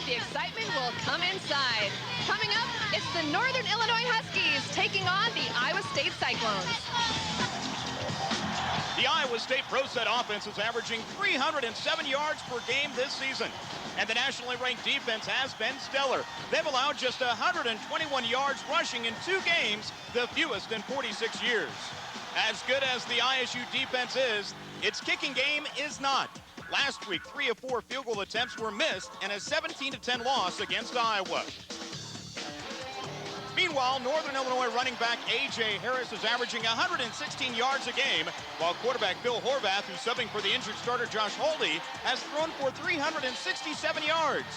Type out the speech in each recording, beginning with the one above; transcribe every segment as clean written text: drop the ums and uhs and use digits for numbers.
the excitement will come inside. Coming up, it's the Northern Illinois Huskies taking on the Iowa State Cyclones. The Iowa State Pro Set offense is averaging 307 yards per game this season. And the nationally ranked defense has been stellar. They've allowed just 121 yards rushing in 2 games, the fewest in 46 years. As good as the ISU defense is, its kicking game is not. Last week, 3 of 4 field goal attempts were missed in a 17-10 loss against Iowa. Meanwhile, Northern Illinois running back A.J. Harris is averaging 116 yards a game, while quarterback Bill Horvath, who's subbing for the injured starter Josh Holdy, has thrown for 367 yards.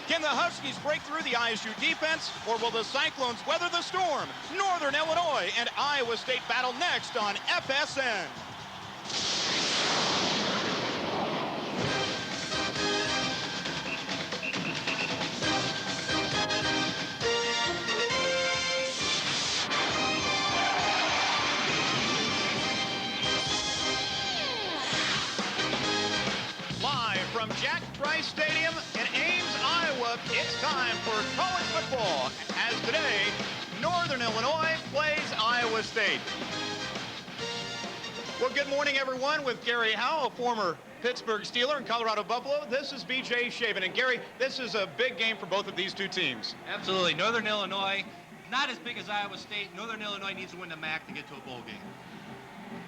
Can the Huskies break through the ISU defense, or will the Cyclones weather the storm? Northern Illinois and Iowa State battle next on FSN. From Jack Trice Stadium in Ames, Iowa, it's time for college football. As today, Northern Illinois plays Iowa State. Well, good morning, everyone. With Gary Howe, a former Pittsburgh Steeler and Colorado Buffalo. This is B.J. Shaven. And, Gary, this is a big game for both of these two teams. Absolutely. Northern Illinois, not as big as Iowa State. Northern Illinois needs to win the MAC to get to a bowl game.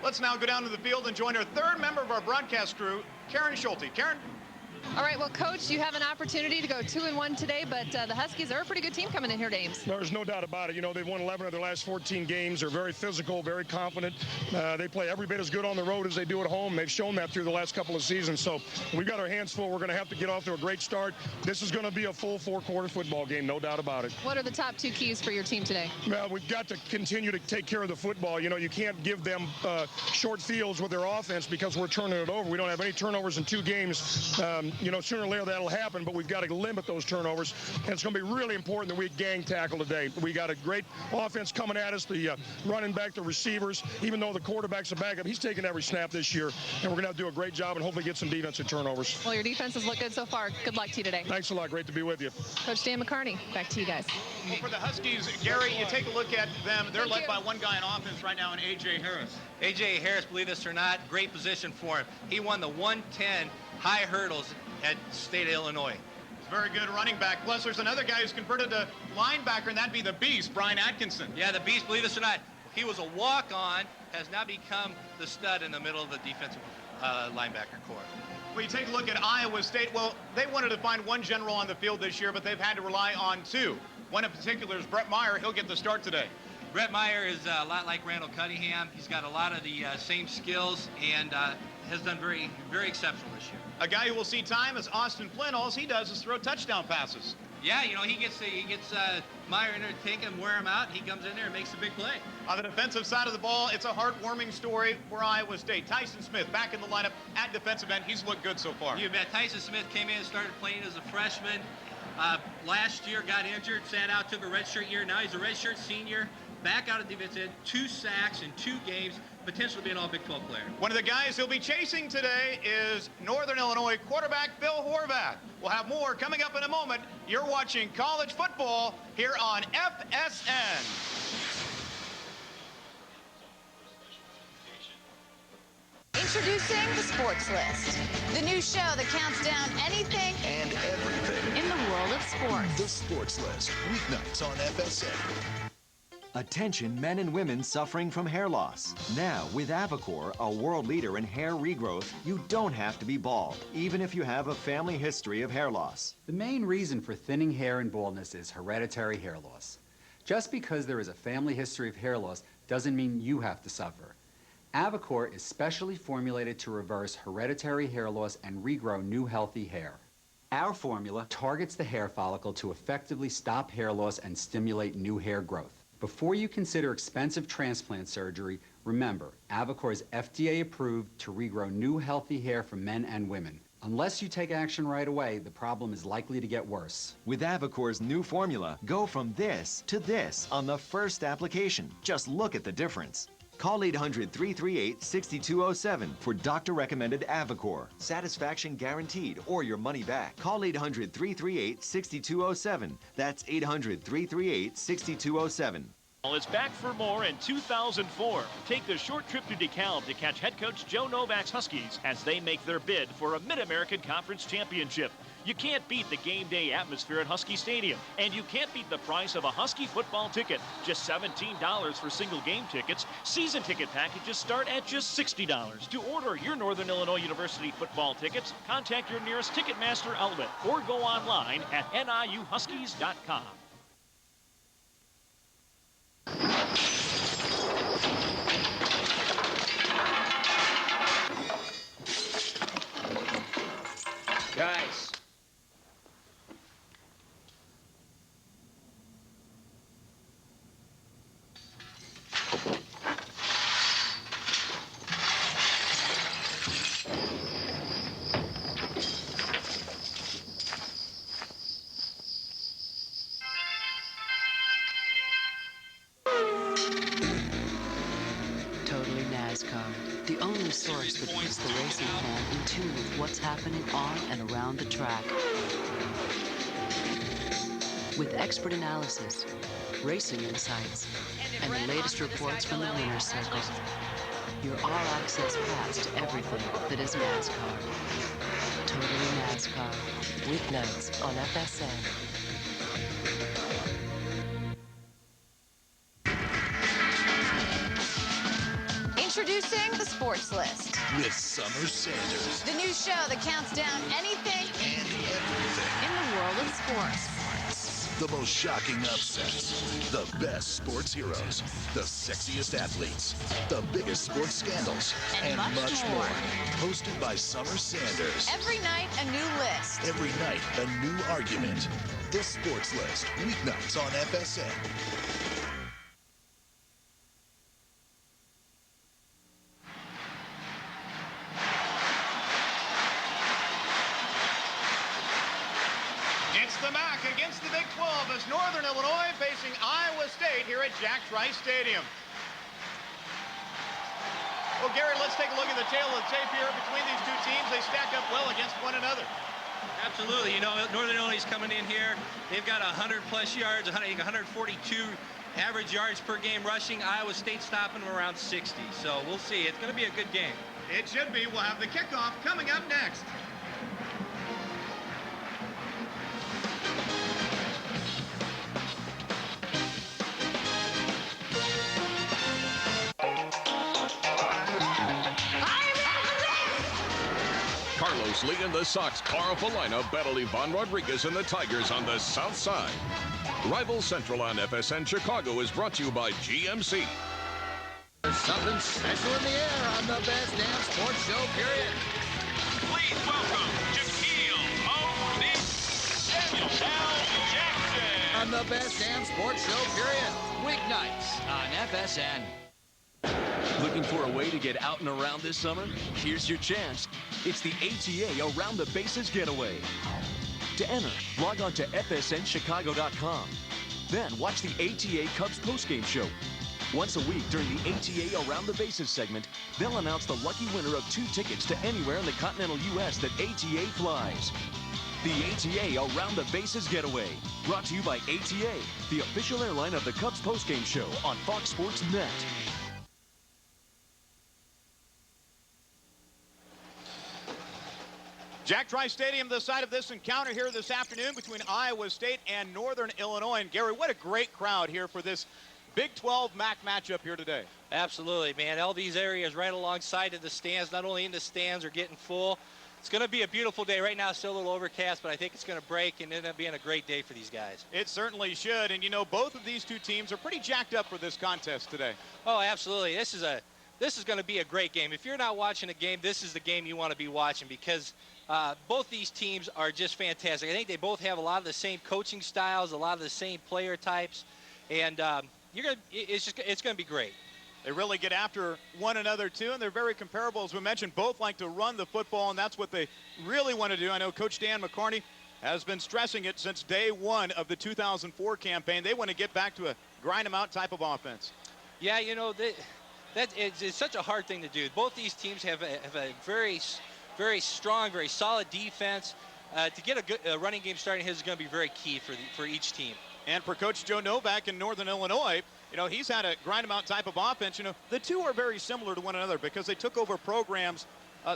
Let's now go down to the field and join our third member of our broadcast crew, Karen Schulte. Karen? All right, well, Coach, you have an opportunity to go 2-1 today, but the Huskies are a pretty good team coming in here to Ames. There's no doubt about it. You know, they've won 11 of their last 14 games. They're very physical, very confident. They play every bit as good on the road as they do at home. They've shown that through the last couple of seasons. So we've got our hands full. We're going to have to get off to a great start. This is going to be a full 4-quarter football game, no doubt about it. What are the top 2 keys for your team today? Well, we've got to continue to take care of the football. You know, you can't give them short fields with their offense because we're turning it over. We don't have any turnovers in 2 games. You know, sooner or later that'll happen, but we've got to limit those turnovers. And it's going to be really important that we gang tackle today. We got a great offense coming at us, the running back, the receivers. Even though the quarterback's a backup, he's taking every snap this year, and we're going to have to do a great job and hopefully get some defensive turnovers. Well, your defenses look good so far. Good luck to you today. Thanks a lot. Great to be with you. Coach Dan McCarney, back to you guys. Well, for the Huskies, Gary, you take a look at them. They're led by one guy in offense right now, in A.J. Harris. A.J. Harris, believe this or not, great position for him. He won the 110 high hurdles at State of Illinois. Very good running back. Plus, there's another guy who's converted to linebacker, and that'd be the Beast, Brian Atkinson. Yeah, the Beast, believe this or not, he was a walk-on, has now become the stud in the middle of the defensive linebacker corps. Well, you take a look at Iowa State. Well, they wanted to find one general on the field this year, but they've had to rely on 2. One in particular is Brett Meyer. He'll get the start today. Brett Meyer is a lot like Randall Cunningham. He's got a lot of the same skills and has done very, very exceptional this year. A guy who will see time is Austin Flynn. All he does is throw touchdown passes. Yeah, you know, he gets Meyer in there to take him, wear him out. He comes in there and makes a big play. On the defensive side of the ball, it's a heartwarming story for Iowa State. Tyson Smith back in the lineup at defensive end. He's looked good so far. You bet. Tyson Smith came in and started playing as a freshman. Last year got injured, sat out, took a redshirt year. Now he's a redshirt senior. Back out of defense end, 2 sacks in 2 games, potentially be an all Big 12 player. One of the guys he'll be chasing today is Northern Illinois quarterback Bill Horvath. We'll have more coming up in a moment. You're watching college football here on FSN. Introducing the Sports List, the new show that counts down anything and everything in the world of sports. The Sports List, weeknights on FSN. Attention men and women suffering from hair loss. Now, with Avocor, a world leader in hair regrowth, you don't have to be bald, even if you have a family history of hair loss. The main reason for thinning hair and baldness is hereditary hair loss. Just because there is a family history of hair loss doesn't mean you have to suffer. Avocor is specially formulated to reverse hereditary hair loss and regrow new healthy hair. Our formula targets the hair follicle to effectively stop hair loss and stimulate new hair growth. Before you consider expensive transplant surgery, remember, Avocor is FDA approved to regrow new healthy hair for men and women. Unless you take action right away, the problem is likely to get worse. With Avocor's new formula, go from this to this on the first application. Just look at the difference. Call 800-338-6207 for doctor-recommended Avacor. Satisfaction guaranteed or your money back. Call 800-338-6207. That's 800-338-6207. It's back for more in 2004. Take the short trip to DeKalb to catch head coach Joe Novak's Huskies as they make their bid for a Mid-American Conference Championship. You can't beat the game day atmosphere at Husky Stadium, and you can't beat the price of a Husky football ticket. Just $17 for single game tickets. Season ticket packages start at just $60. To order your Northern Illinois University football tickets, contact your nearest Ticketmaster outlet or go online at niuhuskies.com. Guys. Totally NASCAR, the only source that puts the racing fan in tune with what's happening on and around the track. With expert analysis, racing insights, and the latest reports from the winner's circle. Your all-access pass to everything that is NASCAR. Totally NASCAR, weeknights on FSN. Introducing the Sports List. With Summer Sanders. The new show that counts down anything and everything in the world of sports. The most shocking upsets, the best sports heroes, the sexiest athletes, the biggest sports scandals, and much more. Hosted by Summer Sanders. Every night, a new list. Every night, a new argument. The Sports List, weeknights on FSN. It's the MAC against the Big 12 as Northern Illinois facing Iowa State here at Jack Trice Stadium. Well, Gary, let's take a look at the tail of the tape here between these two teams. They stack up well against one another. Absolutely. You know, Northern Illinois is coming in here. They've got 100-plus yards, 142 average yards per game rushing. Iowa State stopping them around 60. So we'll see. It's going to be a good game. It should be. We'll have the kickoff coming up next. Carlos Lee and the Sox powerful lineup battle Ivan Rodriguez and the Tigers on the south side. Rival Central on FSN Chicago is brought to you by GMC. There's something special in the air on the best damn sports show, period. Please welcome Shaquille O'Neal, Samuel L. Jackson. On the best damn sports show, period. Weeknights on FSN. Looking for a way to get out and around this summer? Here's your chance. It's the ATA Around the Bases Getaway. To enter, log on to fsnchicago.com. Then watch the ATA Cubs postgame show. Once a week during the ATA Around the Bases segment, they'll announce the lucky winner of 2 tickets to anywhere in the continental U.S. that ATA flies. The ATA Around the Bases Getaway, brought to you by ATA, the official airline of the Cubs postgame show on Fox Sports Net. Jack Trice Stadium, the site of this encounter here this afternoon between Iowa State and Northern Illinois. And Gary, what a great crowd here for this Big 12 MAC matchup here today. Absolutely, man. All these areas right alongside of the stands, not only in the stands, are getting full. It's going to be a beautiful day. Right now, it's still a little overcast, but I think it's going to break and end up being a great day for these guys. It certainly should. And, you know, both of these two teams are pretty jacked up for this contest today. Oh, absolutely. This is going to be a great game. If you're not watching a game, this is the game you want to be watching because both these teams are just fantastic. I think they both have a lot of the same coaching styles, a lot of the same player types, and it's going to be great. They really get after one another, too, and they're very comparable. As we mentioned, both like to run the football, and that's what they really want to do. I know Coach Dan McCarney has been stressing it since day one of the 2004 campaign. They want to get back to a grind-them-out type of offense. Yeah, you know, it's such a hard thing to do. Both these teams have a very strong, very solid defense. To get a good running game starting here is going to be very key for each team. And for Coach Joe Novak in Northern Illinois, you know, he's had a grind them out type of offense. You know, the two are very similar to one another because they took over programs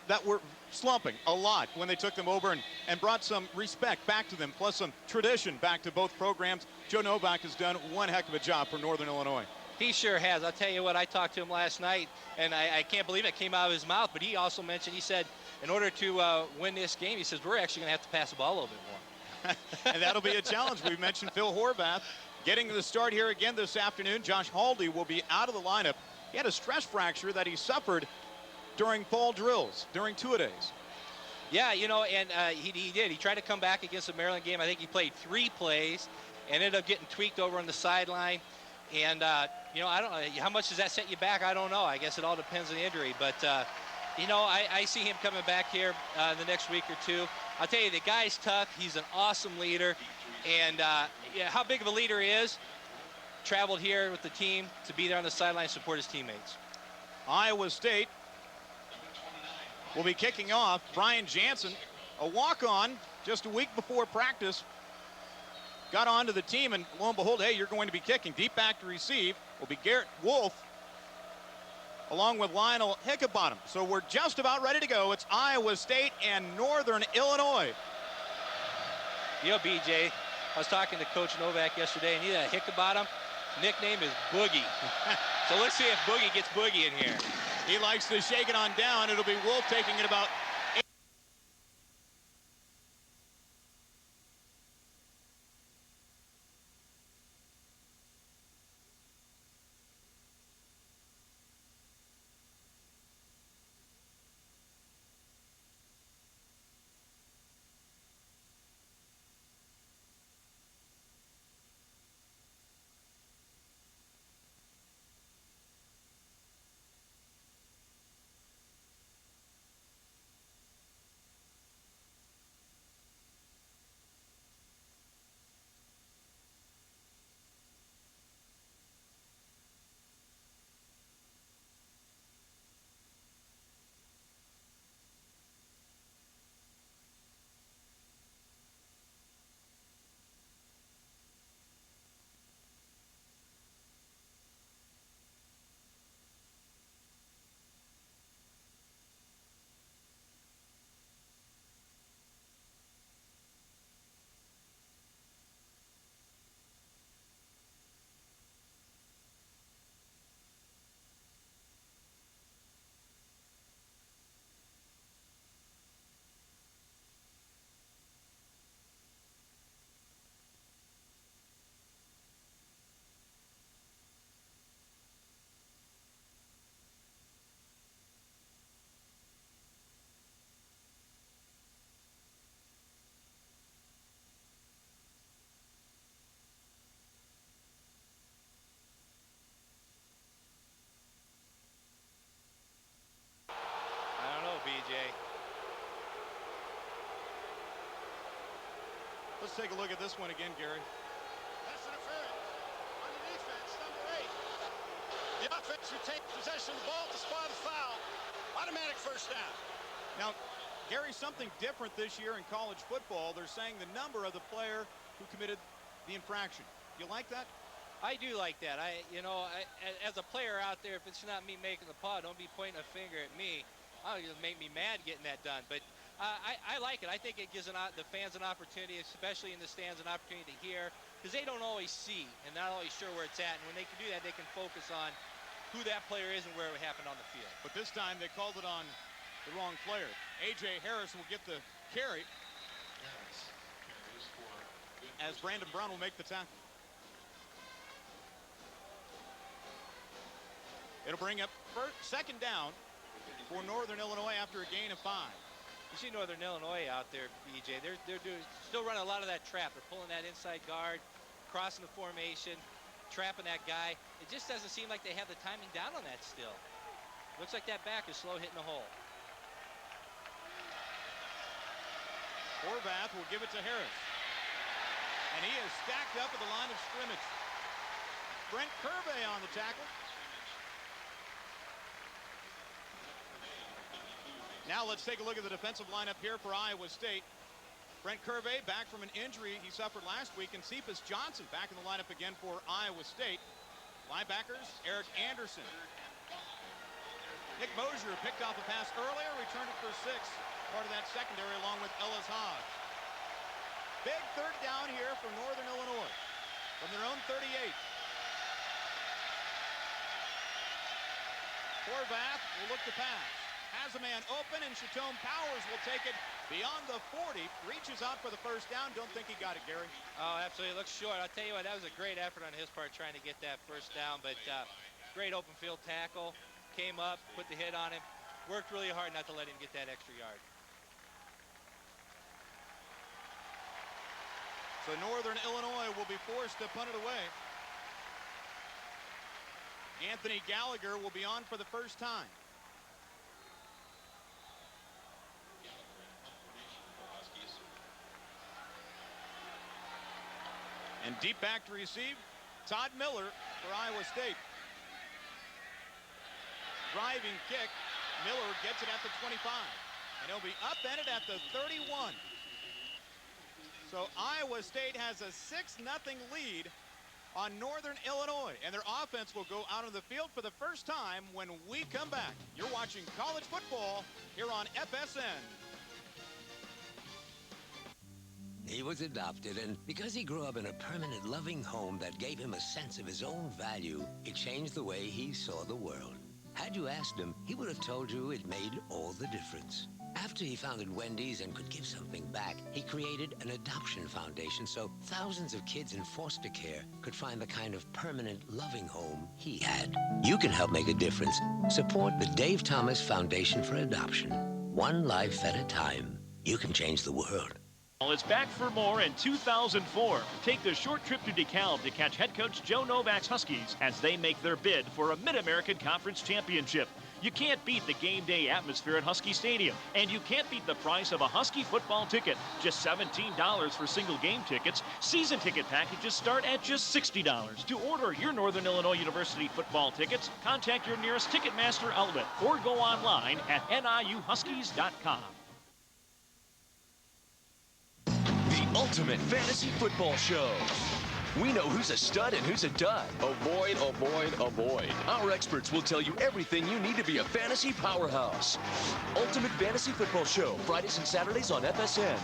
that were slumping a lot when they took them over and brought some respect back to them, plus some tradition back to both programs. Joe Novak has done one heck of a job for Northern Illinois. He sure has. I'll tell you what, I talked to him last night, and I can't believe it came out of his mouth, but he also mentioned, he said, in order to win this game, he says, we're actually going to have to pass the ball a little bit more. And that'll be a challenge. We've mentioned Phil Horvath getting to the start here again this afternoon. Josh Haldy will be out of the lineup. He had a stress fracture that he suffered during fall drills, during two-a-days. Yeah, you know, and he did. He tried to come back against the Maryland game. I think he played 3 plays and ended up getting tweaked over on the sideline. And, you know, I don't know, how much does that set you back? I don't know. I guess it all depends on the injury. But, you know, I see him coming back here in the next week or two. I'll tell you, the guy's tough. He's an awesome leader. And yeah, how big of a leader he is, traveled here with the team to be there on the sideline and support his teammates. Iowa State will be kicking off. Brian Jansen, a walk-on just a week before practice, got onto the team, and lo and behold, hey, you're going to be kicking. Deep back to receive will be Garrett Wolf, along with Lionel Hickenbottom. So we're just about ready to go. It's Iowa State and Northern Illinois. You know, BJ, I was talking to Coach Novak yesterday, and he had Hickenbottom. Nickname is Boogie. So let's see if Boogie gets Boogie in here. He likes to shake it on down. It'll be Wolf taking it about 8. Let's take a look at this one again, Gary. That's interference on the defense, number 8. The offense retains possession of the ball to spot a foul. Automatic first down. Now, Gary, something different this year in college football. They're saying the number of the player who committed the infraction. You like that? I do like that. You know, as a player out there, if it's not me making the play, don't be pointing a finger at me. It'll make me mad getting that done. But I like it. I think it gives the fans an opportunity, especially in the stands, an opportunity to hear, because they don't always see and not always sure where it's at. And when they can do that, they can focus on who that player is and where it happened on the field. But this time they called it on the wrong player. A.J. Harris will get the carry as Brandon Brown will make the tackle. It'll bring up second down for Northern Illinois after a gain of 5. You see Northern Illinois out there, BJ. They're still running a lot of that trap. They're pulling that inside guard, crossing the formation, trapping that guy. It just doesn't seem like they have the timing down on that still. Looks like that back is slow hitting the hole. Horvath will give it to Harris. And he is stacked up at the line of scrimmage. Brent Curvey on the tackle. Now let's take a look at the defensive lineup here for Iowa State. Brent Curvey back from an injury he suffered last week, and Cephas Johnson back in the lineup again for Iowa State. Linebackers, Eric Anderson. Nick Mosier picked off a pass earlier, returned it for 6. Part of that secondary along with Ellis Hodge. Big third down here for Northern Illinois from their own 38. Horvath will look to pass. Has a man open, and Chatone Powers will take it beyond the 40. Reaches out for the first down. Don't think he got it, Gary. Oh, absolutely. Looks short. I'll tell you what, that was a great effort on his part trying to get that first down, but great open field tackle. Came up, put the hit on him. Worked really hard not to let him get that extra yard. So Northern Illinois will be forced to punt it away. Anthony Gallagher will be on for the first time. And deep back to receive, Todd Miller for Iowa State. Driving kick, Miller gets it at the 25. And he'll be upended at the 31. So Iowa State has a 6-0 lead on Northern Illinois. And their offense will go out on the field for the first time when we come back. You're watching college football here on FSN. He was adopted, and because he grew up in a permanent, loving home that gave him a sense of his own value, it changed the way he saw the world. Had you asked him, he would have told you it made all the difference. After he founded Wendy's and could give something back, he created an adoption foundation so thousands of kids in foster care could find the kind of permanent, loving home he had. You can help make a difference. Support the Dave Thomas Foundation for Adoption. One life at a time. You can change the world. It's back for more in 2004. Take the short trip to DeKalb to catch head coach Joe Novak's Huskies as they make their bid for a Mid-American Conference Championship. You can't beat the game day atmosphere at Husky Stadium, and you can't beat the price of a Husky football ticket. Just $17 for single game tickets. Season ticket packages start at just $60. To order your Northern Illinois University football tickets, contact your nearest Ticketmaster outlet or go online at niuhuskies.com. Ultimate fantasy football show. We know who's a stud and who's a dud. Avoid, avoid, avoid. Our experts will tell you everything you need to be a fantasy powerhouse. Ultimate fantasy football show, Fridays and Saturdays on FSN.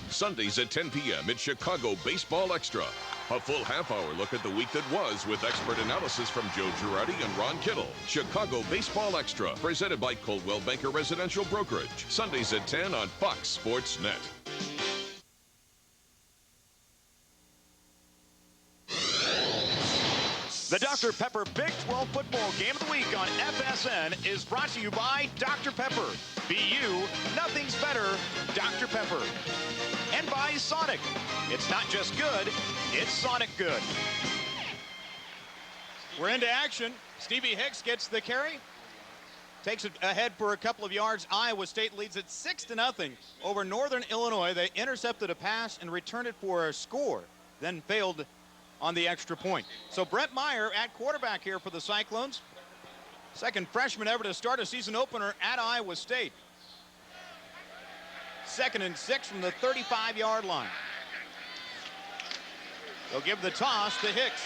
Sundays at 10 p.m. it's Chicago Baseball Extra. A full half-hour look at the week that was with expert analysis from Joe Girardi and Ron Kittle. Chicago Baseball Extra, presented by Coldwell Banker Residential Brokerage. Sundays at 10 on Fox Sports Net. The Dr. Pepper Big 12 Football Game of the Week on FSN is brought to you by Dr. Pepper. Be you, nothing's better, Dr. Pepper. And by Sonic. It's not just good, it's Sonic good. We're into action. Stevie Hicks gets the carry. Takes it ahead for a couple of yards. Iowa State leads it 6-0 over Northern Illinois. They intercepted a pass and returned it for a score, then failed on the extra point. So Brett Meyer at quarterback here for the Cyclones. Second freshman ever to start a season opener at Iowa State. 2nd and 6 from the 35-yard line. They'll give the toss to Hicks.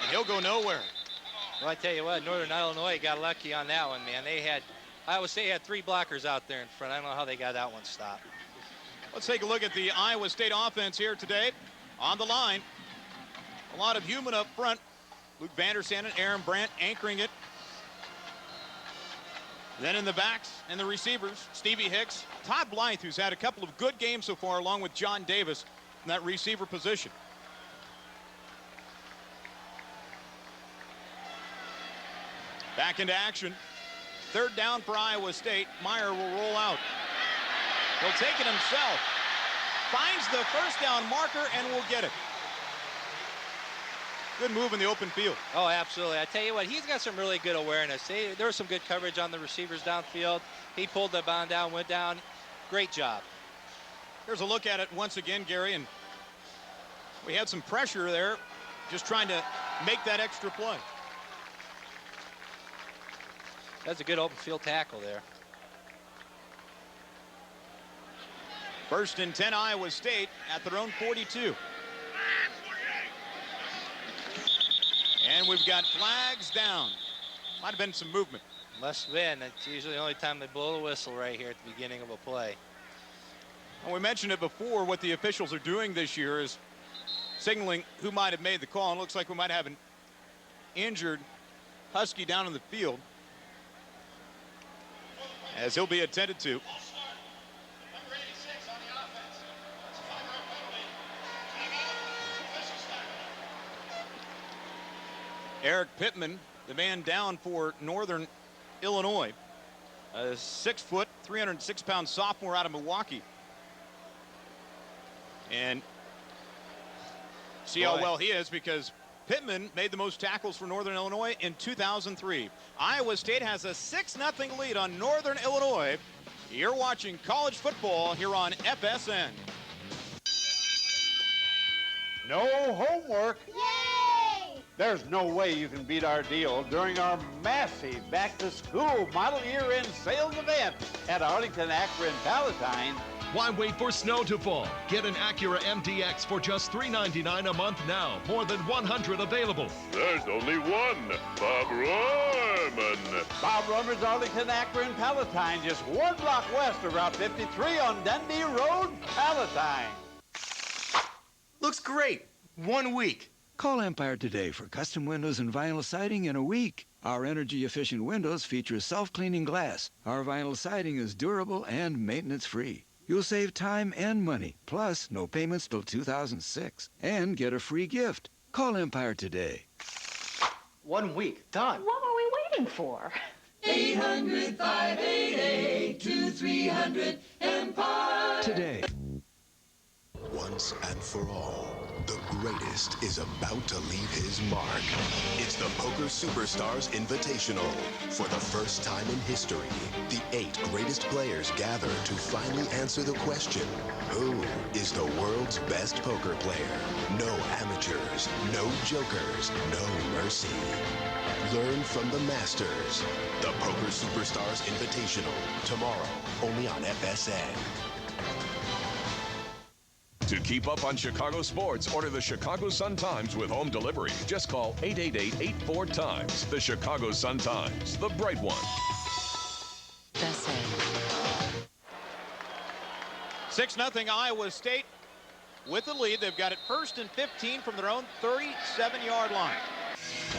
And he'll go nowhere. Well, I tell you what, Northern Illinois got lucky on that one, man. Iowa State had 3 blockers out there in front. I don't know how they got that one stopped. Let's take a look at the Iowa State offense here today. On the line, a lot of human up front. Luke Vandersand and Aaron Brandt anchoring it. Then in the backs and the receivers, Stevie Hicks, Todd Blythe, who's had a couple of good games so far, along with John Davis in that receiver position. Back into action. 3rd down for Iowa State. Meyer will roll out. He'll take it himself. Finds the first down marker and will get it. Good move in the open field. Oh, absolutely. I tell you what, he's got some really good awareness. There was some good coverage on the receivers downfield. He pulled the ball down, went down. Great job. Here's a look at it once again, Gary, and we had some pressure there, just trying to make that extra play. That's a good open field tackle there. First and 10, Iowa State at their own 42. And we've got flags down. Might have been some movement. Must have been. It's usually the only time they blow the whistle right here at the beginning of a play. Well, we mentioned it before. What the officials are doing this year is signaling who might have made the call. And it looks like we might have an injured Husky down in the field, as he'll be attended to. Eric Pittman, the man down for Northern Illinois, a 6 foot, 306-pound sophomore out of Milwaukee. And see how well he is, because Pittman made the most tackles for Northern Illinois in 2003. Iowa State has a 6-0 lead on Northern Illinois. You're watching college football here on FSN. No homework. Yay! There's no way you can beat our deal during our massive back-to-school model year-end sales event at Arlington, Akron, Palatine. Why wait for snow to fall? Get an Acura MDX for just $399 a month now. More than 100 available. There's only one, Bob Rohrman. Bob Rohrman's Arlington, Akron, Palatine, just 1 block west of Route 53 on Dundee Road, Palatine. Looks great. 1 week. Call Empire today for custom windows and vinyl siding in a week. Our energy-efficient windows feature self-cleaning glass. Our vinyl siding is durable and maintenance-free. You'll save time and money, plus no payments till 2006, and get a free gift. Call Empire today. 1 week, done. What were we waiting for? 800-588-2300 Empire. Today. Once and for all, the greatest is about to leave his mark. It's the Poker Superstars Invitational. For the first time in history, the 8 greatest players gather to finally answer the question, who is the world's best poker player? No amateurs, no jokers, no mercy. Learn from the masters. The Poker Superstars Invitational, tomorrow, only on FSN. To keep up on Chicago sports, order the Chicago Sun-Times with home delivery. Just call 888-84-TIMES. The Chicago Sun-Times, the bright one. 6-0 Iowa State with the lead. They've got it first and 15 from their own 37-yard line.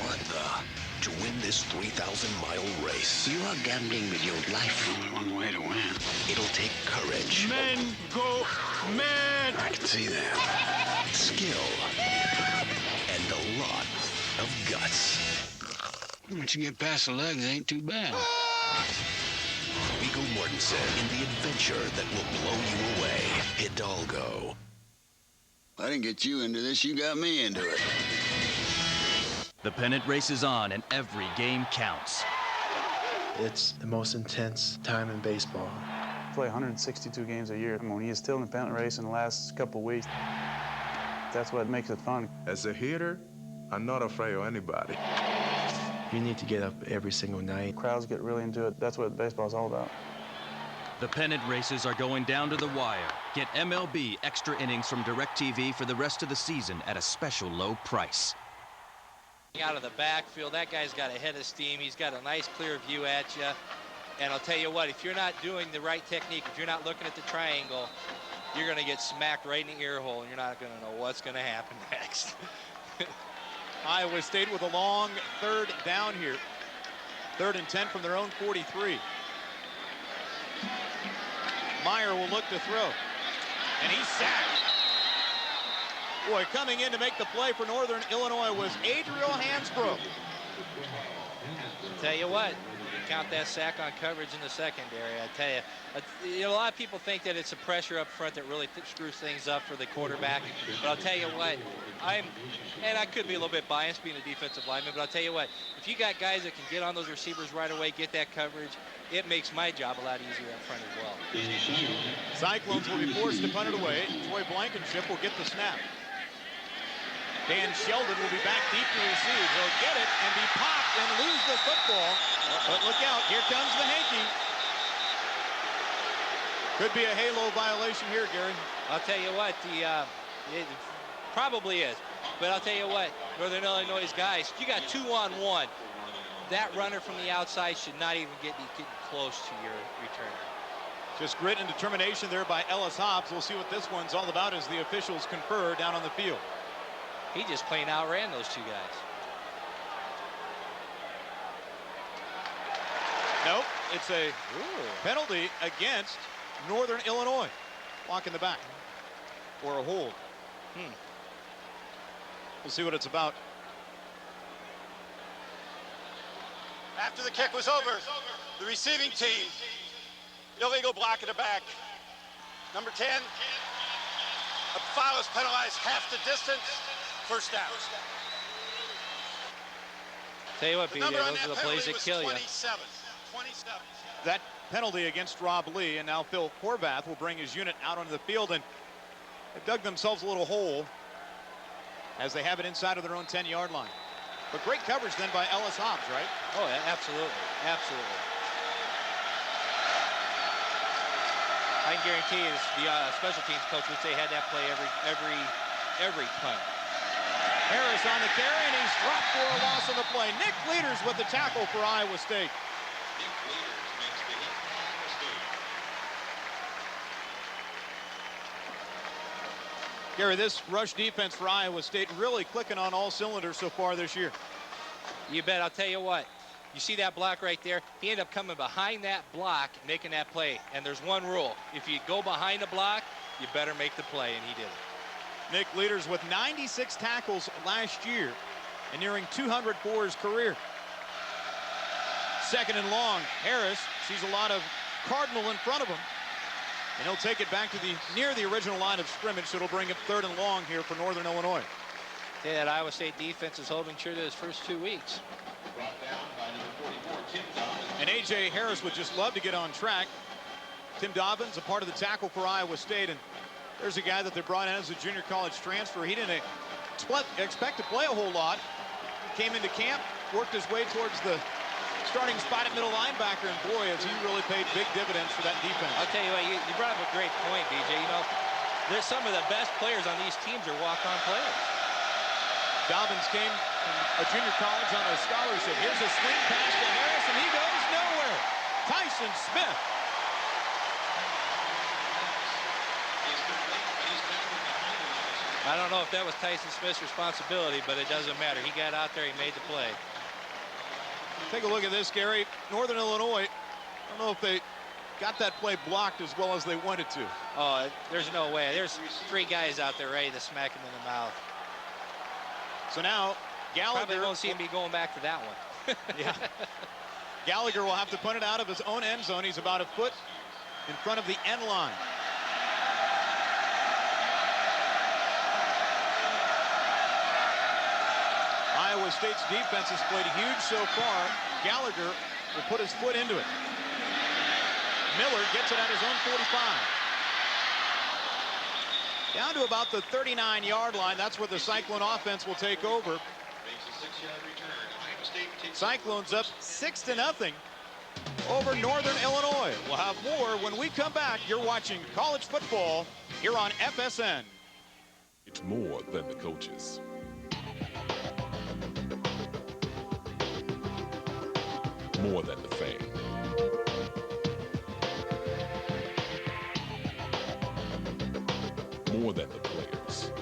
What the? To win this 3,000-mile race, you are gambling with your life. Only one way to win. It'll take courage. Men go mad. I can see that. Skill. And a lot of guts. Once you get past the legs, it ain't too bad. Viggo Mortensen in the adventure that will blow you away. Hidalgo. I didn't get you into this, you got me into it. The pennant race is on, and every game counts. It's the most intense time in baseball. Play 162 games a year. When you're still in the pennant race in the last couple of weeks, that's what makes it fun. As a hitter, I'm not afraid of anybody. You need to get up every single night. Crowds get really into it. That's what baseball's all about. The pennant races are going down to the wire. Get MLB extra innings from DirecTV for the rest of the season at a special low price. Out of the backfield, that guy's got a head of steam. He's got a nice clear view at you. And I'll tell you what, if you're not doing the right technique, if you're not looking at the triangle, you're going to get smacked right in the ear hole, and you're not going to know what's going to happen next. Iowa State with a long third down here. 3rd and 10 from their own 43. Meyer will look to throw. And he's sacked. Boy, coming in to make the play for Northern Illinois was Adriel Hansbrough. Tell you what, you count that sack on coverage in the secondary. I tell you, a lot of people think that it's the pressure up front that really screws things up for the quarterback. But I'll tell you what, and I could be a little bit biased being a defensive lineman, but I'll tell you what, if you got guys that can get on those receivers right away, get that coverage, it makes my job a lot easier up front as well. Cyclones will be forced to punt it away. Troy Blankenship will get the snap. Dan Sheldon will be back deep to receive. He'll get it and be popped and lose the football. But look out, here comes the hanky. Could be a halo violation here, Gary. I'll tell you what, it probably is. But I'll tell you what, Northern Illinois guys, you got 2-on-1. That runner from the outside should not even get getting close to your returner. Just grit and determination there by Ellis Hobbs. We'll see what this one's all about as the officials confer down on the field. He just plain outran those two guys. Nope, it's a penalty against Northern Illinois. Block in the back or a hold. We'll see what it's about. After the kick was over, the receiving team, illegal block in the back. Number 10, a foul is penalized half the distance, first down. Tell you what, BJ, those are the plays that kill you. 27. That penalty against Rob Lee, and now Phil Horvath will bring his unit out onto the field, and they've dug themselves a little hole as they have it inside of their own 10-yard line. But great coverage then by Ellis Hobbs, right? Oh, yeah, absolutely, absolutely. I can guarantee you the special teams coach would say had that play every punt. Harris on the carry, and he's dropped for a loss on the play. Nick Leaders with the tackle for Iowa State. Gary, this rush defense for Iowa State really clicking on all cylinders so far this year. You bet. I'll tell you what. You see that block right there? He ended up coming behind that block, making that play. And there's one rule. If you go behind the block, you better make the play, and he did it. Nick Leaders with 96 tackles last year and nearing 200 for his career. Second and long. Harris sees a lot of Cardinal in front of him. And he'll take it back to near the original line of scrimmage, so it'll bring it third and long here for Northern Illinois. Yeah, that Iowa State defense is holding true to his first 2 weeks. And A.J. Harris would just love to get on track. Tim Dobbins, a part of the tackle for Iowa State, and there's a guy that they brought in as a junior college transfer. He didn't expect to play a whole lot. Came into camp, worked his way towards the starting spot at middle linebacker, and boy, has he really paid big dividends for that defense. I'll tell you what, you brought up a great point, BJ. You know, there's some of the best players on these teams are walk-on players. Dobbins came from a junior college on a scholarship. Here's a swing pass to Harris, and he goes nowhere. Tyson Smith. I don't know if that was Tyson Smith's responsibility, but it doesn't matter. He got out there, he made the play. Take a look at this, Gary. Northern Illinois, I don't know if they got that play blocked as well as they wanted to. Oh, there's no way. There's 3 guys out there ready to smack him in the mouth. So now Gallagher. Probably won't see him be going back to that one. Yeah. Gallagher will have to punt it out of his own end zone. He's about a foot in front of the end line. Iowa State's defense has played huge so far. Gallagher will put his foot into it. Miller gets it at his own 45. Down to about the 39-yard line. That's where the Cyclone offense will take over. Cyclones up 6-0 over Northern Illinois. We'll have more when we come back. You're watching college football here on FSN. It's more than the coaches. More than the fame. More than the players.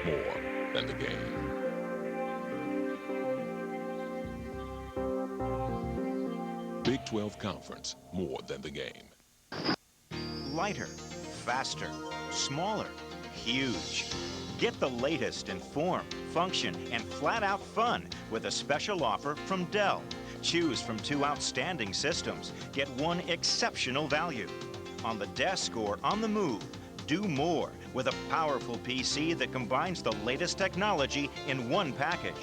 More than the game. Big 12 Conference, more than the game. Lighter, faster, smaller, huge. Get the latest in form, function, and flat-out fun with a special offer from Dell. Choose from 2 outstanding systems. Get 1 exceptional value. On the desk or on the move, do more with a powerful PC that combines the latest technology in 1 package.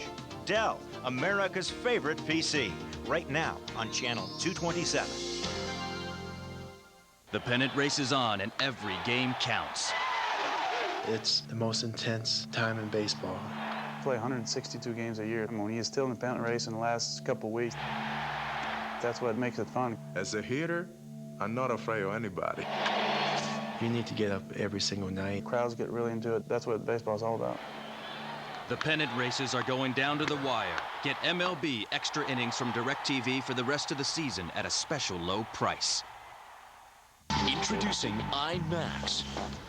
Dell, America's favorite PC. Right now on Channel 227. The pennant race is on and every game counts. It's the most intense time in baseball. Play 162 games a year. I mean, he's still in the pennant race in the last couple of weeks. That's what makes it fun. As a hitter, I'm not afraid of anybody. You need to get up every single night. Crowds get really into it. That's what baseball's all about. The pennant races are going down to the wire. Get MLB extra innings from DirecTV for the rest of the season at a special low price. Introducing IMAX.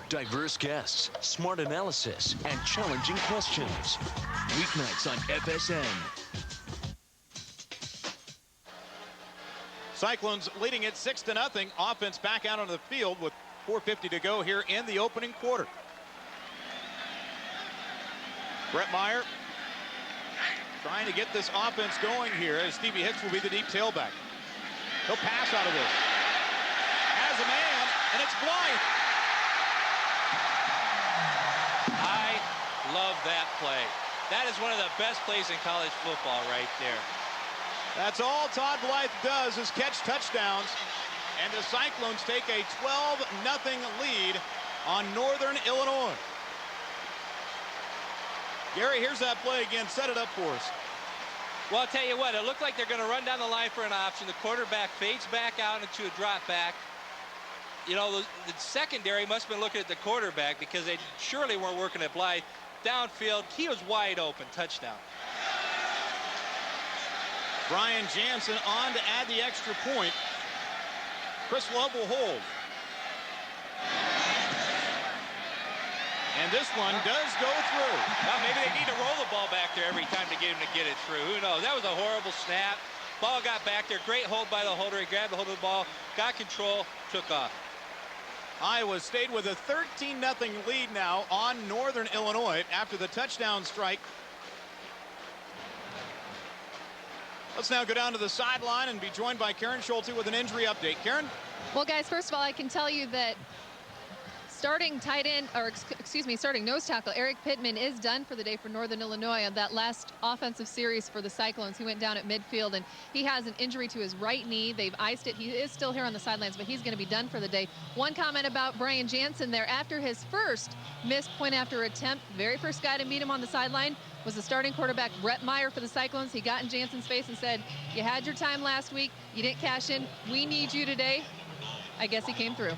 Diverse guests, smart analysis, and challenging questions. Weeknights on FSN. Cyclones leading it 6-0. Offense back out on the field with 4:50 to go here in the opening quarter. Brett Meyer trying to get this offense going here as Stevie Hicks will be the deep tailback. He'll pass out of this. Has a man, and it's Blythe. I love that play. That is one of the best plays in college football right there. That's all Todd Blythe does is catch touchdowns. And the Cyclones take a 12-0 lead on Northern Illinois. Gary, here's that play again. Set it up for us. Well, I'll tell you what, it looked like they're going to run down the line for an option. The quarterback fades back out into a drop back. You know, the secondary must have been looking at the quarterback because they surely weren't working at Blythe. Downfield, he was wide open. Touchdown. Brian Jansen on to add the extra point. Chris Love will hold. And this one does go through. Well, maybe they need to roll the ball back there every time to get him to get it through. Who knows? That was a horrible snap. Ball got back there. Great hold by the holder. He grabbed the hold of the ball, got control, took off. Iowa State with a 13-0 lead now on Northern Illinois after the touchdown strike. Let's now go down to the sideline and be joined by Karen Schulte with an injury update. Karen? Well, guys, first of all, I can tell you that starting tight end, or excuse me, starting nose tackle Eric Pittman is done for the day for Northern Illinois on that last offensive series for the Cyclones. He went down at midfield, and he has an injury to his right knee. They've iced it. He is still here on the sidelines, but he's going to be done for the day. One comment about Brian Jansen there. After his first missed point after attempt, very first guy to meet him on the sideline was the starting quarterback, Brett Meyer, for the Cyclones. He got in Jansen's face and said, you had your time last week. You didn't cash in. We need you today. I guess he came through.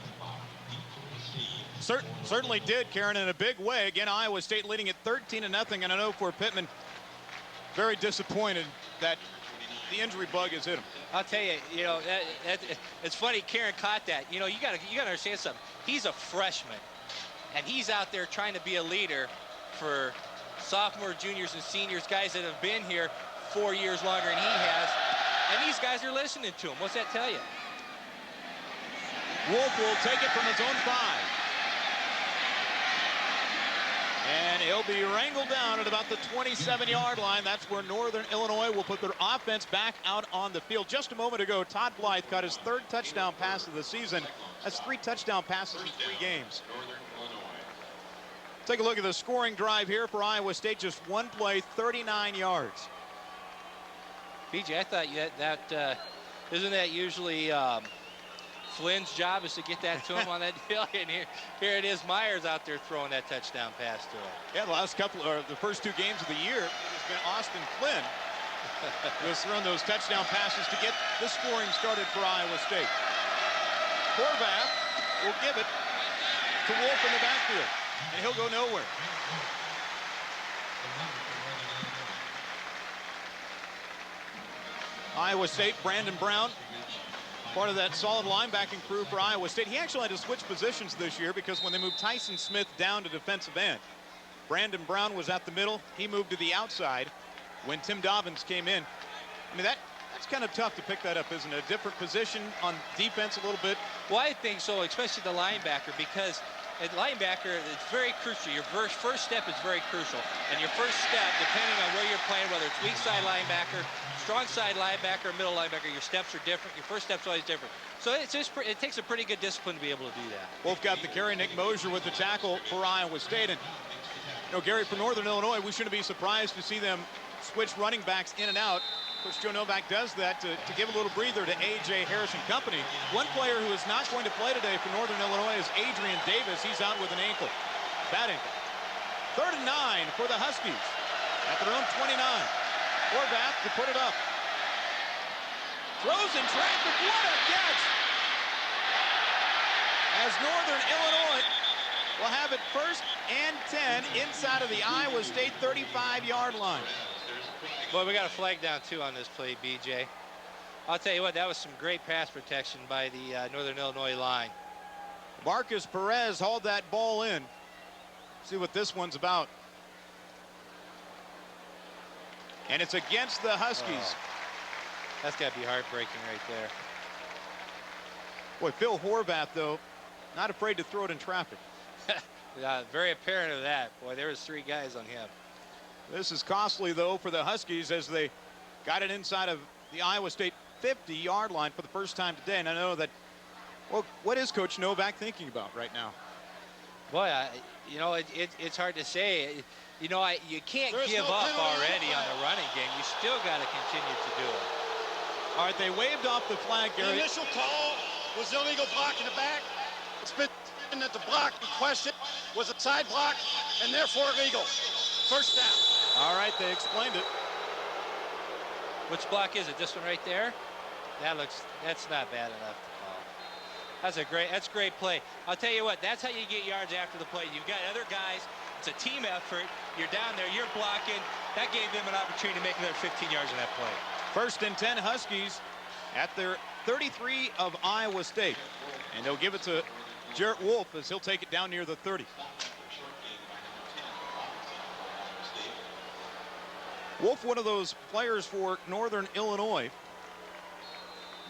Certainly did, Karen, in a big way. Again, Iowa State leading at 13-0, and I know for Pittman, very disappointed that the injury bug has hit him. I'll tell you, you know, it's funny Karen caught that. You know, you got to understand something. He's a freshman, and he's out there trying to be a leader for sophomore, juniors, and seniors, guys that have been here 4 years longer than he has, and these guys are listening to him. What's that tell you? Wolf will take it from his own 5. And he'll be wrangled down at about the 27-yard line. That's where Northern Illinois will put their offense back out on the field. Just a moment ago, Todd Blythe caught his 3rd touchdown pass of the season. That's 3 touchdown passes in 3 games. Take a look at the scoring drive here for Iowa State. Just one play, 39 yards. PJ, I thought isn't that usually Flynn's job is to get that to him on that deal? And here it is, Myers out there throwing that touchdown pass to him. Yeah, the first 2 games of the year, it has been Austin Flynn who has thrown those touchdown passes to get the scoring started for Iowa State. Horvath will give it to Wolf in the backfield, and he'll go nowhere. Iowa State, Brandon Brown, part of that solid linebacking crew for Iowa State. He actually had to switch positions this year because when they moved Tyson Smith down to defensive end, Brandon Brown was at the middle. He moved to the outside when Tim Dobbins came in. I mean, that's kind of tough to pick that up, isn't it? A different position on defense a little bit. Well, I think so, especially the linebacker, because at linebacker, it's very crucial. Your first step is very crucial. And your first step, depending on where you're playing, whether it's weak side linebacker, strong side linebacker, middle linebacker, your steps are different. Your first step's always different. So it takes a pretty good discipline to be able to do that. Wolf got the carry. Nick Mosier with the tackle for Iowa State. And, you know, Gary, for Northern Illinois, we shouldn't be surprised to see them switch running backs in and out. Of course, Joe Novak does that to give a little breather to A.J. Harris and company. One player who is not going to play today for Northern Illinois is Adrian Davis. He's out with an ankle. Bad ankle. 3rd and 9 for the Huskies at their own 29. Horvath to put it up. Throws in traffic. What a catch! As Northern Illinois will have it 1st and 10 inside of the Iowa State 35-yard line. Boy, we got a flag down, too, on this play, BJ. I'll tell you what, that was some great pass protection by the Northern Illinois line. Marcus Perez hauled that ball in. See what this one's about. And it's against the Huskies. Oh, that's got to be heartbreaking right there. Boy, Phil Horvath, though, not afraid to throw it in traffic. Very apparent of that. Boy, there was 3 guys on him. This is costly, though, for the Huskies as they got it inside of the Iowa State 50-yard line for the first time today. And I know that, well, what is Coach Novak thinking about right now? Boy, you know, it's hard to say. You know, you can't give up already on the running game. You still got to continue to do it. All right, they waved off the flag, Gary. The initial call was illegal block in the back. It's been that the block in question was a side block and therefore illegal. First down. All right, they explained it. Which block is it? This one right there? That's not bad enough to call. That's great play. I'll tell you what, that's how you get yards after the play. You've got other guys. It's a team effort. You're down there, you're blocking. That gave them an opportunity to make another 15 yards in that play. 1st and 10 Huskies at their 33 of Iowa State. And they'll give it to Jarrett Wolf as he'll take it down near the 30. Wolf, one of those players for Northern Illinois,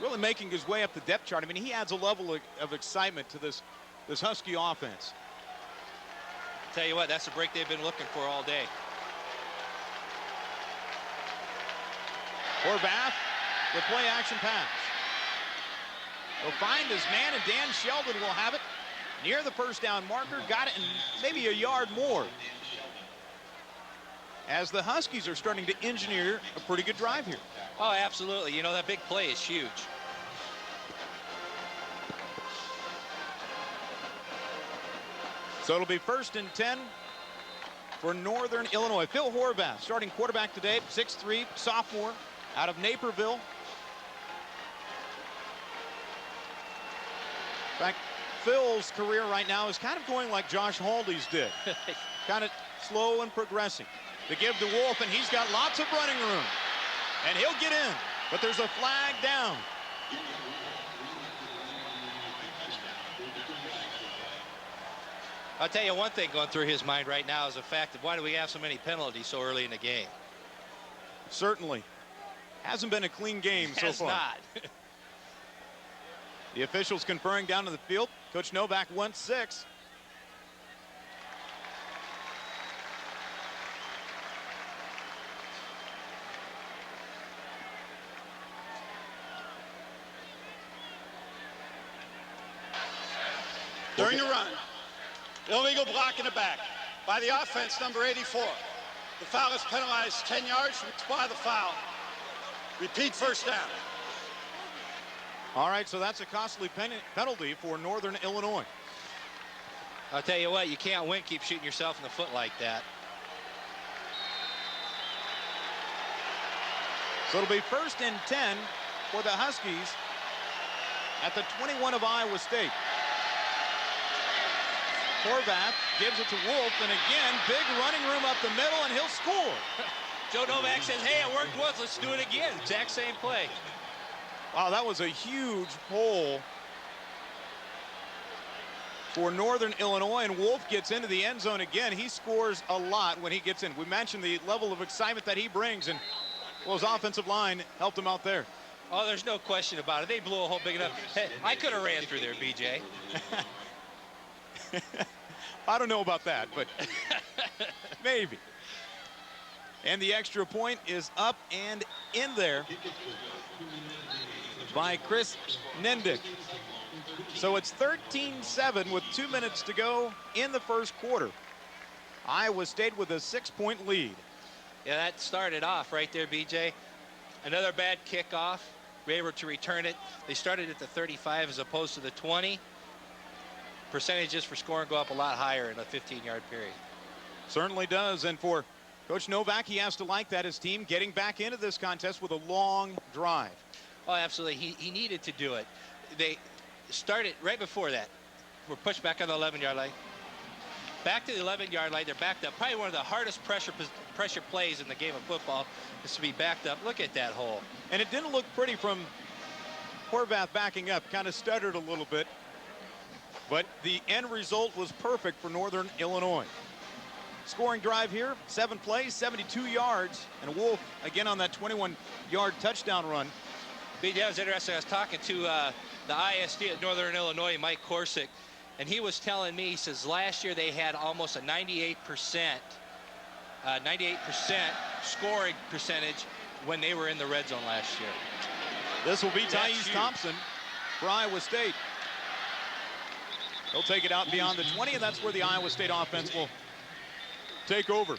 really making his way up the depth chart. I mean, he adds a level of excitement to this Husky offense. Tell you what, that's the break they've been looking for all day. Horvath, the play action pass. He'll find his man, and Dan Sheldon will have it near the first down marker. Got it in maybe a yard more. As the Huskies are starting to engineer a pretty good drive here. Oh, absolutely. You know, that big play is huge. So it'll be 1st and 10 for Northern Illinois. Phil Horvath, starting quarterback today, 6'3", sophomore out of Naperville. In fact, Phil's career right now is kind of going like Josh Haldy's did. Kind of slow and progressing. To give to Wolf, and he's got lots of running room. And he'll get in, but there's a flag down. I'll tell you one thing going through his mind right now is the fact of why do we have so many penalties so early in the game? Certainly. Hasn't been a clean game so far. Not. The officials conferring down to the field. Coach Novak wants 6. During the run, illegal block in the back by the offense, number 84. The foul is penalized 10 yards from the spot of the foul. Repeat first down. All right, so that's a costly penalty for Northern Illinois. I'll tell you what, you can't win, keep shooting yourself in the foot like that. So it'll be 1st and 10 for the Huskies at the 21 of Iowa State. Horvath gives it to Wolf, and again, big running room up the middle, and he'll score. Joe Novak says, hey, it worked once, let's do it again. Exact same play. Wow, that was a huge hole for Northern Illinois, and Wolf gets into the end zone again. He scores a lot when he gets in. We mentioned the level of excitement that he brings, and well, his offensive line helped him out there. Oh, there's no question about it. They blew a hole big enough. Hey, I could have ran through there, BJ. I don't know about that, but maybe. And the extra point is up and in there by Chris Nendick. So it's 13-7 with 2 minutes to go in the first quarter. Iowa State with a 6-point lead. Yeah, that started off right there, BJ. Another bad kickoff. We're able to return it. They started at the 35 as opposed to the 20. percentages for scoring go up a lot higher in a 15-yard period. Certainly does. And for Coach Novak, he has to like that, his team getting back into this contest with a long drive. Oh, absolutely. He needed to do it. They started right before that. We're pushed back on the 11-yard line. Back to the 11-yard line. They're backed up. Probably one of the hardest pressure plays in the game of football is to be backed up. Look at that hole. And it didn't look pretty from Horvath backing up. Kind of stuttered a little bit. But the end result was perfect for Northern Illinois. Scoring drive here, 7 plays, 72 yards, and a Wolf again on that 21-yard touchdown run. That was interesting. I was talking to the ISD at Northern Illinois, Mike Korsick, and he was telling me, he says last year they had almost a 98% scoring percentage when they were in the red zone last year. This will be Trice Thompson for Iowa State. He'll take it out beyond the 20, and that's where the Iowa State offense will take over.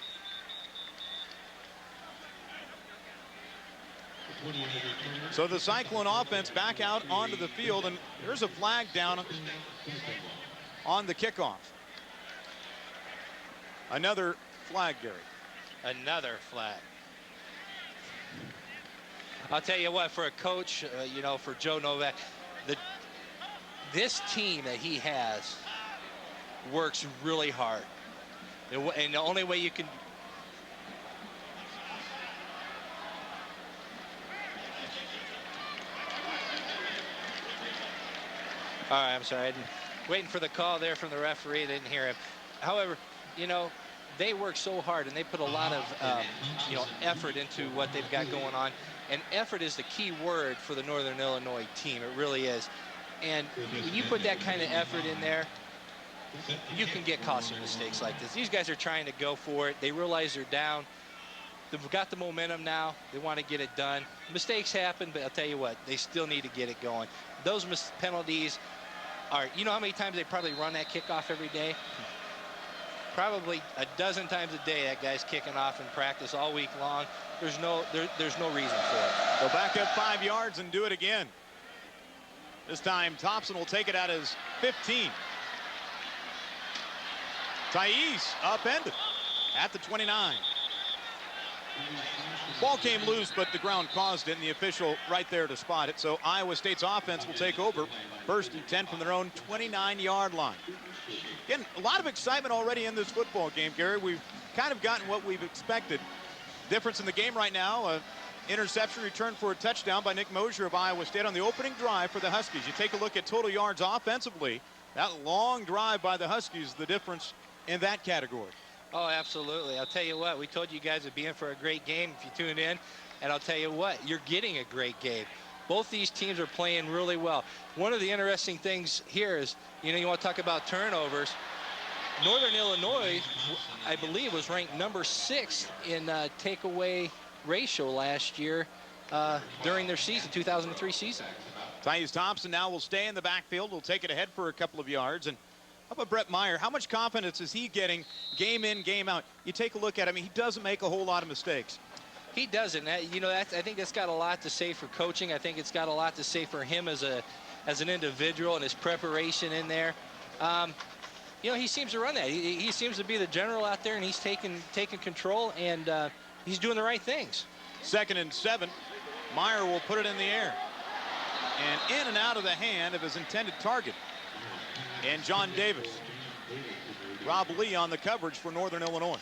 So the Cyclone offense back out onto the field, and there's a flag down on the kickoff. Another flag, Gary. Another flag. I'll tell you what, for a coach, you know, for Joe Novak, this team that he has works really hard. And the only way you can... All right, I'm sorry. Waiting for the call there from the referee. Didn't hear him. However, you know, they work so hard and they put a lot of, you know, effort into what they've got going on. And effort is the key word for the Northern Illinois team. It really is. And when you put that kind of effort in there, you can get costly mistakes like this. These guys are trying to go for it. They realize they're down. They've got the momentum now. They want to get it done. Mistakes happen, but I'll tell you what, they still need to get it going. Those penalties are, you know how many times they probably run that kickoff every day? Probably a dozen times a day that guy's kicking off in practice all week long. There's no reason for it. They'll back up 5 yards and do it again. This time Thompson will take it out as 15. Trice upended at the 29. Ball came loose, but the ground caused it, and the official right there to spot it. So Iowa State's offense will take over. First and 10 from their own 29-yard line. Again, a lot of excitement already in this football game, Gary. We've kind of gotten what we've expected. Difference in the game right now, interception return for a touchdown by Nick Mosier of Iowa State on the opening drive for the Huskies. You take a look at total yards offensively. That long drive by the Huskies, the difference in that category. Oh, absolutely. I'll tell you what, we told you guys would be in for a great game if you tune in. And I'll tell you what, you're getting a great game. Both these teams are playing really well. One of the interesting things here is, you know, you want to talk about turnovers. Northern Illinois, I believe, was ranked number 6 in takeaway ratio last year during their season, 2003 season. Trice Thompson now will stay in the backfield. Will take it ahead for a couple of yards. And how about Brett Meyer? How much confidence is he getting game in, game out? You take a look at him. He doesn't make a whole lot of mistakes. He doesn't. You know, I think that's got a lot to say for coaching. I think it's got a lot to say for him as an individual and his preparation in there. You know, he seems to run that. He seems to be the general out there, and he's taking control, and he's doing the right things. 2nd and 7. Meyer will put it in the air. And in and out of the hand of his intended target. And John Davis. Rob Lee on the coverage for Northern Illinois.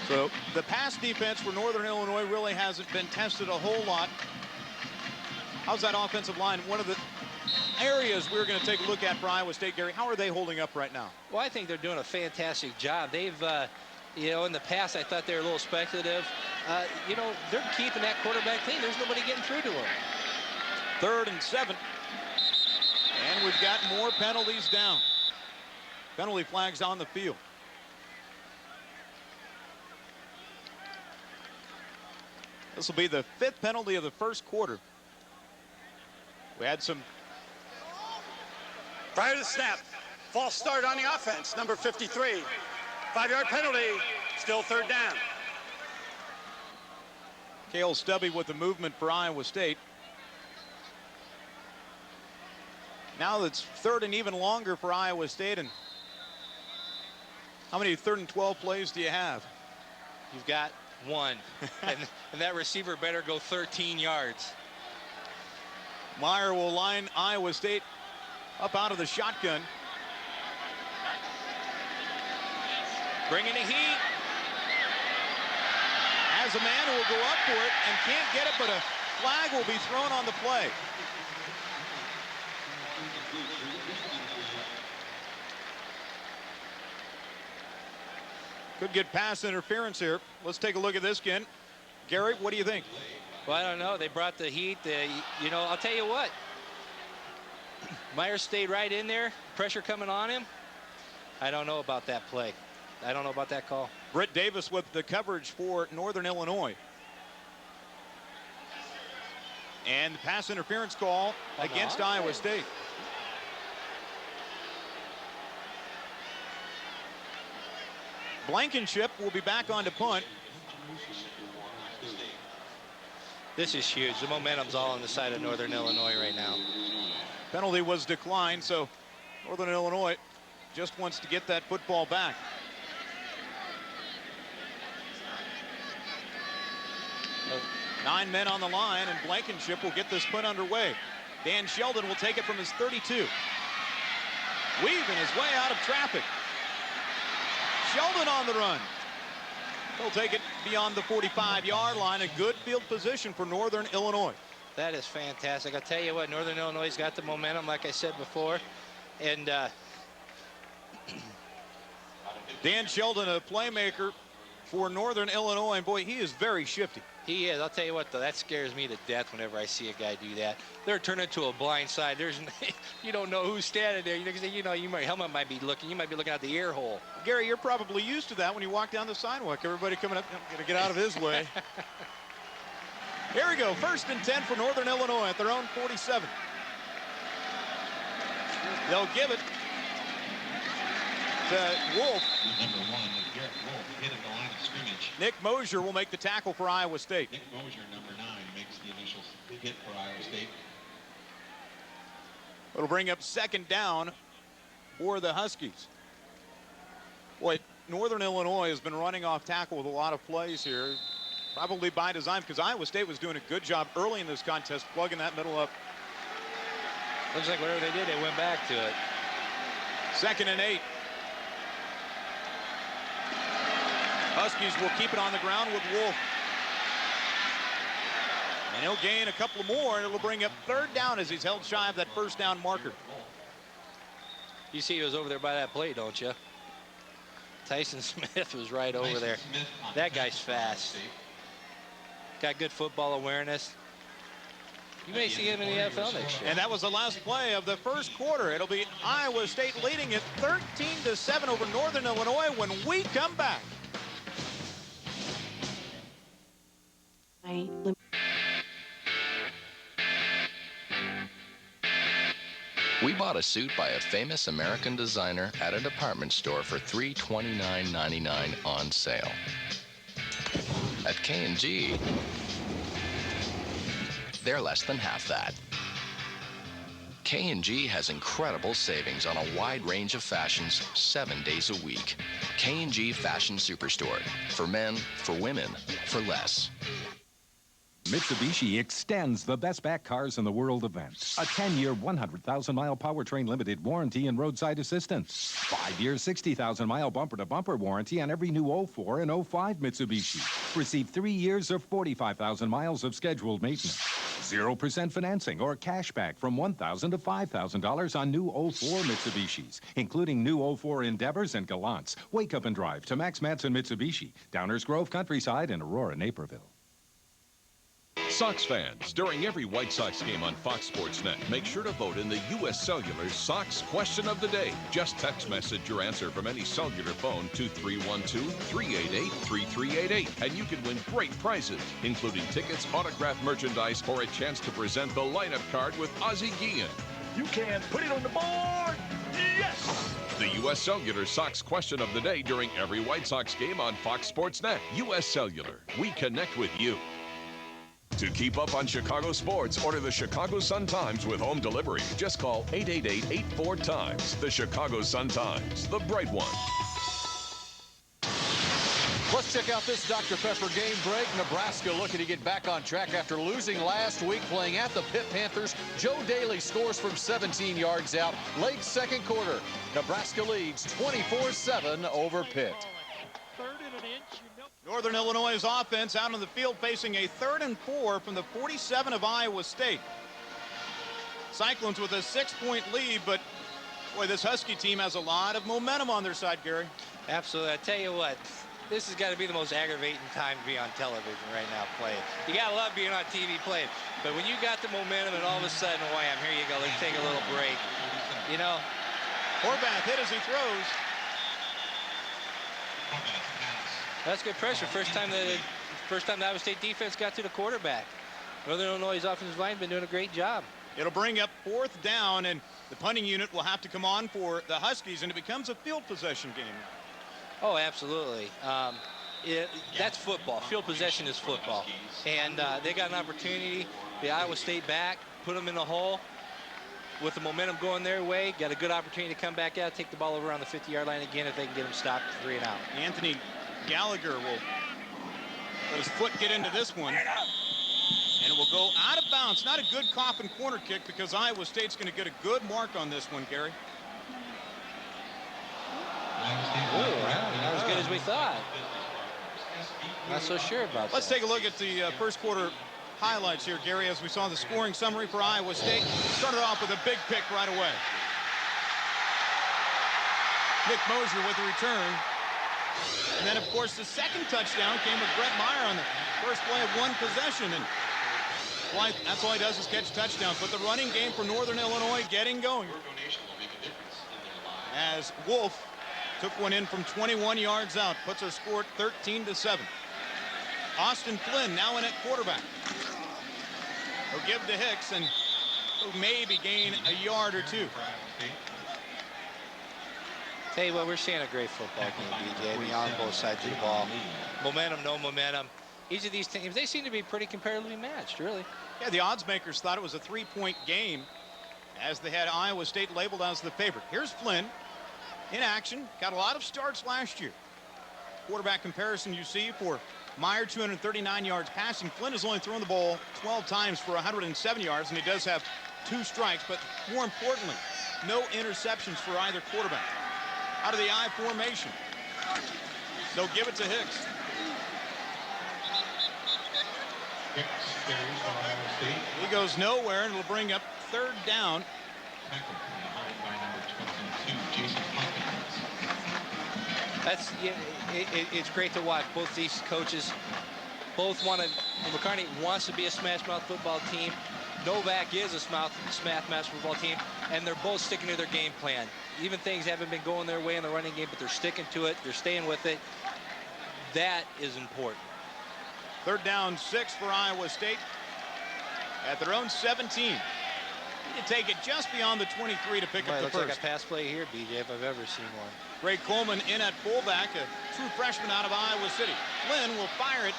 So the pass defense for Northern Illinois really hasn't been tested a whole lot. How's that offensive line? One of the areas we're going to take a look at for Iowa State, Gary. How are they holding up right now? Well, I think they're doing a fantastic job. They've, you know, in the past, I thought they were a little speculative. You know, they're keeping that quarterback clean. There's nobody getting through to them. 3rd and 7. And we've got more penalties down. Penalty flags on the field. This will be the 5th penalty of the first quarter. We had some. Prior to the snap, false start on the offense, number 53. 5-yard penalty, still 3rd down. Cale Stubby with the movement for Iowa State. Now it's third and even longer for Iowa State. And how many 3rd and 12 plays do you have? You've got one. and that receiver better go 13 yards. Meyer will line Iowa State up out of the shotgun. Bringing the heat. Has a man who will go up for it and can't get it, but a flag will be thrown on the play. Could get pass interference here. Let's take a look at this again. Gary, what do you think? Well, I don't know. They brought the heat. You know, I'll tell you what. Meyer stayed right in there. Pressure coming on him. I don't know about that play. I don't know about that call. Britt Davis with the coverage for Northern Illinois. And the pass interference call against Iowa State. Blankenship will be back on to punt. This is huge. The momentum's all on the side of Northern Illinois right now. Penalty was declined, so Northern Illinois just wants to get that football back. Nine men on the line, and Blankenship will get this punt underway. Dan Sheldon will take it from his 32. Weaving his way out of traffic. Sheldon on the run. He'll take it beyond the 45-yard line. A good field position for Northern Illinois. That is fantastic. I'll tell you what, Northern Illinois got the momentum, like I said before. And Dan Sheldon, a playmaker for Northern Illinois. And boy, he is very shifty. He is. I'll tell you what, though, that scares me to death whenever I see a guy do that. They're turning to a blind side. There's, you don't know who's standing there. You know, your helmet might be looking. You might be looking out the ear hole. Gary, you're probably used to that when you walk down the sidewalk. Everybody coming up, going to get out of his way. Here we go. 1st and 10 for Northern Illinois at their own 47. They'll give it to Wolf. Number 1, Garrett Wolf, hit at the line of scrimmage. Nick Mosier will make the tackle for Iowa State. Nick Mosier, number 9, makes the initial hit for Iowa State. It'll bring up 2nd down for the Huskies. Boy, Northern Illinois has been running off tackle with a lot of plays here. Probably by design, because Iowa State was doing a good job early in this contest plugging that middle up. Looks like whatever they did, they went back to it. 2nd and 8. Huskies will keep it on the ground with Wolf. And he'll gain a couple more, and it'll bring up 3rd down as he's held shy of that 1st down marker. You see he was over there by that play, don't you? Tyson Smith was right over there. That guy's fast. Got good football awareness. You may see him in the NFL next year. And that was the last play of the 1st quarter. It'll be Iowa State leading it 13-7 over Northern Illinois when we come back. We bought a suit by a famous American designer at a department store for $329.99 on sale. At K&G, they're less than half that. K&G has incredible savings on a wide range of fashions 7 days a week. K&G Fashion Superstore. For men, for women, for less. Mitsubishi extends the best back cars in the world event. A 10-year, 100,000-mile powertrain limited warranty and roadside assistance. 5-year, 60,000-mile bumper-to-bumper warranty on every new 04 and 05 Mitsubishi. Receive 3 years or 45,000 miles of scheduled maintenance. 0% financing or cash back from $1,000 to $5,000 on new 04 Mitsubishis, including new 04 Endeavors and Gallants. Wake up and drive to Max Matson Mitsubishi, Downers Grove, Countryside, and Aurora, Naperville. Sox fans, during every White Sox game on Fox Sports Net, make sure to vote in the U.S. Cellular Sox Question of the Day. Just text message your answer from any cellular phone to 312-388-3388, and you can win great prizes, including tickets, autographed merchandise, or a chance to present the lineup card with Ozzie Guillen. You can put it on the board. Yes! The U.S. Cellular Sox Question of the Day during every White Sox game on Fox Sports Net. U.S. Cellular, we connect with you. To keep up on Chicago sports, order the Chicago Sun-Times with home delivery. Just call 888-84-TIMES. The Chicago Sun-Times, the bright one. Let's check out this Dr. Pepper game break. Nebraska looking to get back on track after losing last week playing at the Pitt Panthers. Joe Daly scores from 17 yards out late second quarter. Nebraska leads 24-7 over Pitt. Northern Illinois' offense out on the field facing a 3rd and 4 from the 47 of Iowa State. Cyclones with a 6-point lead, but boy, this Husky team has a lot of momentum on their side, Gary. Absolutely. I tell you what, this has got to be the most aggravating time to be on television right now playing. You got to love being on TV playing. But when you got the momentum and all of a sudden, wham, here you go, let's take a little break. You know, Horvath hit as he throws. That's good pressure. First time the Iowa State defense got to the quarterback. Northern Illinois' offensive line been doing a great job. It'll bring up 4th down, and the punting unit will have to come on for the Huskies, and it becomes a field possession game. Oh, absolutely. That's football. Field possession is football. And they got an opportunity. The Iowa State back, put them in the hole. With the momentum going their way, got a good opportunity to come back out, take the ball over on the 50-yard line again if they can get them stopped 3 and out. Anthony Gallagher will let his foot get into this one. And it will go out of bounds. Not a good coffin corner kick because Iowa State's going to get a good mark on this one, Gary. Not as good as we thought. Not so sure about that. Let's take a look at the first quarter highlights here, Gary, as we saw the scoring summary for Iowa State. Started off with a big pick right away. Nick Mosier with the return. And then, of course, the second touchdown came with Brett Meyer on the first play of one possession. And that's all he does is catch touchdowns. But the running game for Northern Illinois getting going. As Wolf took one in from 21 yards out, puts our score at 13-7. Austin Flynn now in at quarterback. He'll give to Hicks, and he'll maybe gain a yard or two. Tell you what, we're seeing a great football game, BJ. I mean, on both sides of the ball. Momentum, no momentum. Each of these teams, they seem to be pretty comparatively matched, really. Yeah, the odds makers thought it was a 3-point game as they had Iowa State labeled as the favorite. Here's Flynn in action. Got a lot of starts last year. Quarterback comparison you see for Meyer, 239 yards passing. Flynn has only thrown the ball 12 times for 107 yards, and he does have 2 strikes, but more importantly, no interceptions for either quarterback. Out of the I formation. They'll give it to Hicks. He goes nowhere, and it'll bring up 3rd down. That's it's great to watch. Both these coaches, both McCartney wants to be a smash mouth football team. Novak is a smash mouth football team, and they're both sticking to their game plan. Even things haven't been going their way in the running game, but they're sticking to it. They're staying with it. That is important. 3rd down, 6 for Iowa State at their own 17. You take it just beyond the 23 to pick up the looks first. Like a pass play here, BJ, if I've ever seen one. Ray Coleman in at fullback, a true freshman out of Iowa City. Flynn will fire it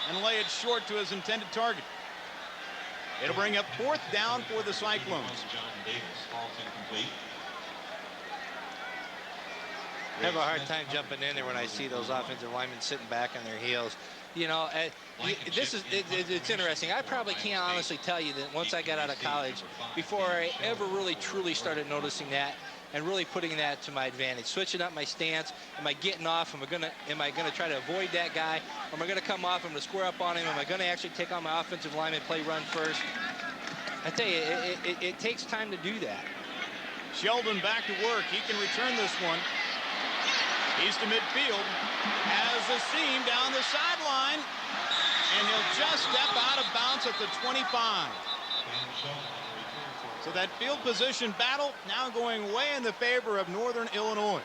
and lay it short to his intended target. It'll bring up 4th down for the Cyclones. I have a hard time jumping in there when I see those offensive linemen sitting back on their heels. You know, it's interesting. I probably can't honestly tell you that once I got out of college, before I ever really truly started noticing that and really putting that to my advantage, switching up my stance. Am I getting off? Am I gonna try to avoid that guy? Or am I gonna come off? I'm gonna square up on him. Am I gonna actually take on my offensive lineman, play run first? I tell you, it takes time to do that. Sheldon back to work. He can return this one. He's to midfield, has a seam down the sideline, and he'll just step out of bounds at the 25. So that field position battle now going way in the favor of Northern Illinois.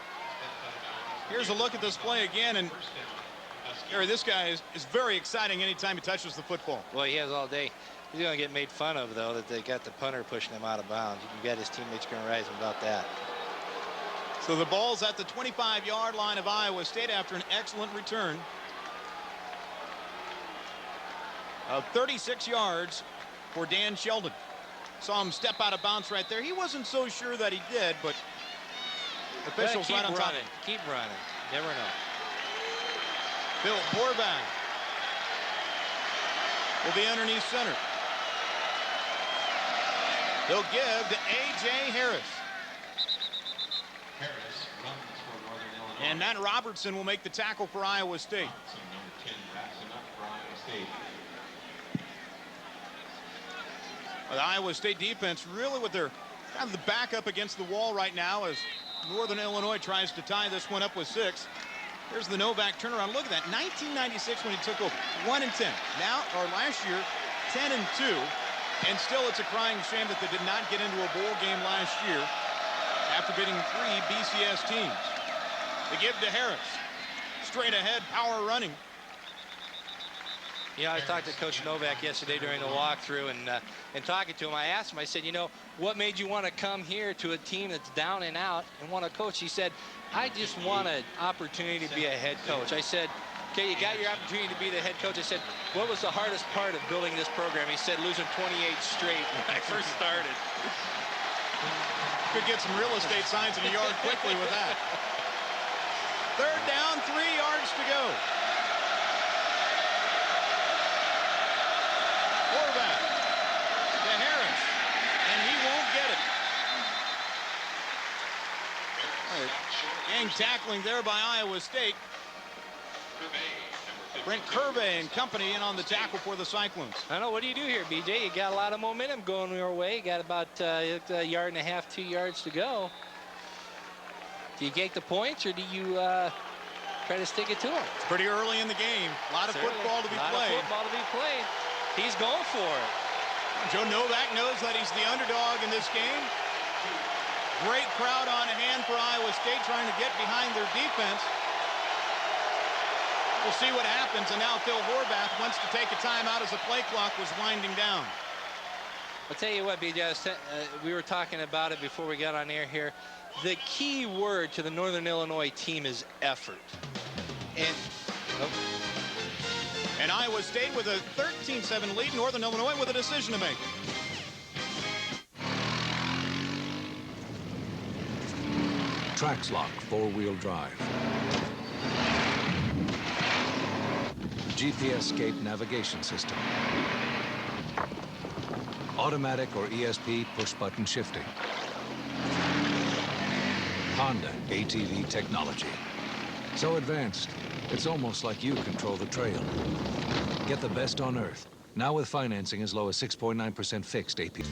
Here's a look at this play again, and Gary, this guy is very exciting anytime he touches the football. Well, he has all day. He's going to get made fun of, though, that they got the punter pushing him out of bounds. You can bet his teammates going to rise him about that. So the ball's at the 25-yard line of Iowa State after an excellent return. of 36 yards for Dan Sheldon. Saw him step out of bounds right there. He wasn't so sure that he did, but officials right on top. Keep running. Never know. Bill Horvath will be underneath center. They'll give to A.J. Harris. Harris runs for Northern Illinois. And Matt Robertson will make the tackle for Iowa State. Number 10 wraps him up for Iowa State. The Iowa State defense really with their kind of the back up against the wall right now as Northern Illinois tries to tie this one up with 6. Here's the Novak turnaround. Look at that. 1996 when he took over. 1-10. Now, or last year, 10-2. And still it's a crying shame that they did not get into a bowl game last year after beating 3 BCS teams. They give to Harris. Straight ahead, power running. You know, I talked to Coach Novak yesterday during the walkthrough, and talking to him, I asked him, I said, you know, what made you want to come here to a team that's down and out and want to coach? He said, I just want an opportunity to be a head coach. I said, okay, you got your opportunity to be the head coach. I said, what was the hardest part of building this program? He said, losing 28 straight when I first started. Could get some real estate signs in the yard quickly with that. 3rd down, 3 yards to go. Horvath to Harris, and he won't get it. Gang tackling there by Iowa State. Brent Kirby and company in on the tackle for the Cyclones. I know. What do you do here, BJ? You got a lot of momentum going your way. You got about a yard and a half, 2 yards to go. Do you take the points, or do you try to stick it to him? It's pretty early in the game. A lot of football to be played. He's going for it. Joe Novak knows that he's the underdog in this game. Great crowd on hand for Iowa State trying to get behind their defense. We'll see what happens. And now Phil Horvath wants to take a timeout as the play clock was winding down. I'll tell you what, BJ, we were talking about it before we got on air here. The key word to the Northern Illinois team is effort. And Iowa State with a 13-7 lead. Northern Illinois with a decision to make. TraxLock 4-wheel drive. GPS-scape navigation system. Automatic or ESP push-button shifting. Honda ATV technology. So advanced, it's almost like you control the trail. Get the best on earth. Now with financing as low as 6.9% fixed APR.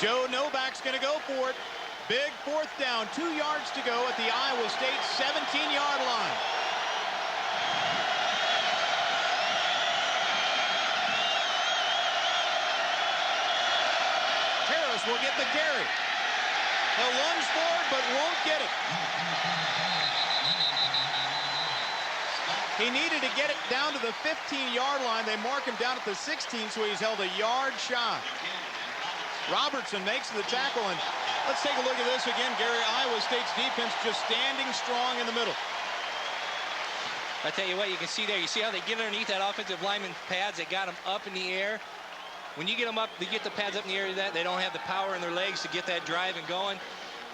Joe Novak's going to go for it. Big 4th down, 2 yards to go at the Iowa State 17-yard line. Harris will get the carry. He'll lunge forward, but won't get it. He needed to get it down to the 15-yard line. They mark him down at the 16, so he's held a yard shy. Robertson makes the tackle, and let's take a look at this again, Gary. Iowa State's defense just standing strong in the middle. I tell you what, you can see there, you see how they get underneath that offensive lineman pads. They got them up in the air. When you get them up, they get the pads up in the air, they don't have the power in their legs to get that drive and going.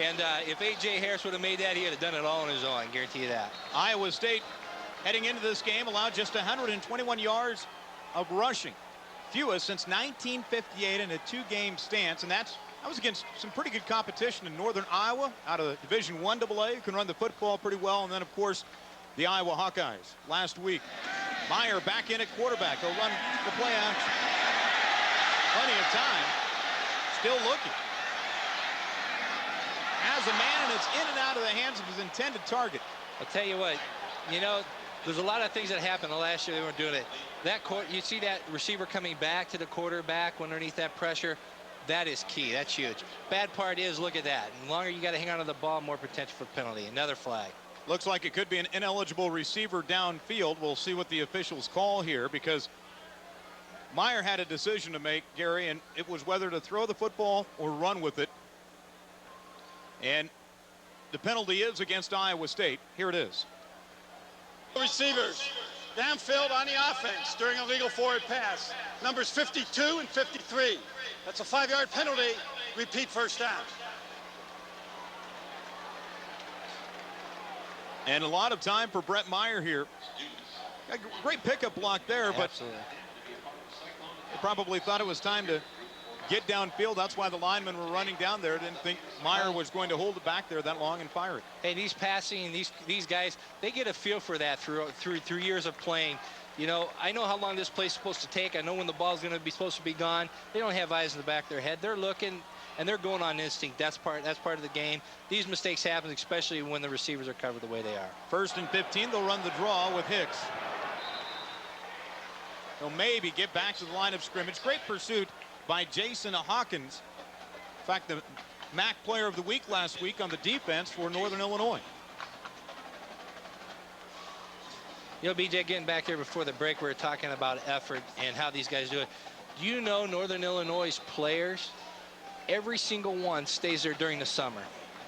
And if A.J. Harris would have made that, he would have done it all on his own, I guarantee you that. Iowa State, heading into this game, allowed just 121 yards of rushing. Fewest since 1958 in a 2-game stance, and that was against some pretty good competition in Northern Iowa out of the Division I AA, who can run the football pretty well, and then, of course, the Iowa Hawkeyes last week. Meyer back in at quarterback. He'll run the play action. Plenty of time. Still looking. Has a man, and it's in and out of the hands of his intended target. I'll tell you what, you know, there's a lot of things that happened last year. They weren't doing it. That you see that receiver coming back to the quarterback underneath that pressure. That is key. That's huge. Bad part is, look at that. The longer you got to hang on to the ball, more potential for penalty. Another flag. Looks like it could be an ineligible receiver downfield. We'll see what the officials call here, because Meyer had a decision to make, Gary, and it was whether to throw the football or run with it. And the penalty is against Iowa State. Here it is. Receivers downfield on the offense during a legal forward pass. Numbers 52 and 53. That's a 5-yard penalty. Repeat first down. And a lot of time for Brett Meyer here. A great pickup block there, but they probably thought it was time to get downfield. That's why the linemen were running down there. Didn't think Meyer was going to hold it back there that long and fire it. Hey, these passing, these guys, they get a feel for that through years of playing. You know, I know how long this play's supposed to take. I know when the ball's going to be supposed to be gone. They don't have eyes in the back of their head. They're looking, and they're going on instinct. That's part of the game. These mistakes happen, especially when the receivers are covered the way they are. 1st and 15, they'll run the draw with Hicks. They'll maybe get back to the line of scrimmage. Great pursuit by Jason Hawkins. In fact, the MAC player of the week last week on the defense for Northern Illinois. You know, BJ, getting back here before the break, we were talking about effort and how these guys do it. Do you know Northern Illinois' players, every single one stays there during the summer?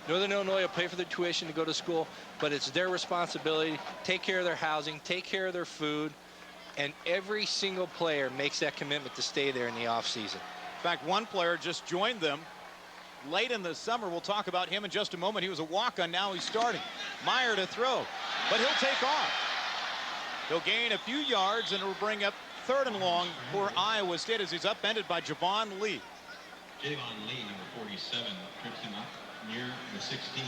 Northern Illinois will pay for their tuition to go to school, but it's their responsibility to take care of their housing, take care of their food, and every single player makes that commitment to stay there in the offseason. In fact, one player just joined them late in the summer. We'll talk about him in just a moment. He was a walk-on. Now he's starting. Meyer to throw, but he'll take off. He'll gain a few yards, and it'll bring up 3rd and long for Iowa State as he's upended by Javon Lee. Javon Lee, number 47, trips him up near the 16.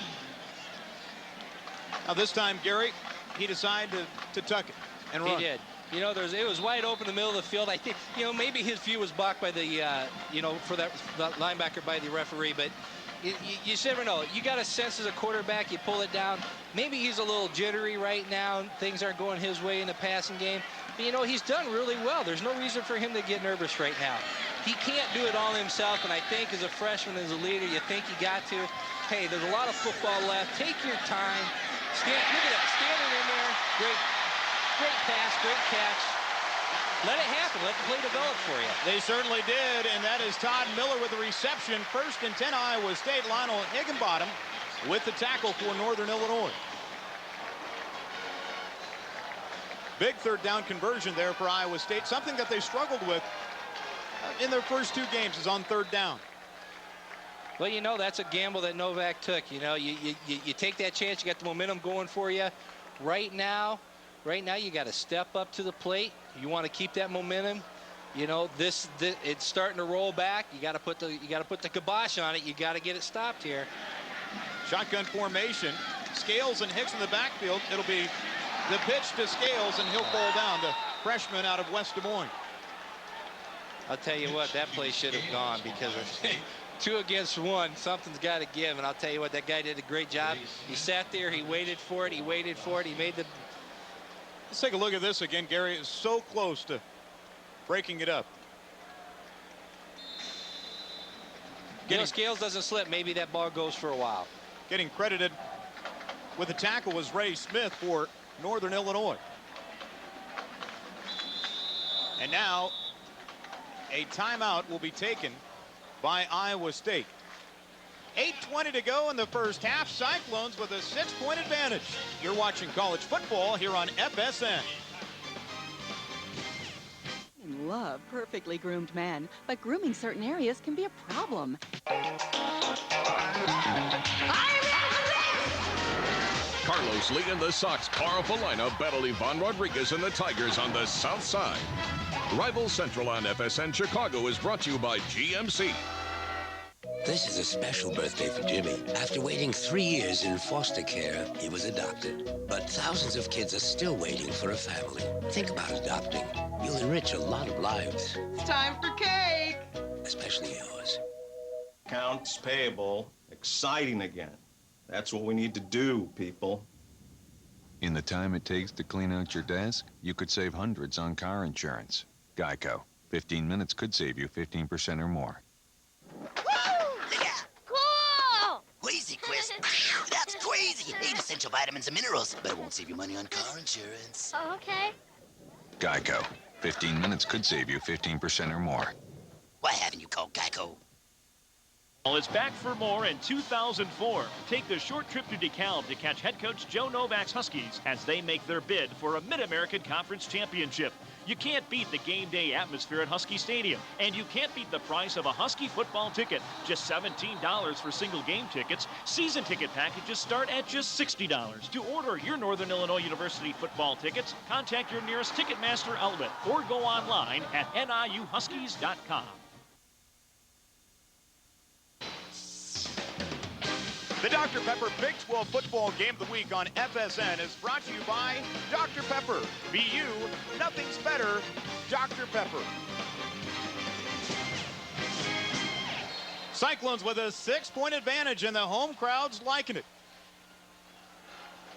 Now this time, Gary, he decided to tuck it and run. He did. You know, it was wide open in the middle of the field. I think, you know, maybe his view was blocked by the, you know, for that linebacker by the referee, but you just never know. You got a sense as a quarterback, you pull it down. Maybe he's a little jittery right now. Things aren't going his way in the passing game. But, you know, he's done really well. There's no reason for him to get nervous right now. He can't do it all himself, and I think as a freshman, as a leader, you think you got to. Hey, there's a lot of football left. Take your time. Look at that, standing in there. Great pass, great catch. Let it happen. Let the play develop for you. They certainly did, and that is Todd Miller with the reception. 1st and 10, Iowa State. Lionel Higginbottom with the tackle for Northern Illinois. Big 3rd down conversion there for Iowa State. Something that they struggled with in their first 2 games is on 3rd down. Well, you know, that's a gamble that Novak took. You know, you take that chance. You got the momentum going for you. Right now, you got to step up to the plate. You want to keep that momentum. You know, this it's starting to roll back. You got to put the kibosh on it. You got to get it stopped here. Shotgun formation. Scales and Hicks in the backfield. It'll be the pitch to Scales, and he'll fall down. The freshman out of West Des Moines. I'll tell you what, that play should have gone because of 2 against 1. Something's got to give, and I'll tell you what, that guy did a great job. He sat there. He waited for it. He waited for it. He made the. Let's take a look at this again. Gary is so close to breaking it up. You know, Scales doesn't slip. Maybe that ball goes for a while. Getting credited with the tackle was Ray Smith for Northern Illinois. And now a timeout will be taken by Iowa State. 8:20 to go in the first half. Cyclones with a 6-point advantage. You're watching college football here on FSN. Love perfectly groomed men, but grooming certain areas can be a problem. Carlos Lee and the Sox powerful lineup battle Ivan Rodriguez and the Tigers on the south side. Rival Central on FSN Chicago is brought to you by GMC. This is a special birthday for Jimmy. After waiting 3 years in foster care, he was adopted. But thousands of kids are still waiting for a family. Think about adopting. You'll enrich a lot of lives. It's time for cake! Especially yours. Accounts payable, exciting again. That's what we need to do, people. In the time it takes to clean out your desk, you could save hundreds on car insurance. Geico. 15 minutes could save you 15% or more. Cool! Queasy, Chris. That's crazy. 8 essential vitamins and minerals, but it won't save you money on car insurance. Oh, okay. Geico. 15 minutes could save you 15% or more. Why haven't you called Geico? Well, it's back for more in 2004. Take the short trip to DeKalb to catch head coach Joe Novak's Huskies as they make their bid for a Mid-American Conference Championship. You can't beat the game day atmosphere at Husky Stadium, and you can't beat the price of a Husky football ticket. Just $17 for single game tickets. Season ticket packages start at just $60. To order your Northern Illinois University football tickets, contact your nearest Ticketmaster outlet or go online at niuhuskies.com. The Dr. Pepper Big 12 Football Game of the Week on FSN is brought to you by Dr. Pepper. Be you, nothing's better, Dr. Pepper. Cyclones with a 6-point advantage, and the home crowd's liking it.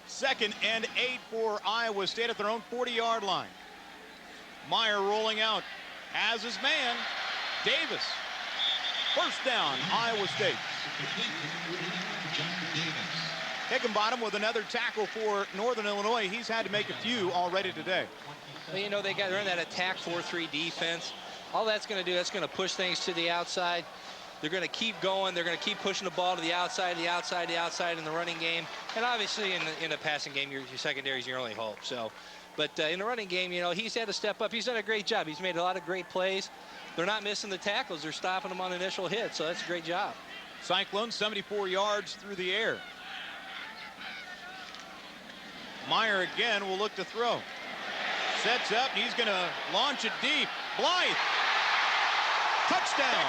2nd and 8 for Iowa State at their own 40-yard line. Meyer rolling out, has his man, Davis. First down, Iowa State. Higginbottom with another tackle for Northern Illinois. He's had to make a few already today. Well, you know, they're in that attack 4-3 defense. All that's going to do, that's going to push things to the outside. They're going to keep going. They're going to keep pushing the ball to the outside in the running game. And obviously in the passing game, your secondary is your only hope. So, but in the running game, you know, he's had to step up. He's done a great job. He's made a lot of great plays. They're not missing the tackles. They're stopping them on initial hit. So that's a great job. Cyclones 74 yards through the air. Meyer again will look to throw. Sets up, and he's going to launch it deep. Blythe. Touchdown.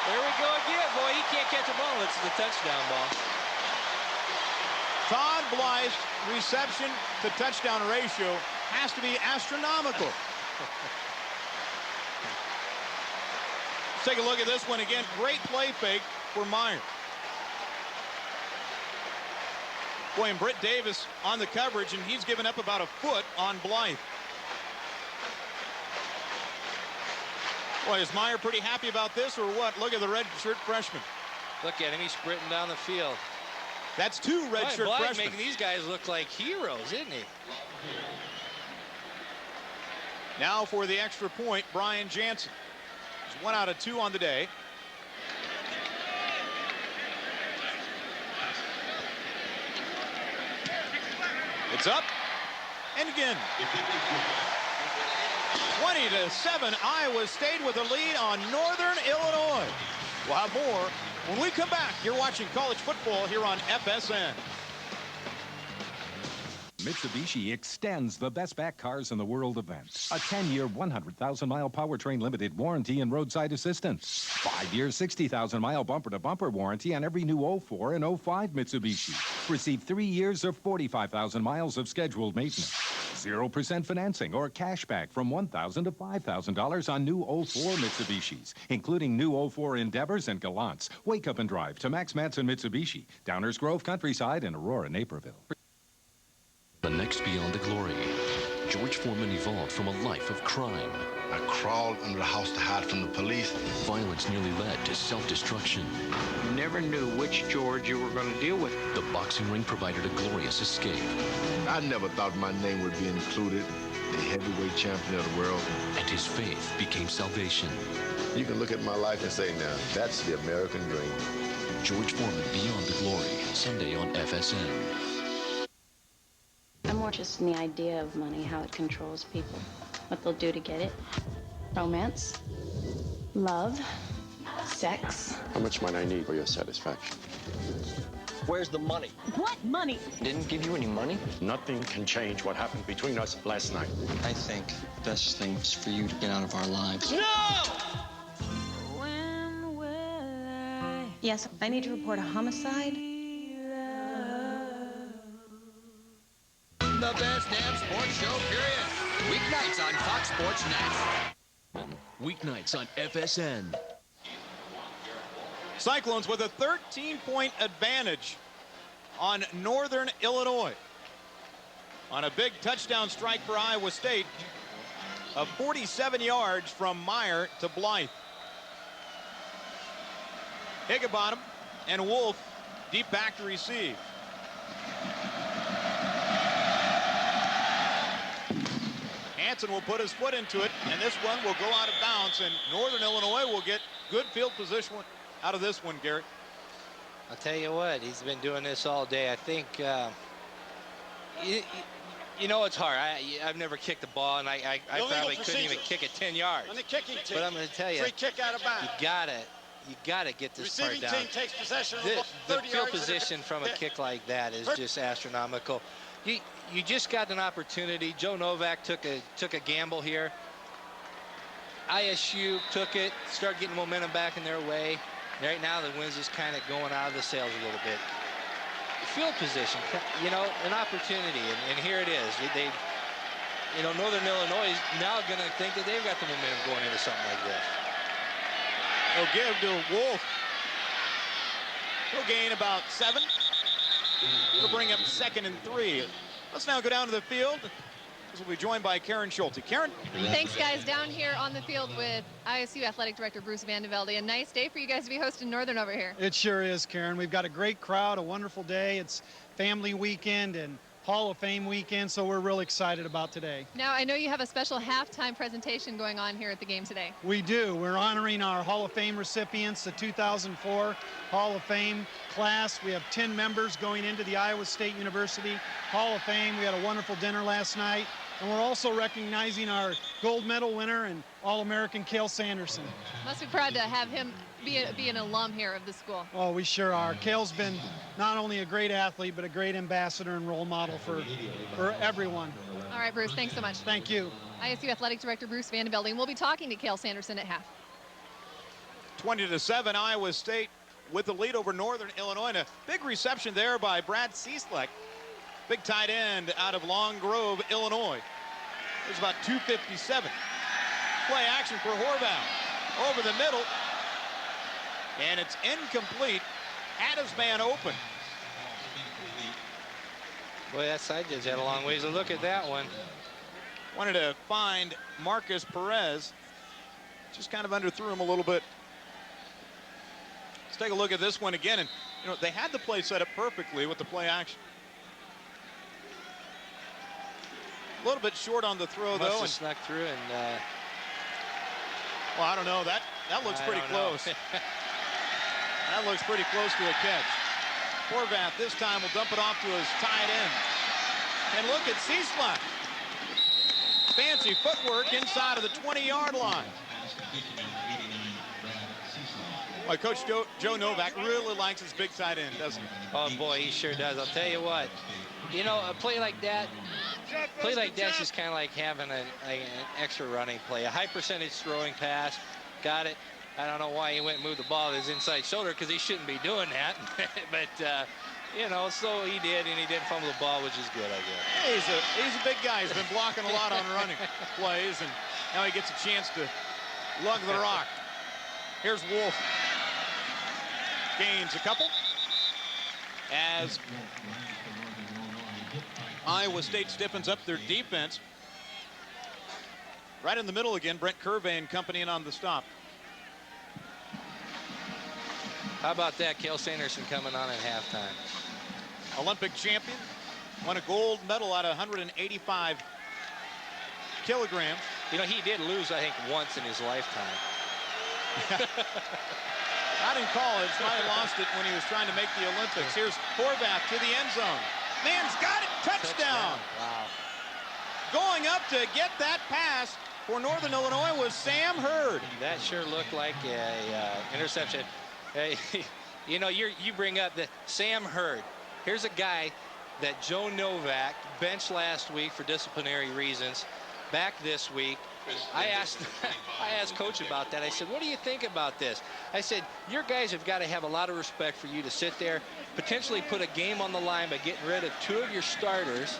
There we go again. Boy, he can't catch a ball. It's the touchdown ball. Todd Blythe's reception to touchdown ratio has to be astronomical. Let's take a look at this one again. Great play fake for Meyer. Boy, and Britt Davis on the coverage, and he's given up about a foot on Blythe. Boy, is Meyer pretty happy about this or what? Look at the red shirt freshman. Look at him. He's sprinting down the field. That's 2 red shirt freshmen. Making these guys look like heroes, isn't he? Now for the extra point, Brian Jansen. He's 1 out of 2 on the day. It's up, and again. 20-7, Iowa State with a lead on Northern Illinois. We'll have more when we come back. You're watching college football here on FSN. Mitsubishi extends the best back cars in the world event. A 10-year, 100,000-mile powertrain limited warranty and roadside assistance. 5-year, 60,000-mile bumper-to-bumper warranty on every new 04 and 05 Mitsubishi. Receive 3 years or 45,000 miles of scheduled maintenance. 0% financing or cash back from $1,000 to $5,000 on new 04 Mitsubishis, including new 04 Endeavors and Gallants. Wake up and drive to Max Matson Mitsubishi, Downers Grove, Countryside, and Aurora, Naperville. The next beyond the glory, George Foreman evolved from a life of crime. I crawled under the house to hide from the police. Violence nearly led to self-destruction. You never knew which George you were going to deal with. The boxing ring provided a glorious escape. I never thought my name would be included, the heavyweight champion of the world. And his faith became salvation. You can look at my life and say, now, that's the American dream. George Foreman, Beyond the Glory, Sunday on FSN. I'm more interested in the idea of money, how it controls people, what they'll do to get it. Romance, love, sex. How much might I need for your satisfaction? Where's the money? What money? Didn't give you any money? Nothing can change what happened between us last night. I think the best thing is for you to get out of our lives. No! Yes, I need to report a homicide. The best damn sports show, period. Weeknights on Fox Sports Net. Weeknights on FSN. Cyclones with a 13-point advantage on Northern Illinois. on a big touchdown strike for Iowa State of 47 yards from Meyer to Blythe. Higginbottom and Wolf deep back to receive. Hansen will put his foot into it, and this one will go out of bounds, and Northern Illinois will get good field position out of this one, Garrett. I'll tell you what, he's been doing this all day. I think, you know, it's hard. I've never kicked a ball, and I probably couldn't even kick it 10 yards. On the kicking team, but I'm going to tell you, free kick out of bounds. You gotta get this part down. Receiving team takes possession of the field position from a kick like that is just astronomical. You just got an opportunity. Joe Novak took a gamble here. ISU took it, started getting momentum back in their way. Right now the wind's just kind of going out of the sails a little bit. Field position, you know, an opportunity, and here it is. You know, Northern Illinois is now going to think that they've got the momentum going into something like this. They'll give to Wolf. He'll gain about 7. He'll bring up 2nd and 3. Let's now go down to the field. This will be joined by Karen Schulte. Karen? Thanks, guys. Down here on the field with ISU Athletic Director Bruce Vandevelde. A nice day for you guys to be hosting Northern over here. It sure is, Karen. We've got a great crowd, a wonderful day. It's family weekend and Hall of Fame weekend, so we're really excited about today. Now, I know you have a special halftime presentation going on here at the game today. We do. We're honoring our Hall of Fame recipients, the 2004 Hall of Fame class. We have 10 members going into the Iowa State University Hall of Fame. We had a wonderful dinner last night. And we're also recognizing our gold medal winner and All-American Cale Sanderson. Must be proud to have him be an alum here of the school. Oh, we sure are. Cale's been not only a great athlete, but a great ambassador and role model for everyone. All right, Bruce, thanks so much. Thank you. ISU Athletic Director Bruce Vandevelde, and we'll be talking to Cale Sanderson at half. 20-7, Iowa State with the lead over Northern Illinois. And a big reception there by Brad Cieslak. Big tight end out of Long Grove, Illinois. There's about 2:57. Play action for Horvath. Over the middle. And it's incomplete. Had his man open. Boy, that side judge had a long ways to look at that one. Wanted to find Marcus Perez. Just kind of underthrew him a little bit. Let's take a look at this one again. And, you know, they had the play set up perfectly with the play action. A little bit short on the throw, though. Must have snuck through and... well, I don't know. That looks pretty close. That looks pretty close to a catch. Horvath this time will dump it off to his tight end. And look at Cieslak. Fancy footwork inside of the 20-yard line. Well, Coach Joe Novak really likes his big tight end, doesn't he? Oh, boy, he sure does. I'll tell you what. You know, a play like that is just kind of like having an extra running play. A high percentage throwing pass. Got it. I don't know why he went and moved the ball to his inside shoulder, because he shouldn't be doing that. But, you know, so he did, and he did fumble the ball, which is good, I guess. Hey, he's a big guy. He's been blocking a lot on running plays, and now he gets a chance to lug the rock. Here's Wolf. Gains a couple. As Iowa State stiffens up their defense. Right in the middle again, Brent Curvey and company in on the stop. How about that? Cale Sanderson coming on at halftime. Olympic champion. Won a gold medal at 185 kilograms. You know, he did lose, I think, once in his lifetime. Not in college. Might have lost it when he was trying to make the Olympics. Here's Horvath to the end zone. Man's got it. Touchdown. Wow. Going up to get that pass for Northern Illinois was Sam Hurd. That sure looked like a interception. You know, you bring up the Sam Hurd. Here's a guy that Joe Novak benched last week for disciplinary reasons. Back this week. I asked Coach about that. I said, what do you think about this? I said, your guys have got to have a lot of respect for you to sit there, potentially put a game on the line by getting rid of 2 of your starters,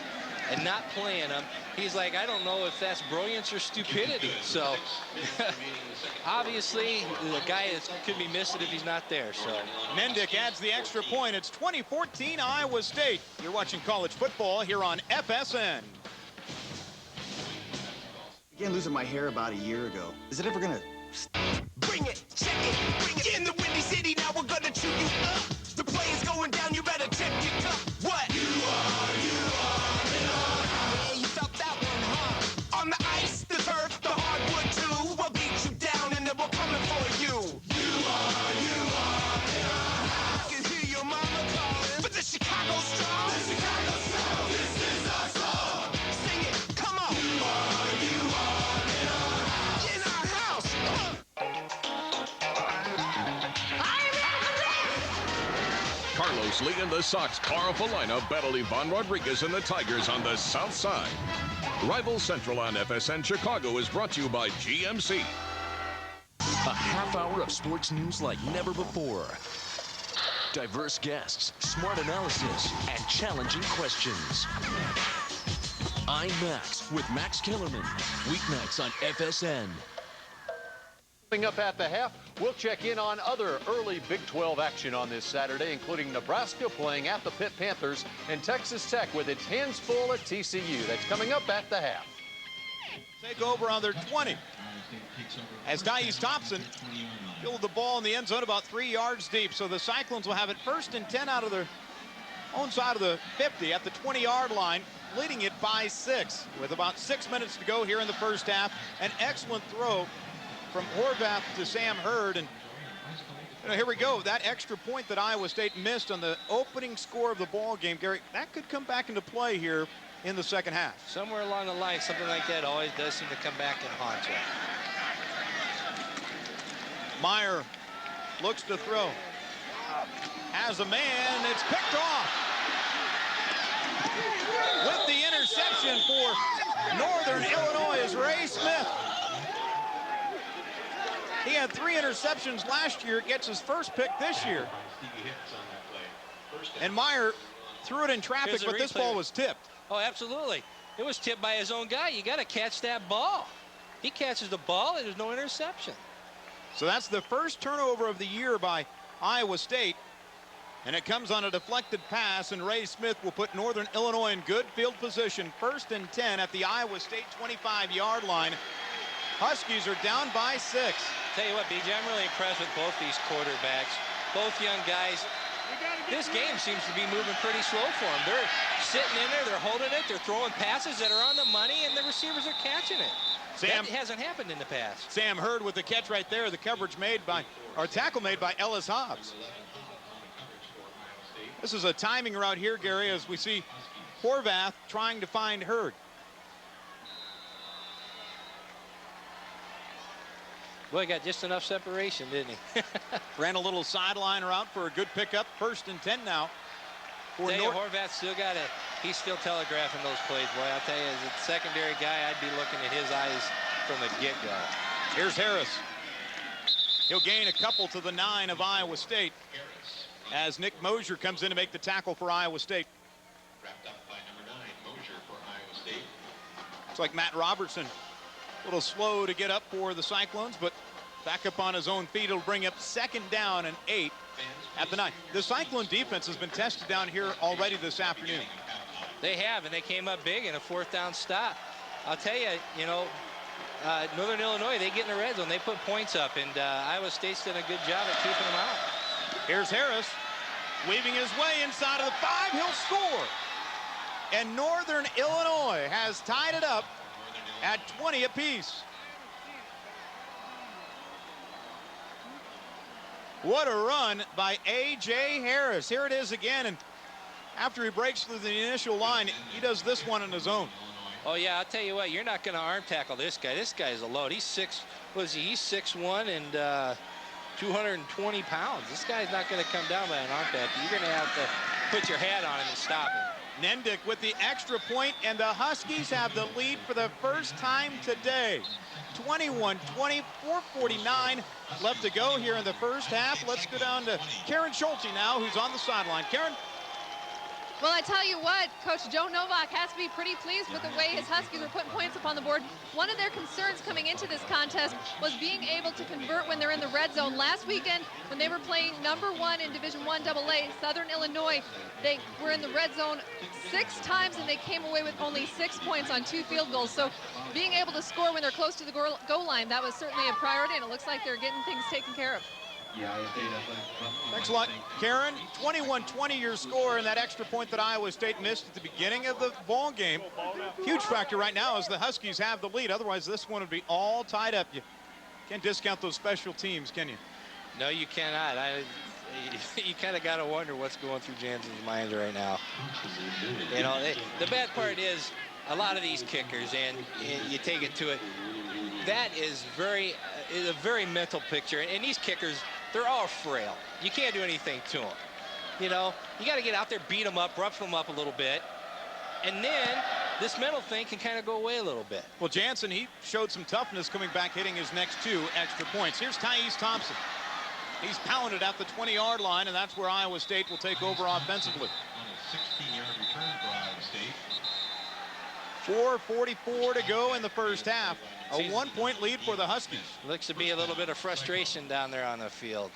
and not playing him, he's like, I don't know if that's brilliance or stupidity. So obviously the guy could be missing if he's not there. So Mendick adds the extra point. It's 2014 Iowa State. You're watching college football here on FSN. Began losing my hair about a year ago. Is it ever gonna? Bring it, check it, bring it. In the Windy City, now we're gonna chew you up. The play's going down, you better check your cup. What? You are. Yeah, you felt that one, huh? On the ice, the turf, the hardwood too. We'll beat you down and then we're coming for you. You are. I can hear your mama calling for the Chicago Strong. The Chicago Strong, this is our song. Sing it, come on. You are in our house. Carlos Lee and the Sox powerful lineup battle Ivan Rodriguez and the Tigers on the south side. Rival Central on FSN Chicago is brought to you by GMC. A half hour of sports news like never before. Diverse guests, smart analysis, and challenging questions. I'm Max with Max Kellerman. Weeknights on FSN. Coming up at the half, we'll check in on other early Big 12 action on this Saturday, including Nebraska playing at the Pitt Panthers and Texas Tech with its hands full at TCU. That's coming up at the half. Take over on their 20. As Dice Thompson filled the ball in the end zone about 3 yards deep. So the Cyclones will have it 1st and 10 out of their own side of the 50 at the 20-yard line, leading it by 6 with about 6 minutes to go here in the first half. An excellent throw from Horvath to Sam Hurd. And here we go. That extra point that Iowa State missed on the opening score of the ball game, Gary, that could come back into play here in the second half. Somewhere along the line, something like that always does seem to come back and haunt you. Meyer looks to throw. Has a man. It's picked off. With the interception for Northern Illinois is Ray Smith. He had 3 interceptions last year. Gets his first pick this year. And Meyer threw it in traffic, but this ball was tipped. Oh, absolutely. It was tipped by his own guy. You got to catch that ball. He catches the ball, and there's no interception. So that's the first turnover of the year by Iowa State. And it comes on a deflected pass, and Ray Smith will put Northern Illinois in good field position. 1st and 10 at the Iowa State 25-yard line. Huskies are down by 6. Tell you what, BJ, I'm really impressed with both these quarterbacks. Both young guys. This game seems to be moving pretty slow for them. They're sitting in there, they're holding it, they're throwing passes that are on the money, and the receivers are catching it. That hasn't happened in the past. Sam Hurd with the catch right there. The coverage made by, or tackle made by Ellis Hobbs. This is a timing route here, Gary, as we see Horvath trying to find Hurd. Boy, got just enough separation, didn't he? Ran a little sideline route for a good pickup. 1st and 10 now. Horvath still got it. He's still telegraphing those plays, boy. I'll tell you, as a secondary guy, I'd be looking at his eyes from the get-go. Here's Harris. He'll gain a couple to the 9 of Iowa State as Nick Mosier comes in to make the tackle for Iowa State. Wrapped up by number 9, Mosier for Iowa State. Looks like Matt Robertson a little slow to get up for the Cyclones, but back up on his own feet. It'll bring up 2nd down and 8 at the 9. The Cyclone defense has been tested down here already this afternoon. They have, and they came up big in a 4th down stop. I'll tell you, Northern Illinois, they get in the red zone. They put points up, and Iowa State's done a good job at keeping them out. Here's Harris weaving his way inside of the 5. He'll score. And Northern Illinois has tied it up at 20 apiece. What a run by A.J. Harris. Here it is again, and after he breaks through the initial line, he does this one on his own. Oh, yeah, I'll tell you what, you're not going to arm tackle this guy. This guy's a load. He's 6'1" and 220 pounds. This guy's not going to come down by an arm tackle. You're going to have to put your hat on him and stop him. Nendick with the extra point, and the Huskies have the lead for the first time today. 21-20, 4:49 left to go here in the first half. Let's go down to Karen Schulte now, who's on the sideline. Karen? Well, I tell you what, Coach Joe Novak has to be pretty pleased with the way his Huskies are putting points up on the board. One of their concerns coming into this contest was being able to convert when they're in the red zone. Last weekend, when they were playing #1 in Division I AA, Southern Illinois, they were in the red zone 6 times and they came away with only 6 points on 2 field goals. So being able to score when they're close to the goal line, that was certainly a priority, and it looks like they're getting things taken care of. Thanks a lot, Karen. 21-20 your score, and that extra point that Iowa State missed at the beginning of the ball game. Huge factor right now as the Huskies have the lead. Otherwise, this one would be all tied up. You can't discount those special teams, can you? No, you cannot. You kind of got to wonder what's going through Jansen's mind right now. You know, the bad part is a lot of these kickers, and you take it to it. That is a very mental picture, and these kickers, they're all frail. You can't do anything to them. You know, you got to get out there, beat them up, rough them up a little bit, and then this mental thing can kind of go away a little bit. Well, Jansen, he showed some toughness coming back, hitting his next 2 extra points. Here's Tyese Thompson. He's pounded at the 20-yard line, and that's where Iowa State will take over offensively. On a 16-yard return for Iowa State. 4:44 to go in the first half. A 1-point lead for the Huskies. Looks to be a little bit of frustration down there on the field.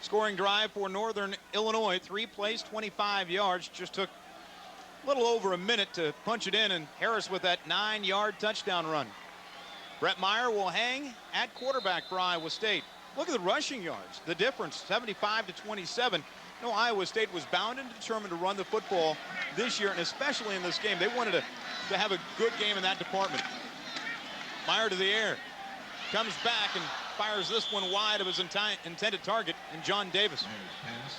Scoring drive for Northern Illinois. 3 plays, 25 yards. Just took a little over a minute to punch it in, and Harris with that 9-yard touchdown run. Brett Meyer will hang at quarterback for Iowa State. Look at the rushing yards. The difference, 75 to 27. No, Iowa State was bound and determined to run the football this year, and especially in this game. They wanted to have a good game in that department. Meyer to the air. Comes back and fires this one wide of his intended target in John Davis. Pass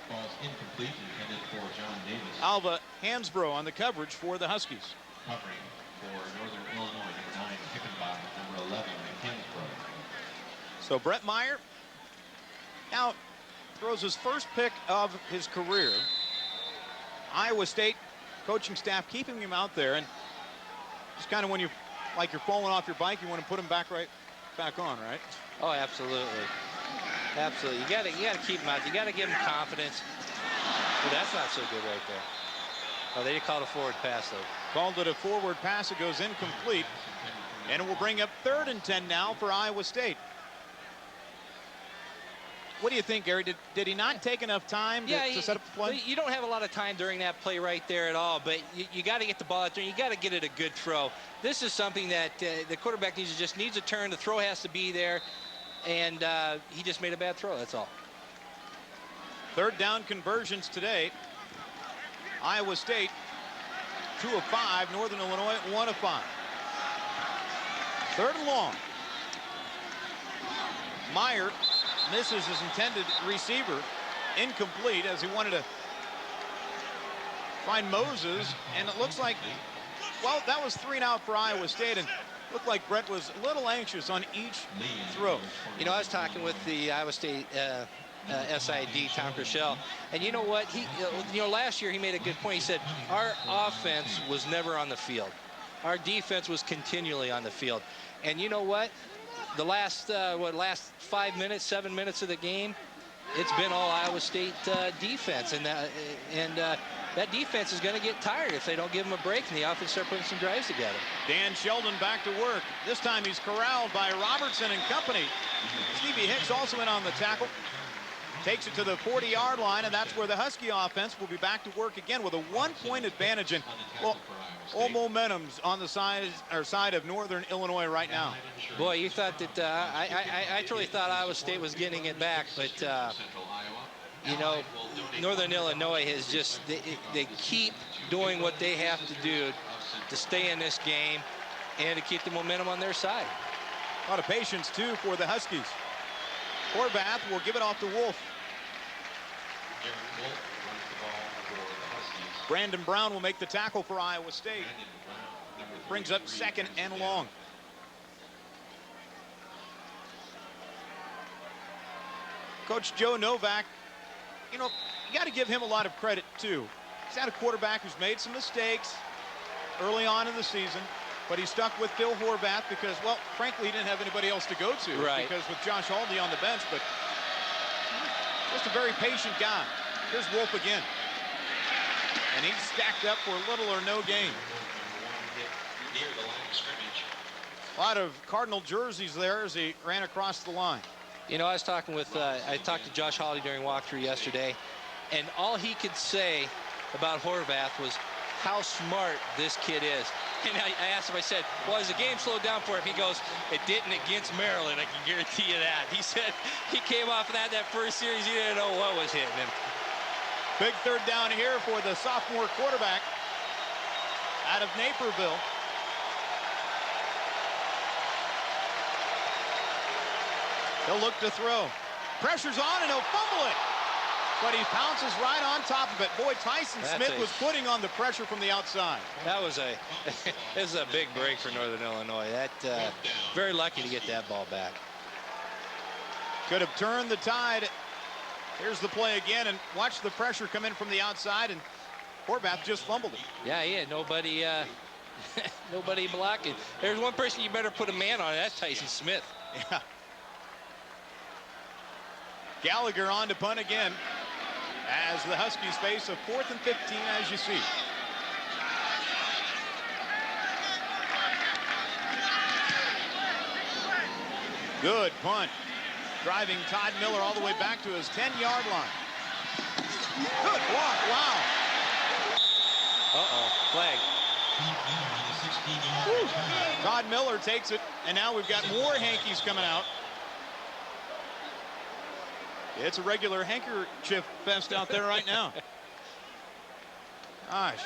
falls incomplete, intended for John Davis. Alva Hansbrough on the coverage for the Huskies. Covering for Northern Illinois, number 9, Hickenbottom, number 11, Hansbrough. So Brett Meyer now throws his first pick of his career. Iowa State coaching staff keeping him out there, and it's kind of when you like you're falling off your bike, you want to put him back on, right? Oh, absolutely. Absolutely. You got to keep him out. You got to give him confidence. Well, that's not so good right there. Oh, they called a forward pass, though. Called it a forward pass. It goes incomplete. And it will bring up 3rd and 10 now for Iowa State. What do you think, Gary? Did he not take enough time to set up the play? You don't have a lot of time during that play right there at all, but you got to get the ball out there. You got to get it a good throw. This is something that the quarterback needs a turn. The throw has to be there, and he just made a bad throw. That's all. 3rd down conversions today. Iowa State 2 of 5. Northern Illinois 1 of 5. 3rd and long. Meyer misses his intended receiver, incomplete, as he wanted to find Moses, and it looks like, well, that was 3 and out for Iowa State, and looked like Brett was a little anxious on each throw. You know, I was talking with the Iowa State SID, Tom Crushell, and you know what? Last year he made a good point. He said, our offense was never on the field. Our defense was continually on the field. And you know what? The last 5 minutes, 7 minutes of the game, it's been all Iowa State defense, and that defense is going to get tired if they don't give them a break and the offense start putting some drives together. Dan Sheldon back to work. This time he's corralled by Robertson and company. Stevie Hicks also in on the tackle. Takes it to the 40-yard line, and that's where the Husky offense will be back to work again with a 1-point advantage. And well, all momentum's on the side of Northern Illinois right now. Boy, you thought that I truly thought Iowa State was getting it back, but you know, Northern Illinois has just they keep doing what they have to do to stay in this game and to keep the momentum on their side. A lot of patience too for the Huskies. Horvath will give it off to Wolf. Brandon Brown will make the tackle for Iowa State. Brings up 2nd and long. Coach Joe Novak, you know, you got to give him a lot of credit too. He's had a quarterback who's made some mistakes early on in the season, but he stuck with Phil Horvath because, well, frankly, he didn't have anybody else to go to. Right. Because with Josh Haldy on the bench, but just a very patient guy. Here's Wolf again. And he's stacked up for little or no gain. A lot of Cardinal jerseys there as he ran across the line. You know, I talked to Josh Hawley during walkthrough yesterday, and all he could say about Horvath was how smart this kid is. And I asked him, I said, well, has the game slowed down for him? He goes, it didn't against Maryland, I can guarantee you that. He said he came off of that first series, he didn't know what was hitting him. Big third down here for the sophomore quarterback out of Naperville. He'll look to throw. Pressure's on and he'll fumble it. But he pounces right on top of it. Boy, Tyson Smith was putting on the pressure from the outside. That was this is a big break for Northern Illinois. That very lucky to get that ball back. Could have turned the tide. Here's the play again, and watch the pressure come in from the outside, and Horvath just fumbled it. Yeah, he had nobody nobody blocking. There's one person you better put a man on, that's Tyson Smith. Yeah. Gallagher on to punt again as the Huskies face a 4th and 15, as you see. Good punt. Driving Todd Miller all the way back to his 10-yard line. Good block, wow. Uh-oh, flag. Todd Miller takes it, and now we've got more hankies coming out. It's a regular handkerchief fest out there right now. Gosh.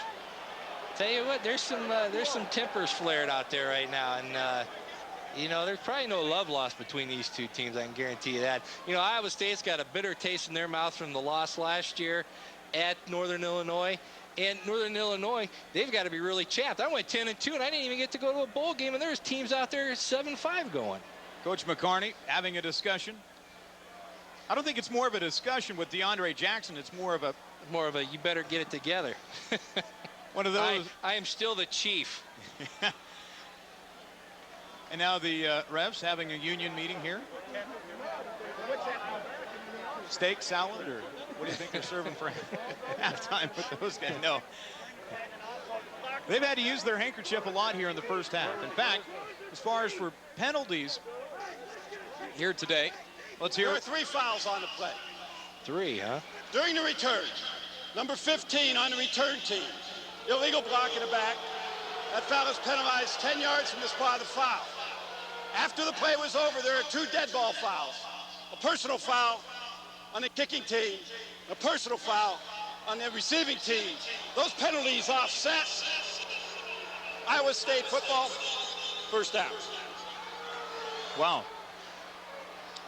Tell you what, there's some tempers flared out there right now, and you know, there's probably no love lost between these two teams, I can guarantee you that. You know, Iowa State's got a bitter taste in their mouth from the loss last year at Northern Illinois. And Northern Illinois, they've got to be really chapped. I went 10-2, and I didn't even get to go to a bowl game, and there's teams out there 7-5 going. Coach McCarney having a discussion. I don't think it's more of a discussion with DeAndre Jackson. It's more of a you better get it together. One of those. I am still the chief. And now the refs having a union meeting here. Steak, salad, or what do you think they're serving for halftime with those guys? No. They've had to use their handkerchief a lot here in the first half. In fact, as far as for penalties here today, let's hear it. There are 3 fouls on the play. 3, huh? During the return, number 15 on the return team, illegal block in the back. That foul is penalized 10 yards from the spot of the foul. After the play was over, there are 2 dead ball fouls. A personal foul on the kicking team, a personal foul on the receiving team. Those penalties offset. Iowa State football, first down. Wow.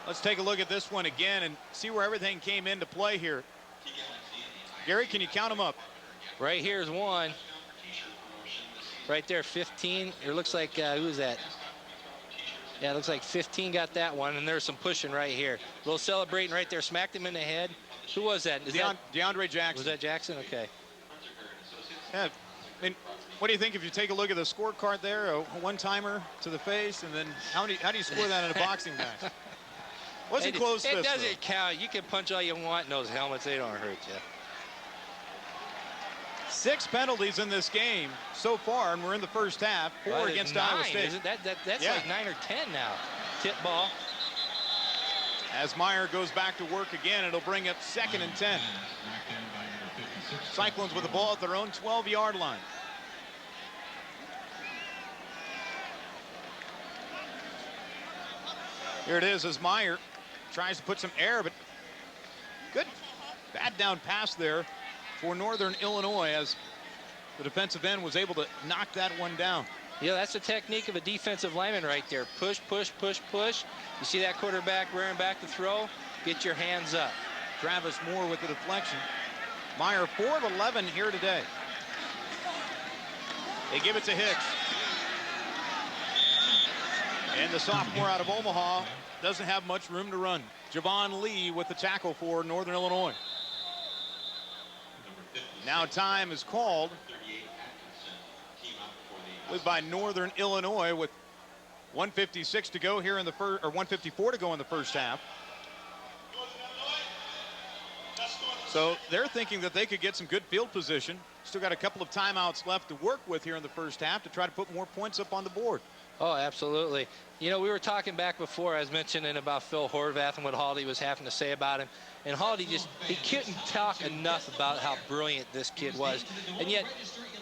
Let's take a look at this one again and see where everything came into play here. Gary, can you count them up? Right here's one. Right there, 15. It looks like, who is that? Yeah, it looks like 15 got that one, and there's some pushing right here. A little celebrating right there, smacked him in the head. Who was that? DeAndre Jackson. Was that Jackson? Okay. Yeah, I mean, what do you think if you take a look at the scorecard there? A one-timer to the face, and then how do you score that in a boxing match? Wasn't close. It doesn't count. You can punch all you want in those helmets. They don't hurt you. 6 penalties in this game so far, and we're in the first half. 4 against Iowa State. Isn't that's like 9 or 10 now. Tip ball. As Meyer goes back to work again, it'll bring up 2nd and 10. Cyclones with the ball at their own 12-yard line. Here it is as Meyer tries to put some air, but good bad down pass there for Northern Illinois as the defensive end was able to knock that one down. Yeah, that's the technique of a defensive lineman right there. Push, push, push, push. You see that quarterback rearing back to throw? Get your hands up. Travis Moore with the deflection. Meyer 4 of 11 here today. They give it to Hicks. And the sophomore out of Omaha doesn't have much room to run. Javon Lee with the tackle for Northern Illinois. Now time is called by Northern Illinois with 1:56 to go here in the first, or 1:54 to go in the first half. So they're thinking that they could get some good field position. still got a couple of timeouts left to work with here in the first half to try to put more points up on the board. Oh, absolutely. You know, we were talking back before, I was mentioning about Phil Horvath and what Haldy was having to say about him. And Haldy he couldn't talk enough about how brilliant this kid was. And yet,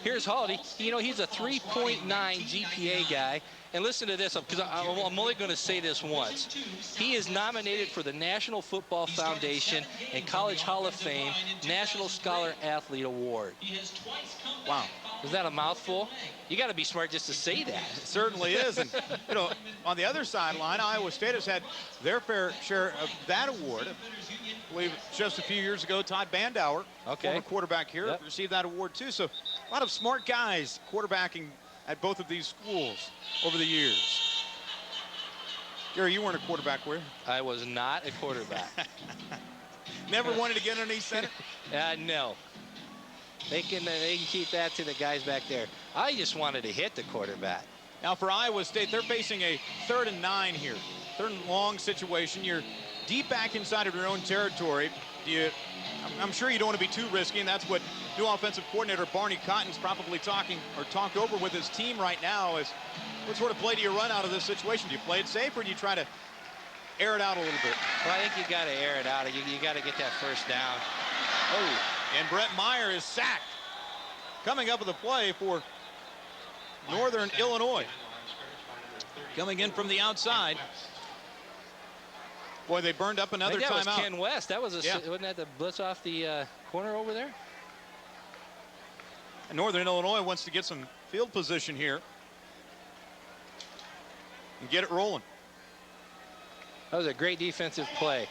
here's Haldy. You know, he's a 3.9 GPA guy. And listen to this, because I'm only going to say this once. He is nominated for the National Football Foundation and College Hall of Fame National Scholar Athlete Award. Wow. Is that a mouthful? You got to be smart just to say that. It certainly is. And, you know, on the other sideline, Iowa State has had their fair share of that award. I believe just a few years ago, Todd Bandauer, former quarterback here, received that award too. So a lot of smart guys quarterbacking at both of these schools over the years. Gary, you weren't a quarterback, were you? I was not a quarterback. Never wanted to get underneath center? No. They can keep that to the guys back there. I just wanted to hit the quarterback. Now for Iowa State, they're facing a 3rd and 9 here. 3rd and long situation. You're deep back inside of your own territory. I'm sure you don't want to be too risky, and that's what new offensive coordinator Barney Cotton's probably talking over with his team right now is what sort of play do you run out of this situation? Do you play it safe, or do you try to air it out a little bit? Well, I think you got to air it out. You got to get that first down. Oh, and Brett Meyer is sacked. Coming up with a play for Northern Illinois. Coming in from the outside. Boy, they burned up another timeout. That was Ken West. That was wasn't that the blitz off the corner over there? And Northern Illinois wants to get some field position here and get it rolling. That was a great defensive play.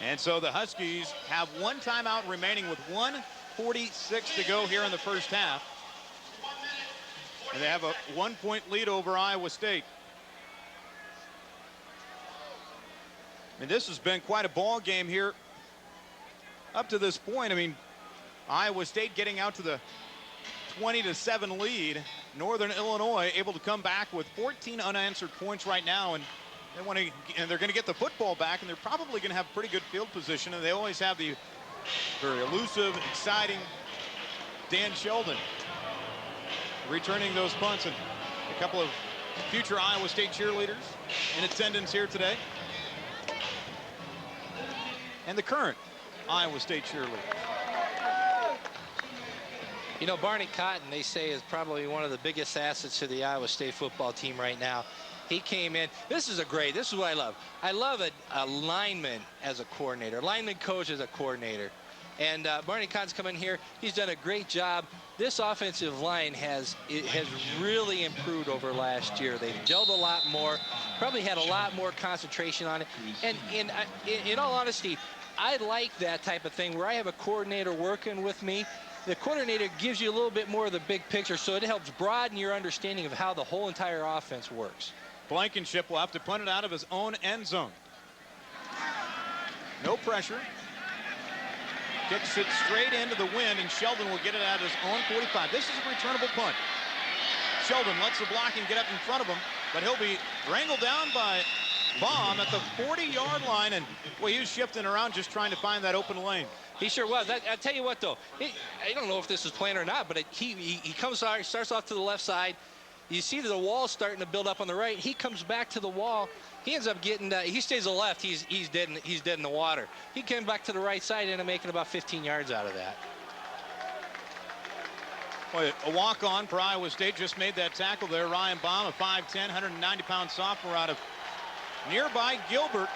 And so the Huskies have one timeout remaining with 1:46 to go here in the first half. And they have a 1-point lead over Iowa State. And this has been quite a ball game here up to this point. I mean, Iowa State getting out to the 20-7 lead. Northern Illinois able to come back with 14 unanswered points right now, and they're going to get the football back, and they're probably going to have pretty good field position. And they always have the very elusive, exciting Dan Sheldon returning those punts, and a couple of future Iowa State cheerleaders in attendance here today. And the current Iowa State cheerleader. You know, Barney Cotton, they say, is probably one of the biggest assets to the Iowa State football team right now. He came in. This is what I love. I love a lineman as a coordinator, lineman coach as a coordinator. And Barney Cotton's come in here. He's done a great job. This offensive line has really improved over last year. They've gelled a lot more, probably had a lot more concentration on it. And in all honesty, I like that type of thing where I have a coordinator working with me. The coordinator gives you a little bit more of the big picture, so it helps broaden your understanding of how the whole entire offense works. Blankenship will have to punt it out of his own end zone. No pressure. Kicks it straight into the wind, and Sheldon will get it out of his own 45. This is a returnable punt. Sheldon lets the blocking get up in front of him, but he'll be wrangled down by Baum at the 40-yard line, and boy, he was shifting around just trying to find that open lane. He sure was. I tell you what, though, I don't know if this is planned or not, but he comes out, he starts off to the left side. You see the wall's starting to build up on the right. He comes back to the wall. He ends up getting, he stays to the left. He's dead in the water. He came back to the right side and making about 15 yards out of that. Boy, a walk-on for Iowa State just made that tackle there. Ryan Baum, a 5'10", 190-pound sophomore out of nearby Gilbert.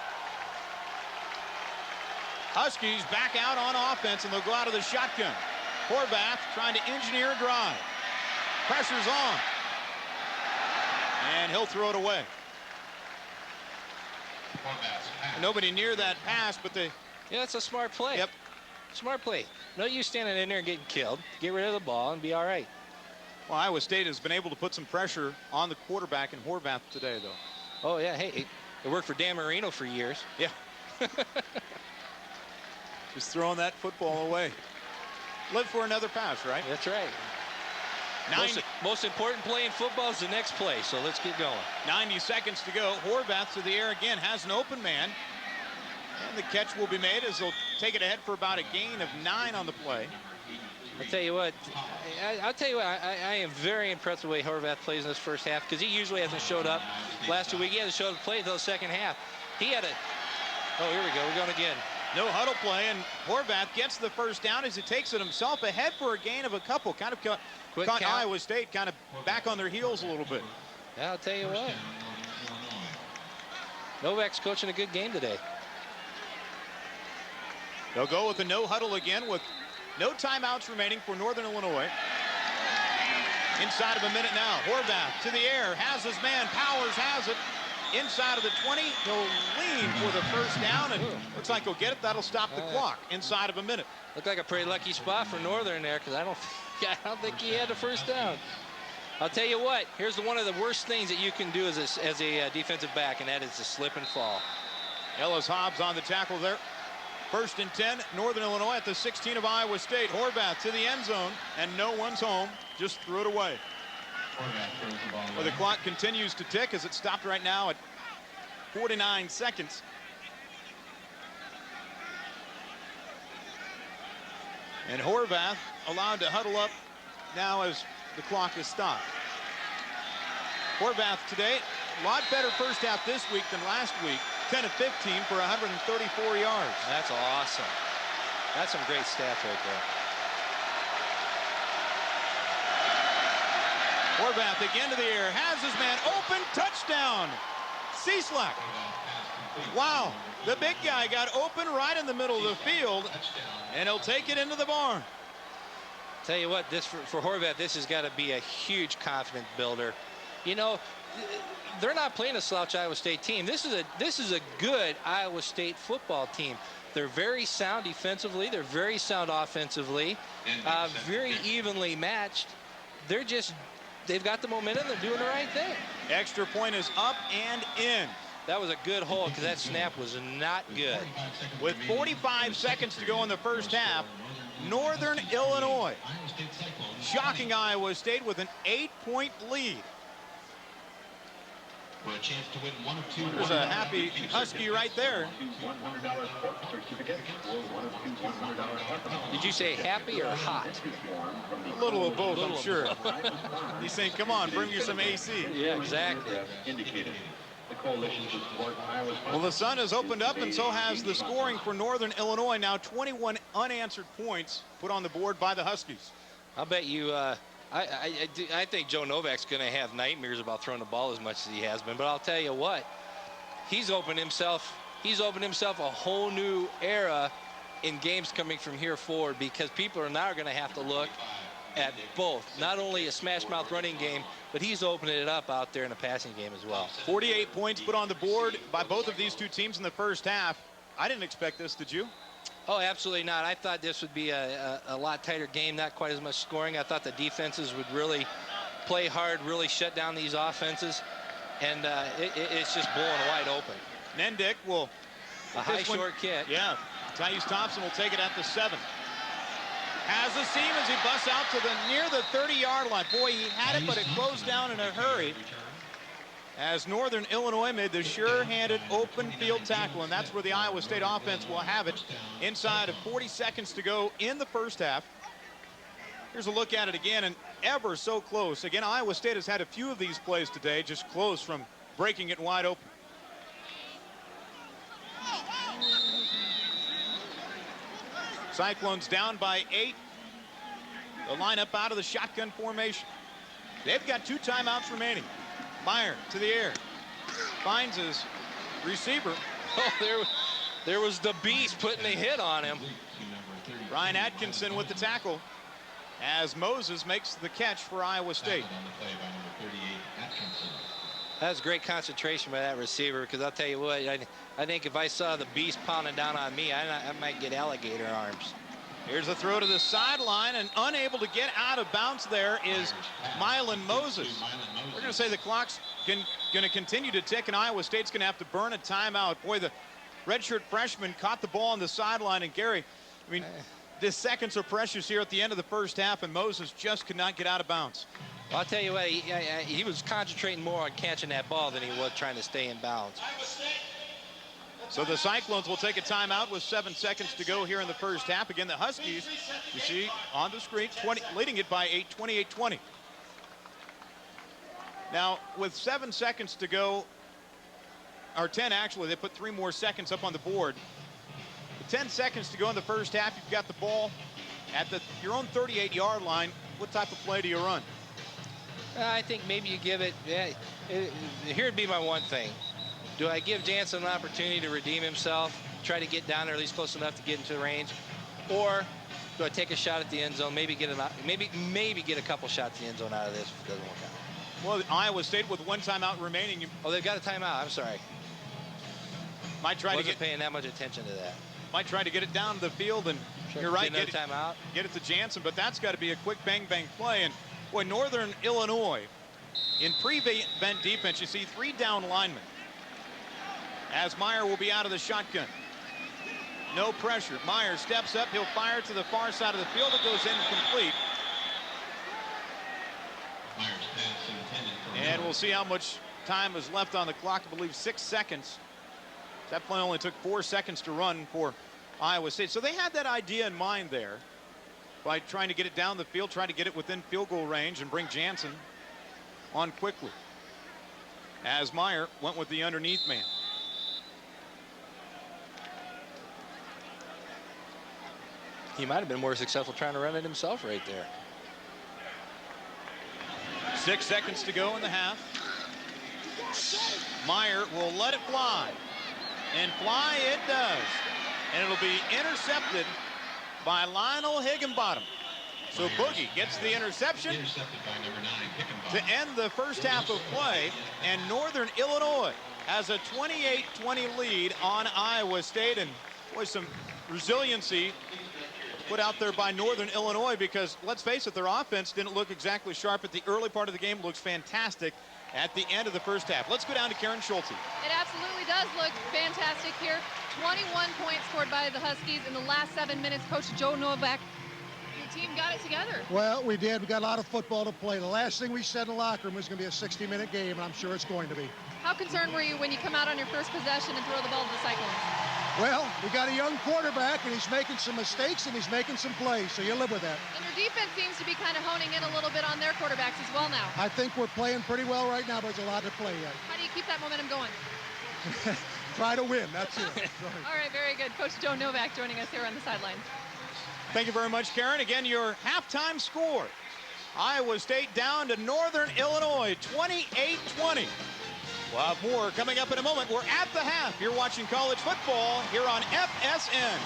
Huskies back out on offense, and they'll go out of the shotgun. Horvath trying to engineer a drive. Pressure's on. And he'll throw it away. Nobody near that pass, but they... Yeah, that's a smart play. Yep. Smart play. No use standing in there and getting killed. Get rid of the ball and be all right. Well, Iowa State has been able to put some pressure on the quarterback in Horvath today, though. Oh, yeah. Hey, it worked for Dan Marino for years. Yeah. Just throwing that football away. Live for another pass, right? That's right. Most important play in football is the next play, so let's get going. 90 seconds to go. Horvath to the air again, has an open man. And the catch will be made as they'll take it ahead for about a gain of 9 on the play. I'll tell you what, I am very impressed with the way Horvath plays in this first half, because he usually hasn't showed up. Last week he hasn't showed up to play until the second half. He had a, oh, here we go, we're going again. No huddle play, and Horvath gets the first down as he takes it himself ahead for a gain of a couple. Kind of caught Iowa State kind of back on their heels a little bit. Yeah, I'll tell you what. Novak's coaching a good game today. They'll go with the no huddle again with no timeouts remaining for Northern Illinois. Inside of a minute now. Horvath to the air, has his man, Powers has it. Inside of the 20, he'll lean for the first down, and looks like he'll get it. That'll stop the clock inside of a minute. Looked like a pretty lucky spot for Northern there, because I don't think he had the first down. I'll tell you what, here's one of the worst things that you can do as a defensive back, and that is to slip and fall. Ellis Hobbs on the tackle there. First and 10, Northern Illinois at the 16 of Iowa State. Horvath to the end zone, and no one's home. Just threw it away. Well, the clock continues to tick as it stopped right now at 49 seconds. And Horvath allowed to huddle up now as the clock is stopped. Horvath today, a lot better first half this week than last week. 10 of 15 for 134 yards. That's awesome. That's some great stats right there. Horvath again to the air, has his man open, touchdown. Cieslak. Wow, the big guy got open right in the middle of the field, and he'll take it into the barn. Tell you what, this for Horvath, this has got to be a huge confidence builder. You know, they're not playing a slouch Iowa State team. This is a good Iowa State football team. They're very sound defensively. They're very sound offensively. Very evenly matched. They've got the momentum. They're doing the right thing. Extra point is up and in. That was a good hold, because that snap was not good. With 45 seconds to go in the first half, Northern Illinois shocking Iowa State with an 8-point lead. There's a happy Husky right there. Did you say happy or hot? A little of both, I'm sure. He's saying, come on, bring you some AC. Yeah, exactly. Well, the sun has opened up, and so has the scoring for Northern Illinois. Now 21 unanswered points put on the board by the Huskies. I'll bet you, I think Joe Novak's going to have nightmares about throwing the ball as much as he has been. But I'll tell you what, he's opened himself a whole new era in games coming from here forward, because people are now going to have to look at both, not only a smash mouth running game, but he's opening it up out there in the passing game as well. 48 points put on the board by both of these two teams in the first half. I didn't expect this, did you? Oh, absolutely not. I thought this would be a lot tighter game, not quite as much scoring. I thought the defenses would really play hard, really shut down these offenses, and it's just blowing wide open. Nendick will... A high short kick. Yeah, Thais Thompson will take it at the 7. Has a seam as he busts out to near the 30-yard line. Boy, he had it, but it closed down in a hurry as Northern Illinois made the sure-handed open field tackle, and that's where the Iowa State offense will have it inside of 40 seconds to go in the first half. Here's a look at it again, and ever so close. Again, Iowa State has had a few of these plays today, just close from breaking it wide open. Cyclones down by 8. The lineup out of the shotgun formation. They've got 2 timeouts remaining. Meyer to the air. Finds his receiver. Oh, there was the beast putting a hit on him. Ryan Atkinson with the tackle as Moses makes the catch for Iowa State. That's great concentration by that receiver, because I'll tell you what, I think if I saw the beast pounding down on me, I might get alligator arms. Here's a throw to the sideline, and unable to get out of bounds there is Mylan Moses. We're going to say the clock's going to continue to tick, and Iowa State's going to have to burn a timeout. Boy, the redshirt freshman caught the ball on the sideline, and Gary, I mean, the seconds are precious here at the end of the first half, and Moses just could not get out of bounds. Well, I'll tell you what, he was concentrating more on catching that ball than he was trying to stay in bounds. So the Cyclones will take a timeout with 7 seconds to go here in the first half. Again, the Huskies, you see on the screen, leading it by 8, 28-20. Now, with 7 seconds to go, or 10 actually, they put 3 more seconds up on the board. With 10 seconds to go in the first half, you've got the ball at your own 38-yard line. What type of play do you run? I think maybe you give it, here'd be my one thing. Do I give Jansen an opportunity to redeem himself, try to get down there at least close enough to get into the range? Or do I take a shot at the end zone, maybe get a couple shots at the end zone out of this if it doesn't work out? Well, Iowa State with 1 timeout remaining. Oh, they've got a timeout. I'm sorry. Wasn't paying that much attention to that. Might try to get it down the field, and you're right. Get timeout. Get it to Jansen, but that's got to be a quick bang-bang play. And boy, Northern Illinois, in prevent defense, you see 3 down linemen. As Meyer will be out of the shotgun. No pressure. Meyer steps up. He'll fire to the far side of the field. It goes incomplete. And we'll see how much time is left on the clock. I believe 6 seconds. That play only took 4 seconds to run for Iowa State. So they had that idea in mind there by trying to get it down the field, trying to get it within field goal range and bring Jansen on quickly. As Meyer went with the underneath man. He might have been more successful trying to run it himself right there. 6 seconds to go in the half. Meyer will let it fly. And fly it does. And it'll be intercepted by Lionel Higginbottom. So Boogie gets the interception to end the first half of play. And Northern Illinois has a 28-20 lead on Iowa State. And boy, some resiliency put out there by Northern Illinois, because let's face it, their offense didn't look exactly sharp at the early part of the game. It looks fantastic at the end of the first half. Let's go down to Karen Schulte. It absolutely does look fantastic here. 21 points scored by the Huskies in the last 7 minutes. Coach Joe Novak, your team got it together. Well, we did. We got a lot of football to play. The last thing we said in the locker room was going to be a 60-minute game, and I'm sure it's going to be. How concerned were you when you come out on your first possession and throw the ball to the Cyclones? Well, we got a young quarterback, and he's making some mistakes, and he's making some plays, so you live with that. And your defense seems to be kind of honing in a little bit on their quarterbacks as well now. I think we're playing pretty well right now, but there's a lot to play yet. How do you keep that momentum going? Try to win, that's it. All right, very good. Coach Joe Novak joining us here on the sidelines. Thank you very much, Karen. Again, your halftime score. Iowa State down to Northern Illinois, 28-20. We'll have more coming up in a moment. We're at the half. You're watching college football here on FSN.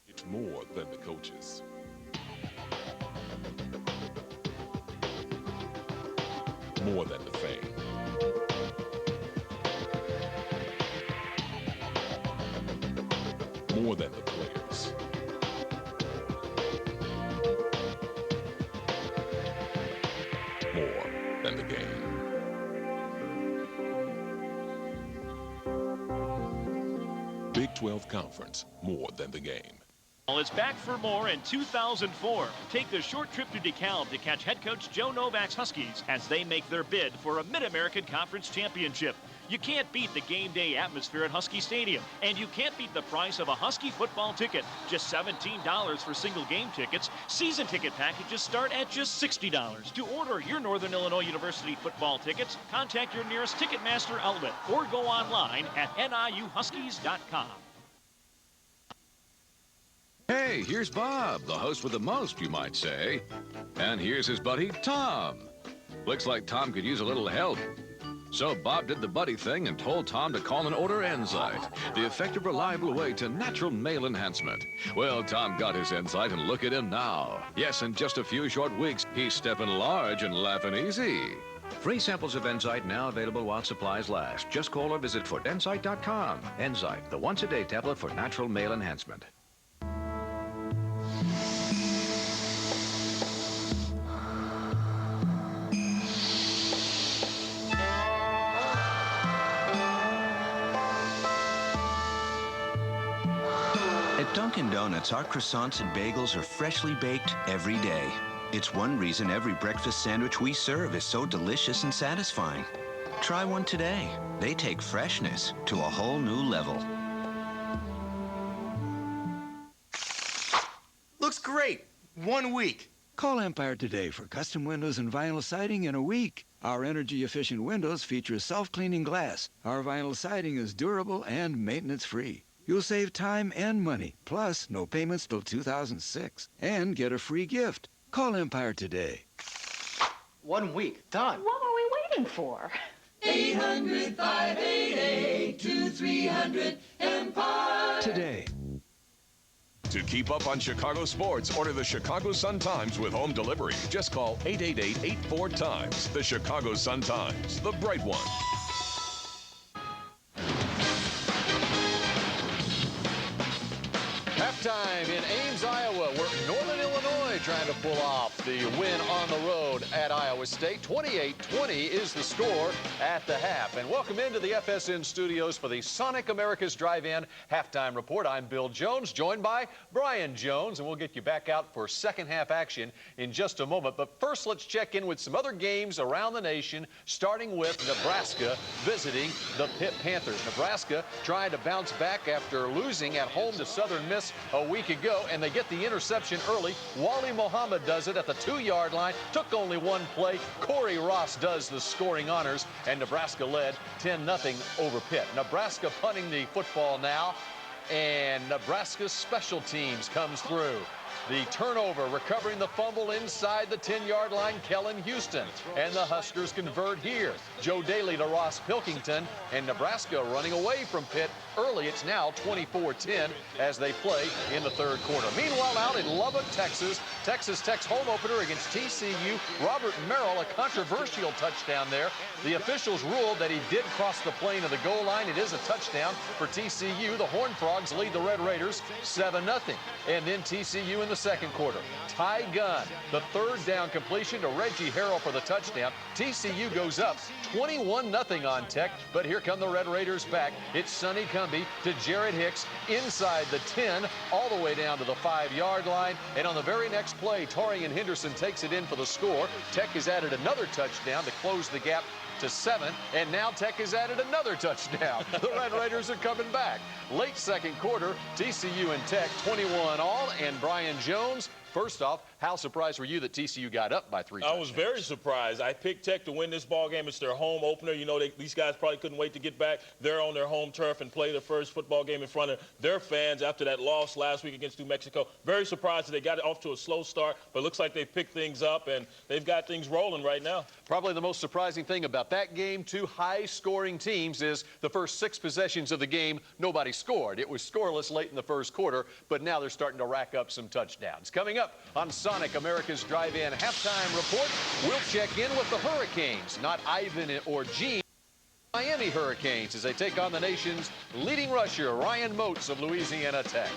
It's more than the coaches. More than the fame. More than the players. More than the game. Big 12 Conference, more than the game. Well, it's back for more in 2004. Take the short trip to DeKalb to catch head coach Joe Novak's Huskies as they make their bid for a Mid-American Conference Championship. You can't beat the game day atmosphere at Husky Stadium, and you can't beat the price of a Husky football ticket. Just $17 for single game tickets. Season ticket packages start at just $60. To order your Northern Illinois University football tickets, contact your nearest Ticketmaster outlet or go online at niuhuskies.com. Hey, here's Bob, the host with the most, you might say. And here's his buddy, Tom. Looks like Tom could use a little help. So Bob did the buddy thing and told Tom to call and order Enzyte, the effective, reliable way to natural male enhancement. Well, Tom got his Enzyte, and look at him now. Yes, in just a few short weeks, he's stepping large and laughing easy. Free samples of Enzyte now available while supplies last. Just call or visit Enzyte.com. Enzyte, the once-a-day tablet for natural male enhancement. At Dunkin' Donuts, our croissants and bagels are freshly baked every day. It's one reason every breakfast sandwich we serve is so delicious and satisfying. Try one today. They take freshness to a whole new level. 1 week. Call Empire today for custom windows and vinyl siding in a week. Our energy-efficient windows feature self-cleaning glass. Our vinyl siding is durable and maintenance-free. You'll save time and money, plus no payments till 2006, and get a free gift. Call Empire today. 1 week, done. What are we waiting for? 800-588-2300 Empire. Today. To keep up on Chicago sports, order the Chicago Sun-Times with home delivery. Just call 888-84-TIMES. The Chicago Sun-Times, the bright one. Halftime in Ames, Iowa, where Northern Illinois trying to pull off the win on the road at Iowa State. 28-20 is the score at the half. And welcome into the FSN studios for the Sonic America's Drive-In Halftime Report. I'm Bill Jones, joined by Brian Jones, and we'll get you back out for second half action in just a moment. But first, let's check in with some other games around the nation, starting with Nebraska visiting the Pitt Panthers. Nebraska trying to bounce back after losing at home to Southern Miss a week ago, and they get the interception early. Wally Muhammad does it at the 2-yard line. Took only one play. Corey Ross does the scoring honors, and Nebraska led 10-0 over Pitt. Nebraska punting the football now, and Nebraska's special teams comes through. The turnover, recovering the fumble inside the 10-yard line, Kellen Houston. And the Huskers convert here. Joe Daly to Ross Pilkington, and Nebraska running away from Pitt early. It's now 24-10 as they play in the third quarter. Meanwhile, out in Lubbock, Texas, Texas Tech's home opener against TCU. Robert Merrill, a controversial touchdown there. The officials ruled that he did cross the plane of the goal line. It is a touchdown for TCU. The Horned Frogs lead the Red Raiders 7-0. And then TCU in the second quarter. Ty Gunn, the third down completion to Reggie Harrell for the touchdown. TCU goes up 21-0 on Tech, but here come the Red Raiders back. It's Sonny Cumbie to Jared Hicks inside the 10, all the way down to the 5-yard line. And on the very next play, Torian Henderson takes it in for the score. Tech has added another touchdown to close the gap to 7, and now Tech has added another touchdown. The Red Raiders are coming back. Late second quarter, TCU and Tech 21 all, and Brian Jones, first off, how surprised were you that TCU got up by 3 touchdowns? I was very surprised. I picked Tech to win this ball game. It's their home opener. You know, these guys probably couldn't wait to get back there on their home turf and play their first football game in front of their fans after that loss last week against New Mexico. Very surprised that they got it off to a slow start, but it looks like they picked things up, and they've got things rolling right now. Probably the most surprising thing about that game, two high-scoring teams, is the first 6 possessions of the game, nobody scored. It was scoreless late in the first quarter, but now they're starting to rack up some touchdowns. Coming up on Sonic America's Drive-In Halftime Report, we'll check in with the Hurricanes, not Ivan or Gene. Miami Hurricanes as they take on the nation's leading rusher, Ryan Moats of Louisiana Tech.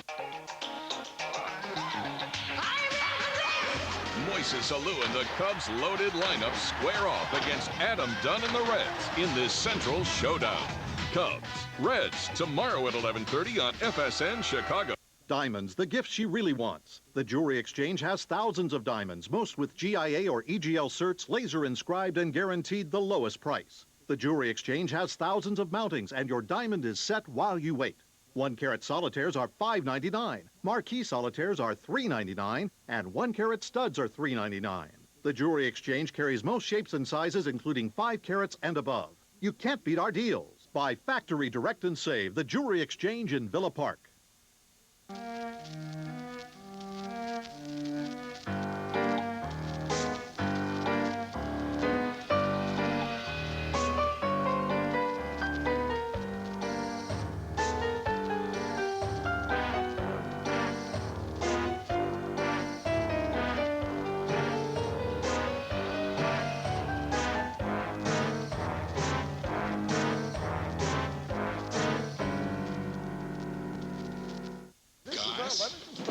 Moises Alou and the Cubs' loaded lineup square off against Adam Dunn and the Reds in this Central Showdown. Cubs, Reds, tomorrow at 11:30 on FSN Chicago. Diamonds, the gift she really wants. The Jewelry Exchange has thousands of diamonds, most with GIA or EGL certs, laser inscribed and guaranteed the lowest price. The Jewelry Exchange has thousands of mountings, and your diamond is set while you wait. 1-carat solitaires are $5.99, marquee solitaires are $3.99, and 1-carat studs are $3.99. The Jewelry Exchange carries most shapes and sizes, including 5 carats and above. You can't beat our deals. Buy factory direct and save. The Jewelry Exchange in Villa Park.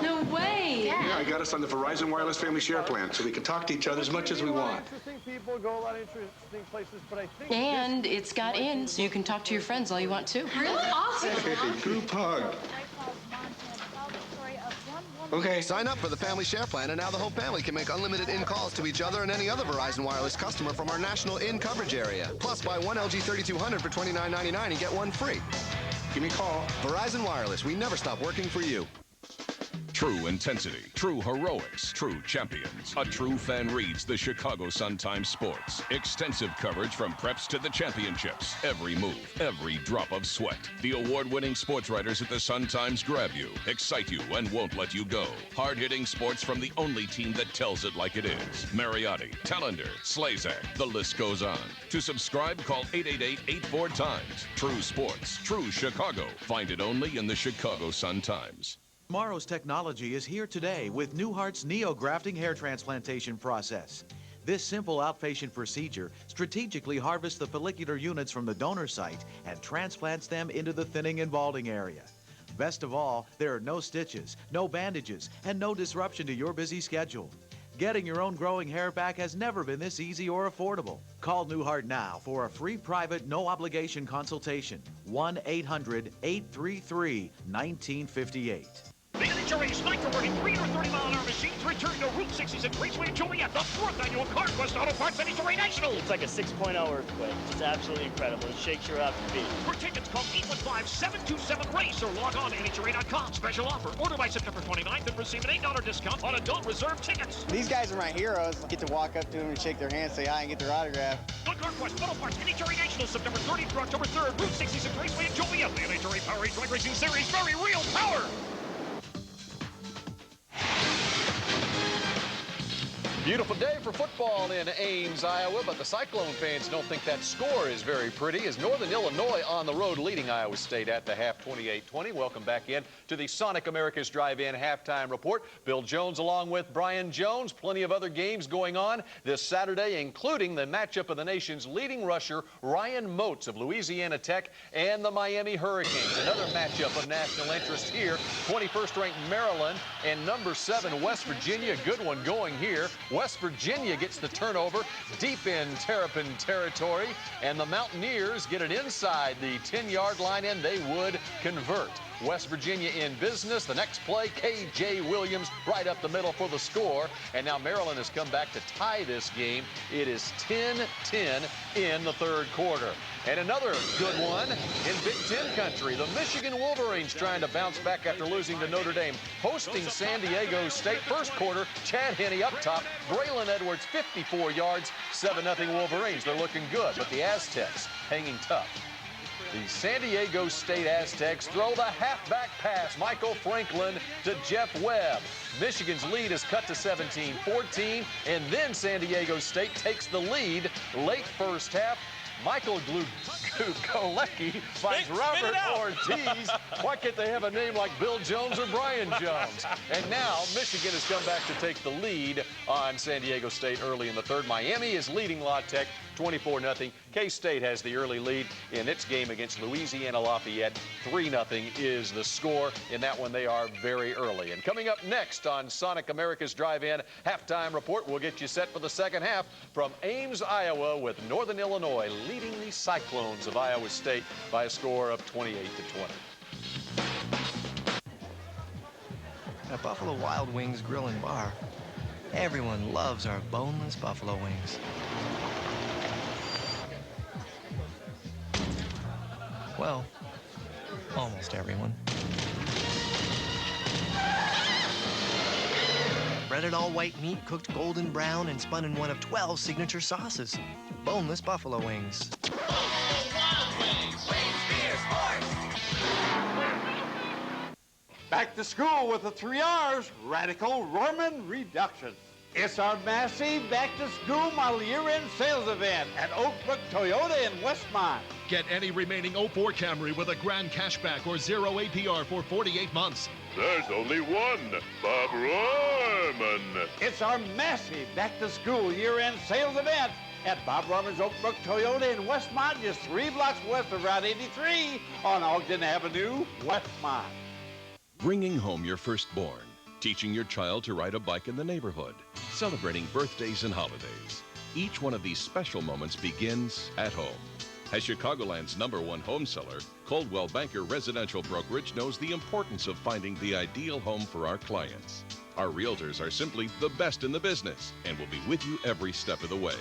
No way! Yeah, I got us on the Verizon Wireless Family Share Plan, so we can talk to each other as much as we want. Interesting people go a lot of interesting places, but I think... And it's got in, so you can talk to your friends all you want to. Really? Awesome! Hey, group hug. Okay, sign up for the Family Share Plan, and now the whole family can make unlimited in-calls to each other and any other Verizon Wireless customer from our national in-coverage area. Plus, buy one LG 3200 for $29.99 and get one free. Give me a call. Verizon Wireless, we never stop working for you. True intensity, true heroics, true champions. A true fan reads the Chicago Sun-Times Sports. Extensive coverage from preps to the championships. Every move, every drop of sweat. The award-winning sports writers at the Sun-Times grab you, excite you, and won't let you go. Hard-hitting sports from the only team that tells it like it is. Mariotti, Tallender, Slazak, the list goes on. To subscribe, call 888-84-TIMES. True sports, true Chicago. Find it only in the Chicago Sun-Times. Tomorrow's technology is here today with Newhart's neo-grafting hair transplantation process. This simple outpatient procedure strategically harvests the follicular units from the donor site and transplants them into the thinning and balding area. Best of all, there are no stitches, no bandages, and no disruption to your busy schedule. Getting your own growing hair back has never been this easy or affordable. Call Newhart now for a free private, no-obligation consultation. 1-800-833-1958. The NHRA's night-converting 330-mile-an-hour machines return to Route 66 Raceway in Joliet, the 4th annual CarQuest Auto Parts NHRA National. It's like a 6.0 earthquake. It's absolutely incredible. It shakes your up to beat. For tickets, call 815-727-RACE or log on to NHRA.com. Special offer. Order by September 29th and receive an $8 discount on adult reserve tickets. These guys are my heroes. Get to walk up to them and shake their hand, say hi, and get their autograph. The CarQuest Auto Parts NHRA National, September 30th through October 3rd, Route 66 Raceway in Joliet. The NHRA Powerade Drag Racing Series, very real power. Beautiful day for football in Ames, Iowa, but the Cyclone fans don't think that score is very pretty as Northern Illinois on the road leading Iowa State at the half 28-20. Welcome back in to the Sonic America's Drive-In halftime report. Bill Jones along with Brian Jones. Plenty of other games going on this Saturday, including the matchup of the nation's leading rusher, Ryan Moats of Louisiana Tech, and the Miami Hurricanes. Another matchup of national interest here. 21st ranked Maryland and number 7 West Virginia. Good one going here. West Virginia gets the turnover deep in Terrapin territory, and the Mountaineers get it inside the 10-yard line, and they would convert. West Virginia in business. The next play, K.J. Williams right up the middle for the score. And now Maryland has come back to tie this game. It is 10-10 in the third quarter. And another good one in Big Ten country. The Michigan Wolverines trying to bounce back after losing to Notre Dame. Hosting San Diego State. First quarter, Chad Henne up top. Braylon Edwards, 54 yards, 7-0 Wolverines. They're looking good, but the Aztecs hanging tough. The San Diego State Aztecs throw the halfback pass. Michael Franklin to Jeff Webb. Michigan's lead is cut to 17-14, and then San Diego State takes the lead late first half. Michael Golecki finds Robert Ortiz. Why can't they have a name like Bill Jones or Brian Jones? And now Michigan has come back to take the lead on San Diego State early in the third. Miami is leading La Tech 24-0. K-State has the early lead in its game against Louisiana Lafayette. 3-0 is the score. In that one, they are very early. And coming up next on Sonic America's Drive-In Halftime Report, we'll get you set for the second half from Ames, Iowa, with Northern Illinois leading the Cyclones of Iowa State by a score of 28-20. At Buffalo Wild Wings Grill and Bar, everyone loves our boneless buffalo wings. Well, almost everyone. Breaded all-white meat, cooked golden brown, and spun in one of 12 signature sauces. Boneless buffalo wings. Back to school with the 3 R's, Radical Roman Reduction. It's our massive back-to-school model year-end sales event at Oak Brook Toyota in Westmont. Get any remaining 04 Camry with a grand cashback or 0 APR for 48 months. There's only one, Bob Rohrman. It's our massive back-to-school year-end sales event at Bob Rohrman's Oak Brook Toyota in Westmont, just 3 blocks west of Route 83 on Ogden Avenue, Westmont. Bringing home your firstborn. Teaching your child to ride a bike in the neighborhood, celebrating birthdays and holidays. Each one of these special moments begins at home. As Chicagoland's #1 home seller, Coldwell Banker Residential Brokerage knows the importance of finding the ideal home for our clients. Our realtors are simply the best in the business and will be with you every step of the way.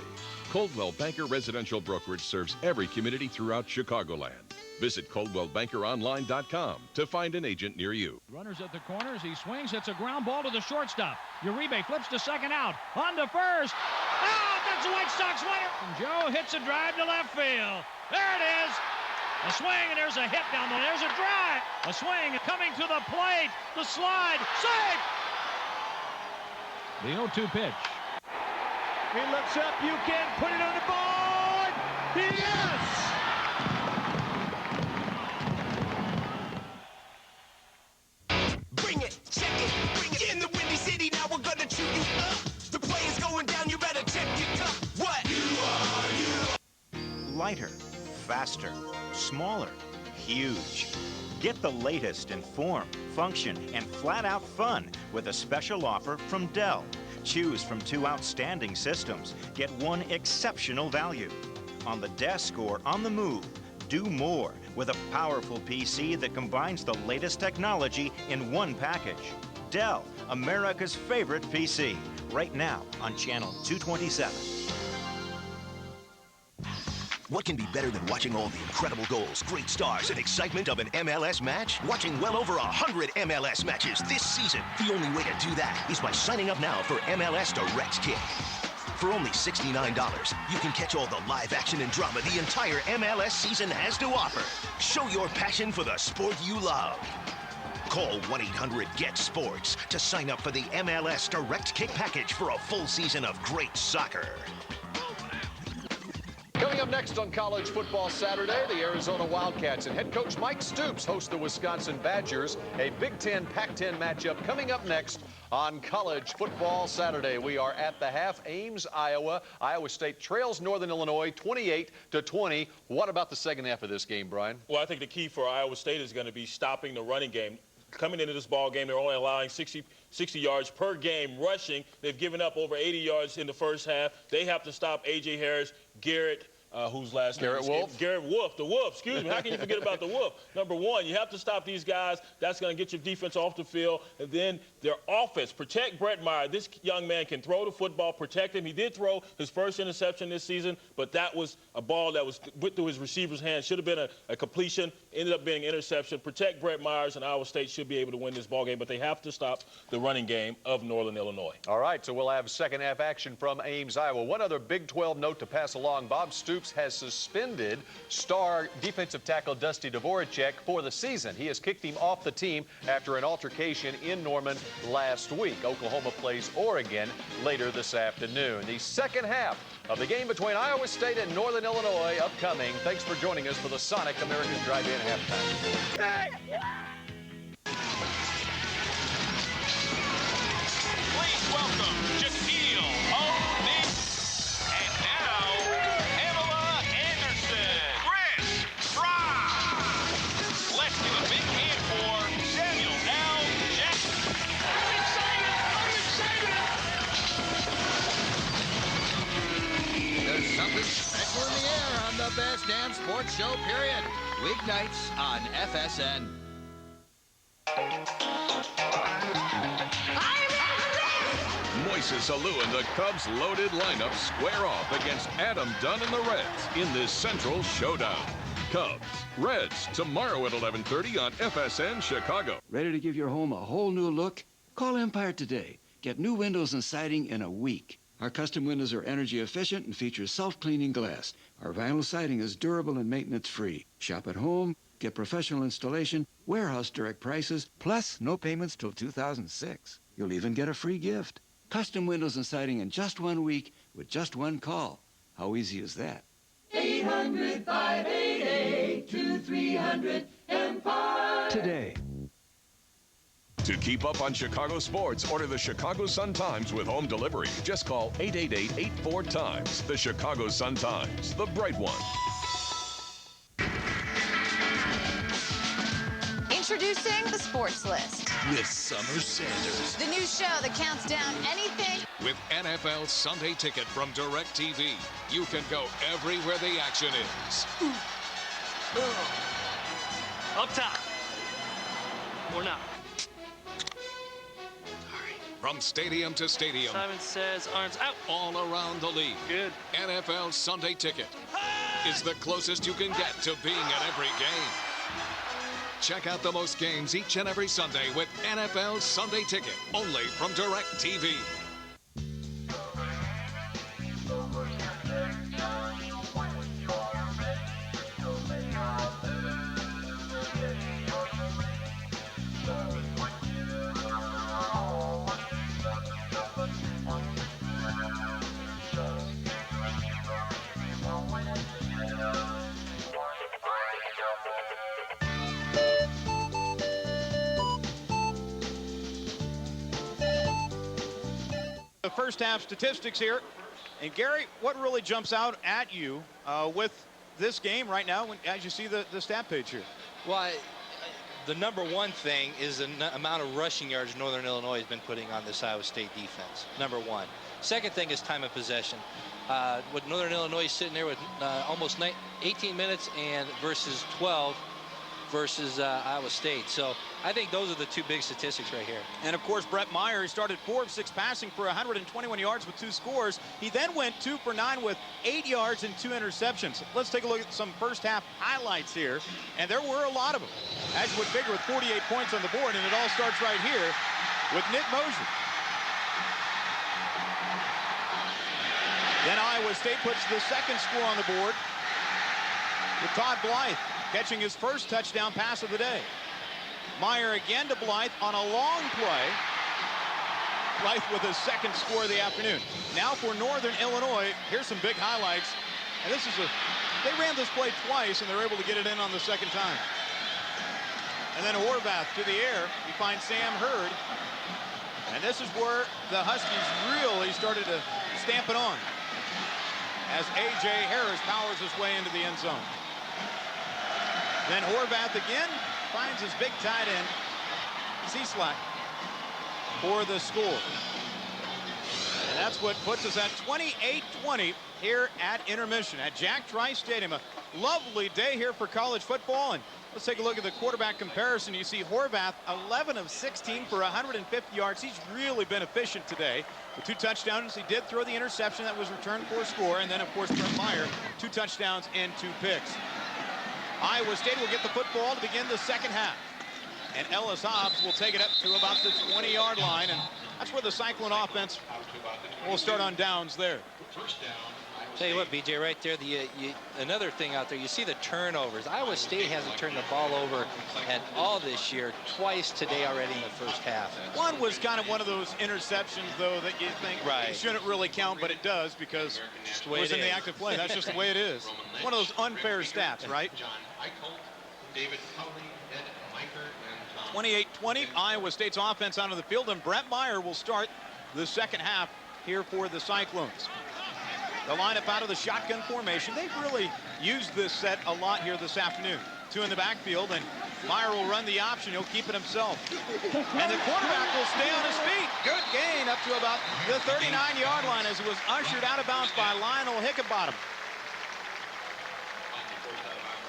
Coldwell Banker Residential Brokerage serves every community throughout Chicagoland. Visit ColdwellBankerOnline.com to find an agent near you. Runners at the corners. He swings. It's a ground ball to the shortstop. Uribe flips to second out. On to first. Out! That's the White Sox winner. And Joe hits a drive to left field. There it is. A swing, and there's a hit down there. There's a drive. A swing coming to the plate. The slide. Safe! The 0-2 pitch. He looks up. You can put it on the board. Yes! Bring it, check it, bring it. In the Windy City, now we're gonna chew you up. The play's going down, you better check your cup. What? Lighter, faster, smaller, huge. Get the latest in form, function, and flat-out fun with a special offer from Dell. Choose from 2 outstanding systems. Get 1 exceptional value. On the desk or on the move, do more with a powerful PC that combines the latest technology in 1 package. Dell, America's favorite PC. Right now on Channel 227. What can be better than watching all the incredible goals, great stars, and excitement of an MLS match? Watching well over 100 MLS matches this season. The only way to do that is by signing up now for MLS Direct Kick. For only $69, you can catch all the live action and drama the entire MLS season has to offer. Show your passion for the sport you love. Call 1-800-GET-SPORTS to sign up for the MLS Direct Kick package for a full season of great soccer. Coming up next on College Football Saturday, the Arizona Wildcats and head coach Mike Stoops host the Wisconsin Badgers. A Big Ten, Pac-10 matchup coming up next on College Football Saturday. We are at the half, Ames, Iowa. Iowa State trails Northern Illinois 28-20. What about the second half of this game, Brian? Well, I think the key for Iowa State is going to be stopping the running game. Coming into this ball game, they're only allowing 60 yards per game rushing. They've given up over 80 yards in the first half. They have to stop A.J. Harris, Garrett, whose last name is Wolf? Garrett Wolf, the Wolf, excuse me. How can you forget about the Wolf? Number one, you have to stop these guys. That's going to get your defense off the field. And then their offense, protect Brett Meyer. This young man can throw the football, protect him. He did throw his first interception this season, but that was a ball that went through his receiver's hand. Should have been a completion, ended up being an interception. Protect Brett Myers, and Iowa State should be able to win this ball game, but they have to stop the running game of Northern Illinois. All right, so we'll have second half action from Ames, Iowa. One other Big 12 note to pass along. Bob Stoops has suspended star defensive tackle Dusty Dvoracek for the season. He has kicked him off the team after an altercation in Norman last week. Oklahoma plays Oregon later this afternoon. The second half of the game between Iowa State and Northern Illinois upcoming. Thanks for joining us for the Sonic American Drive-In halftime. Please welcome Shaquille O'Neal. And now, Pamela Anderson. Chris Trice. Let's give a big hand for Samuel L. Jackson. I'm excited! There's something special in the air on the best damn sports show, period. Weeknights on FSN. Moises Alou and the Cubs' loaded lineup square off against Adam Dunn and the Reds in this Central Showdown. Cubs, Reds, tomorrow at 11:30 on FSN Chicago. Ready to give your home a whole new look? Call Empire today. Get new windows and siding in a week. Our custom windows are energy efficient and feature self-cleaning glass. Our vinyl siding is durable and maintenance-free. Shop at home, get professional installation, warehouse direct prices, plus no payments till 2006. You'll even get a free gift. Custom windows and siding in just 1 week with just one call. How easy is that? 800-588-2300 Empire. Today. To keep up on Chicago sports, order the Chicago Sun-Times with home delivery. Just call 888-84-TIMES. The Chicago Sun-Times, the bright one. Introducing the Sports List. With Summer Sanders. The new show that counts down anything. With NFL Sunday Ticket from DirecTV. You can go everywhere the action is. Up top. Or not. From stadium to stadium. Simon says arms out. All around the league. Good. NFL Sunday Ticket. is the closest you can get to being at every game. Check out the most games each and every Sunday with NFL Sunday Ticket, only from DirecTV. The first half statistics here. And Gary, what really jumps out at you with this game right now as you see the stat page here? Well, the number one thing is the amount of rushing yards Northern Illinois has been putting on this Iowa State defense. Number one. Second thing is time of possession. With Northern Illinois sitting there with almost 18 minutes and versus 12 versus Iowa State. So I think those are the two big statistics right here. And of course, Brett Meyer, he started 4 of 6 passing for 121 yards with 2 scores. He then went 2 for 9 with 8 yards and 2 interceptions. Let's take a look at some first half highlights here. And there were a lot of them, as you would figure, with 48 points on the board. And it all starts right here with Nick Mosier. Then Iowa State puts the second score on the board with Todd Blythe catching his first touchdown pass of the day. Meyer again to Blythe on a long play. Blythe with his second score of the afternoon. Now for Northern Illinois, here's some big highlights. And this is they ran this play twice and they're able to get it in on the second time. And then Horvath to the air. You find Sam Hurd. And this is where the Huskies really started to stamp it on, as A.J. Harris powers his way into the end zone. Then Horvath again finds his big tight end, Cieslak, for the score. And that's what puts us at 28-20 here at intermission at Jack Trice Stadium. A lovely day here for college football. And let's take a look at the quarterback comparison. You see Horvath, 11 of 16 for 150 yards. He's really been efficient today. With 2 touchdowns, he did throw the interception that was returned for a score. And then, of course, Brett Meyer, 2 touchdowns and 2 picks. Iowa State will get the football to begin the second half. And Ellis Hobbs will take it up to about the 20-yard line. And that's where the Cyclone offense will start on downs there. Tell you what, BJ, right there, another thing out there, you see the turnovers. Iowa State hasn't turned the ball over at all this year, twice today already in the first half. One was kind of one of those interceptions, though, that you think it shouldn't really count, but it does because it was in the active play. That's just the way it is. One of those unfair stats, right? 28-20, Iowa State's offense out of the field, and Brett Meyer will start the second half here for the Cyclones. The lineup out of the shotgun formation. They've really used this set a lot here this afternoon. 2 in the backfield, and Meyer will run the option. He'll keep it himself. And the quarterback will stay on his feet. Good gain up to about the 39-yard line as it was ushered out of bounds by Lionel Hickenbottom.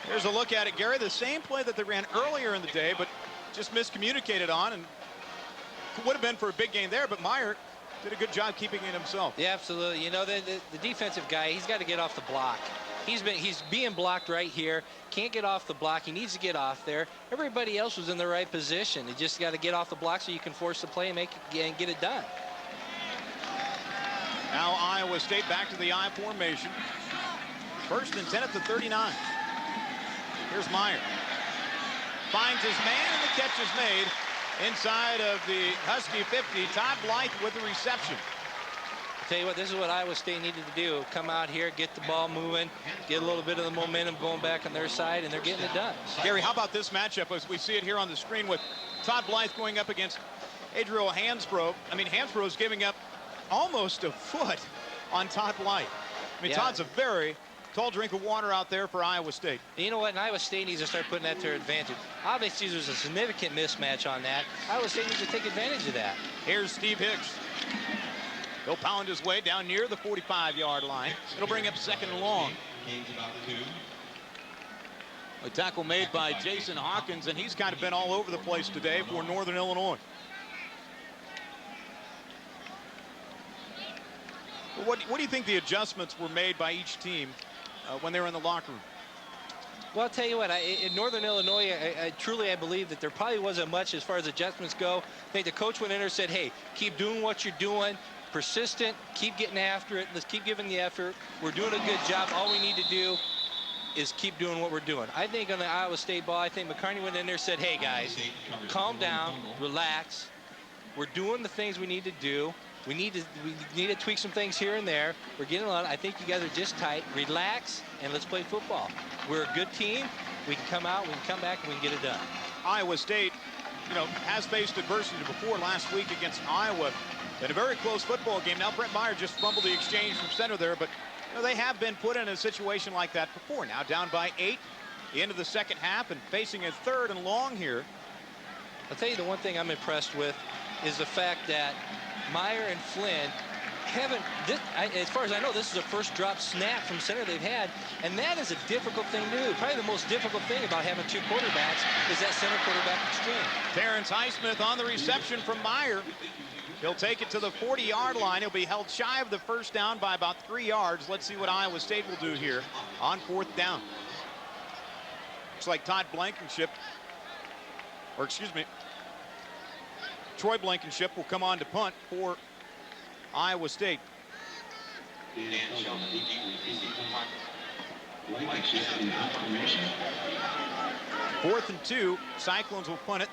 Here's a look at it, Gary. The same play that they ran earlier in the day, but just miscommunicated on, and would have been for a big gain there, but Meyer did a good job keeping it himself. Yeah, absolutely. You know, the defensive guy, he's got to get off the block. He's being blocked right here. Can't get off the block. He needs to get off there. Everybody else was in the right position. He just got to get off the block so you can force the play and get it done. Now Iowa State back to the I formation. 1st and 10 at the 39. Here's Meyer. Finds his man, and the catch is made inside of the Husky 50. Todd Blythe with the reception. I'll tell you what, this is what Iowa State needed to do. Come out here, get the ball moving, get a little bit of the momentum going back on their side, and they're getting it done. Gary, how about this matchup as we see it here on the screen with Todd Blythe going up against Adriel Hansbrough. I mean, Hansbrough's giving up almost a foot on Todd Blythe. I mean, Todd's a very tall drink of water out there for Iowa State. You know what? And Iowa State needs to start putting that to their advantage. Obviously, there's a significant mismatch on that. Iowa State needs to take advantage of that. Here's Steve Hicks. He'll pound his way down near the 45-yard line. It'll bring up 2nd and long. A tackle made by Jason Hawkins, and he's kind of been all over the place today for Northern Illinois. What do you think the adjustments were made by each team when they were in the locker room? Well, I'll tell you what, in Northern Illinois, I believe that there probably wasn't much as far as adjustments go. I think the coach went in there and said, hey, keep doing what you're doing, persistent, keep getting after it, let's keep giving the effort. We're doing a good job. All we need to do is keep doing what we're doing. I think on the Iowa State ball, I think McCartney went in there and said, hey, guys, calm down, relax. We're doing the things we need to do. We need to tweak some things here and there. We're getting a lot. I think you guys are just tight. Relax, and let's play football. We're a good team. We can come out, we can come back, and we can get it done. Iowa State, has faced adversity before last week against Iowa in a very close football game. Now, Brett Meyer just fumbled the exchange from center there, but they have been put in a situation like that before. Now down by 8 into the second half and facing a 3rd and long here. I'll tell you the one thing I'm impressed with is the fact that Meyer and Flynn haven't, as far as I know, this is the first drop snap from center they've had, and that is a difficult thing to do. Probably the most difficult thing about having 2 quarterbacks is that center quarterback exchange. Terrence Highsmith on the reception from Meyer. He'll take it to the 40-yard line. He'll be held shy of the first down by about 3 yards. Let's see what Iowa State will do here on 4th down. Looks like Todd Blankenship, or excuse me, Troy Blankenship will come on to punt for Iowa State. 4th and 2, Cyclones will punt it.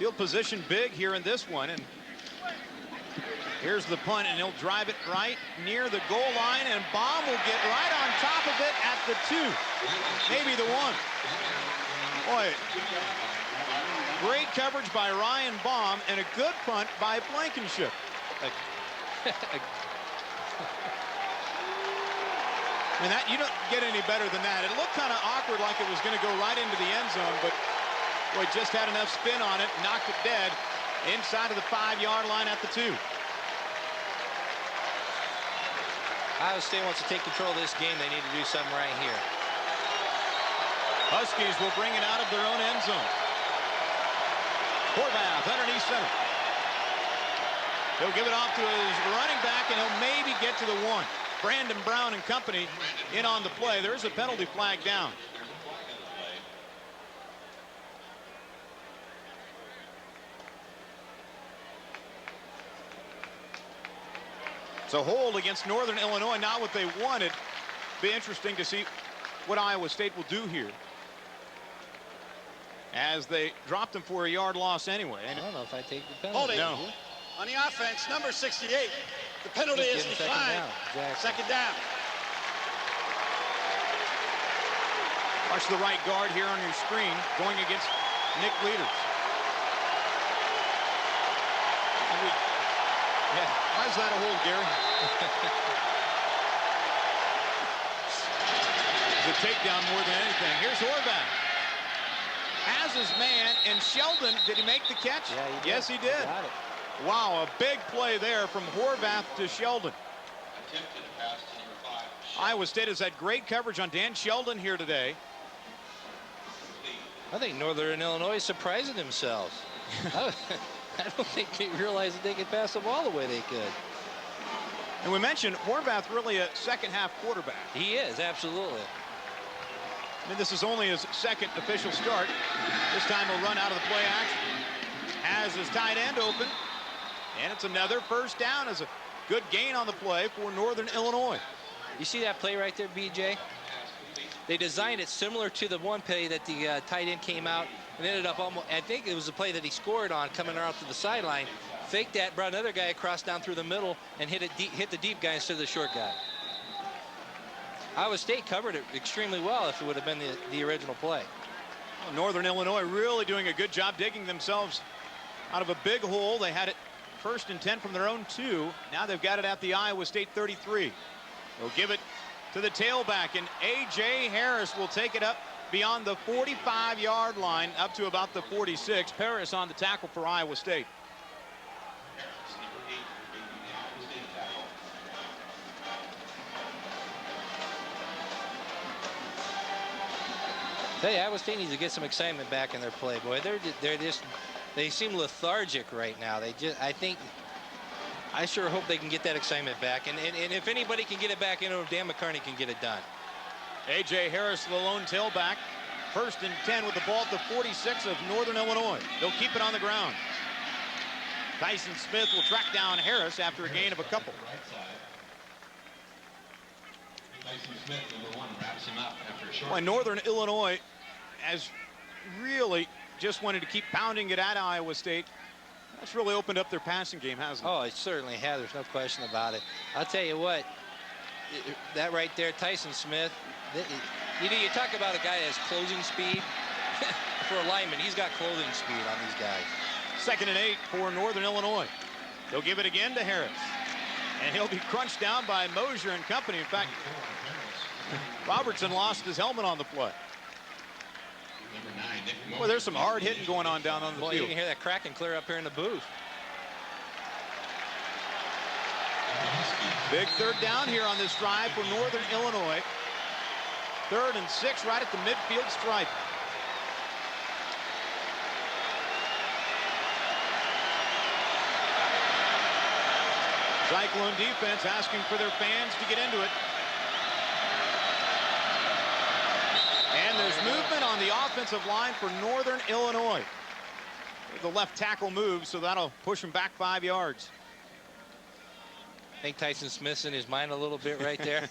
Field position big here in this one, and here's the punt, and he'll drive it right near the goal line, and Baum will get right on top of it at the 2, maybe the 1. Boy, great coverage by Ryan Baum and a good punt by Blankenship. I mean, that, you don't get any better than that. It looked kind of awkward, like it was going to go right into the end zone, but boy, just had enough spin on it, knocked it dead inside of the 5-yard line at the 2. Iowa State wants to take control of this game. They need to do something right here. Huskies will bring it out of their own end zone. Horvath underneath center. He'll give it off to his running back, and he'll maybe get to the 1. Brandon Brown and company in on the play. There's a penalty flag down. So hold against Northern Illinois, not what they wanted. Be interesting to see what Iowa State will do here, as they dropped them for a yard loss anyway. I don't know if I take the penalty. Holding. No. On the offense, number 68. The penalty is declined. Second down. Watch the right guard here on your screen going against Nick Leaders. Yeah, why is that a hold, Gary? The takedown more than anything. Here's Horvath. Has his man, and Sheldon, did he make the catch? Yeah, he did. Yes, he did. Got it. Wow, a big play there from Horvath to Sheldon. Iowa State has had great coverage on Dan Sheldon here today. I think Northern Illinois is surprising themselves. I don't think they realized that they could pass the ball the way they could. And we mentioned Horvath really a second-half quarterback. He is, absolutely. I mean, this is only his second official start. This time he'll run out of the play action. Has his tight end open. And it's another first down as a good gain on the play for Northern Illinois. You see that play right there, BJ? They designed it similar to the one play that the tight end came out and ended up almost, I think it was the play that he scored on coming out to the sideline. Faked that, brought another guy across down through the middle and hit the deep guy instead of the short guy. Iowa State covered it extremely well if it would have been the original play. Well, Northern Illinois really doing a good job digging themselves out of a big hole. They had it 1st and 10 from their own 2. Now they've got it at the Iowa State 33. They'll give it to the tailback, and A.J. Harris will take it up beyond the 45-yard line up to about the 46. Paris on the tackle for Iowa State. Hey, Iowa State needs to get some excitement back in their play, boy. They seem lethargic right now. I think I sure hope they can get that excitement back. And if anybody can get it back, Dan McCarney can get it done. A.J. Harris, the lone tailback. 1st and 10 with the ball at the 46 of Northern Illinois. They'll keep it on the ground. Tyson Smith will track down Harris after a gain of a couple. Tyson Smith, number 1, wraps him up after a short. Well, Northern Illinois has really just wanted to keep pounding it at Iowa State. That's really opened up their passing game, hasn't it? Oh, it certainly has. There's no question about it. I'll tell you what, that right there, Tyson Smith, you talk about a guy that has closing speed. For a lineman, he's got closing speed on these guys. 2nd and 8 for Northern Illinois. They'll give it again to Harris. And he'll be crunched down by Mosier and company. In fact, Robertson lost his helmet on the play. Well, there's some hard hitting going on down on the field. You can hear that cracking clear up here in the booth. Big 3rd down here on this drive for Northern Illinois. 3rd and 6 right at the midfield stripe. Cyclone defense asking for their fans to get into it. And there's movement on the offensive line for Northern Illinois. The left tackle moves, so that'll push him back 5 yards. I think Tyson Smith's in his mind a little bit right there.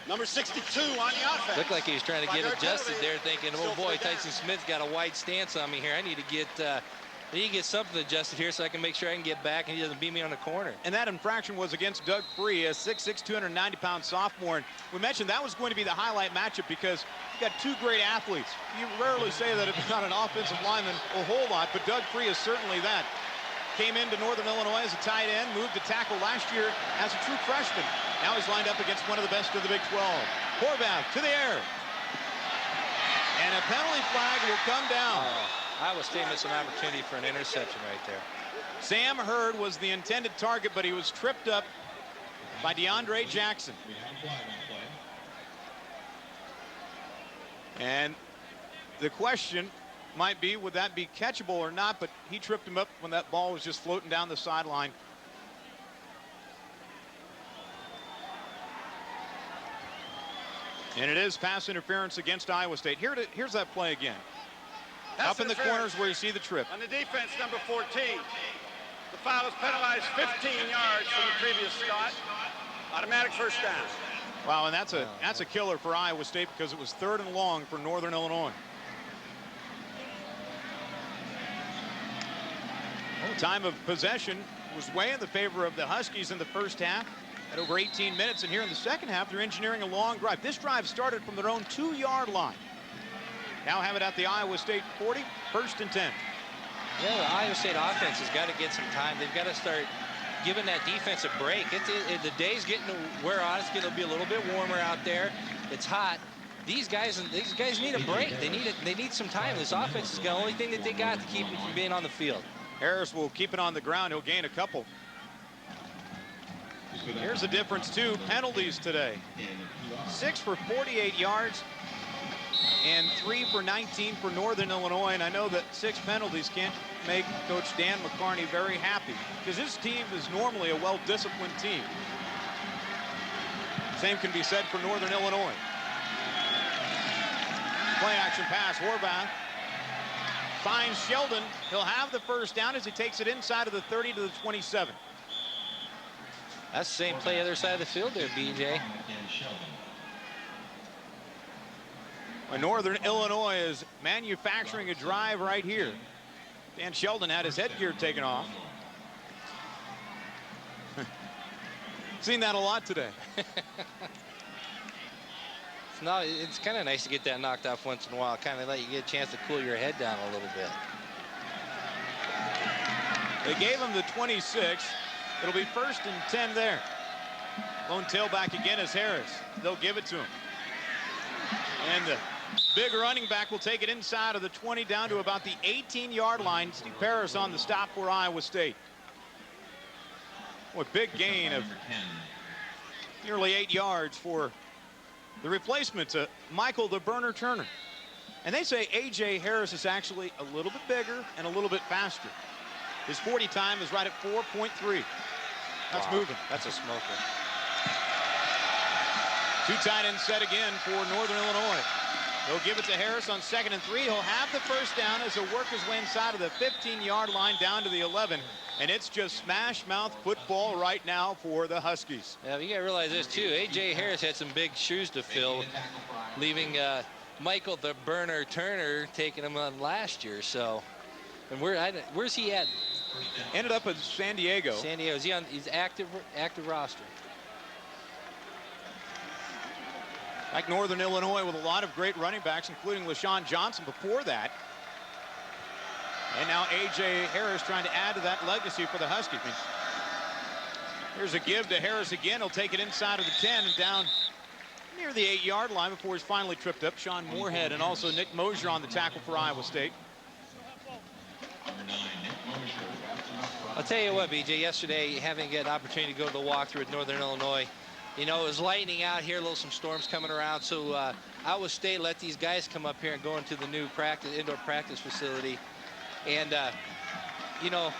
Number 62 on the offense. Looked like he was trying to get adjusted there, thinking, oh boy, Tyson Smith's got a wide stance on me here. I need to get something adjusted here so I can make sure I can get back and he doesn't beat me on the corner. And that infraction was against Doug Free, a 6'6", 290-pound sophomore. And we mentioned that was going to be the highlight matchup because you got 2 great athletes. You rarely say that it's not an offensive lineman a whole lot, but Doug Free is certainly that. Came into Northern Illinois as a tight end, moved to tackle last year as a true freshman. Now he's lined up against one of the best of the Big 12. Horvath to the air. And a penalty flag will come down. Iowa State missed an opportunity for an interception right there. Sam Hurd was the intended target, but he was tripped up by DeAndre Jackson. And the question might be, would that be catchable or not? But he tripped him up when that ball was just floating down the sideline. And it is pass interference against Iowa State. Here's that play again. Up in the corners where you see the trip. On the defense, number 14. The foul is penalized 15 yards from the previous shot. Automatic first down. Wow, and that's a killer for Iowa State because it was 3rd and long for Northern Illinois. Time of possession was way in the favor of the Huskies in the first half at over 18 minutes. And here in the second half, they're engineering a long drive. This drive started from their own 2-yard line. Now have it at the Iowa State 40, 1st and 10. Yeah, the Iowa State offense has got to get some time. They've got to start giving that defense a break. The day's getting to wear on. It's going to be a little bit warmer out there. It's hot. These guys need a break. They need some time. This offense is the only thing that they got to keep them from being on the field. Harris will keep it on the ground. He'll gain a couple. Here's the difference, too. Penalties today. 6 for 48 yards and 3 for 19 for Northern Illinois. And I know that 6 penalties can't make Coach Dan McCarney very happy because his team is normally a well-disciplined team. Same can be said for Northern Illinois. Play action pass, Horvath finds Sheldon. He'll have the first down as he takes it inside of the 30 to the 27. That's the same play other side of the field there, BJ. Well, Northern Illinois is manufacturing a drive right here. Dan Sheldon had his headgear taken off. Seen that a lot today. No, it's kind of nice to get that knocked off once in a while. Kind of let you get a chance to cool your head down a little bit. They gave him the 26. It'll be 1st and 10 there. Lone tailback again is Harris. They'll give it to him. And the big running back will take it inside of the 20 down to about the 18-yard line. Steve Paris on the stop for Iowa State. What big gain of nearly 8 yards for the replacement to Michael the Burner Turner. And they say A.J. Harris is actually a little bit bigger and a little bit faster. His 40 time is right at 4.3. That's moving. That's a smoker. Two tight end set again for Northern Illinois. He'll give it to Harris on 2nd and 3. He'll have the first down as he'll work his way inside of the 15-yard line down to the 11. And it's just smash-mouth football right now for the Huskies. Yeah, you got to realize this, too. A.J. Harris had some big shoes to fill, leaving Michael the Burner Turner taking him on last year. So, and where's he at? Ended up in San Diego. San Diego. Is he on? He's active roster. Like Northern Illinois with a lot of great running backs, including LaShawn Johnson before that. And now A.J. Harris trying to add to that legacy for the Huskies. Here's a give to Harris again. He'll take it inside of the 10 and down near the 8-yard line before he's finally tripped up. Sean Moorhead and also Nick Mosier on the tackle for Iowa State. I'll tell you what, BJ, yesterday having an opportunity to go to the walkthrough at Northern Illinois, you know, it was lightning out here, some storms coming around, so Iowa State let these guys come up here and go into the new indoor practice facility. And, you know,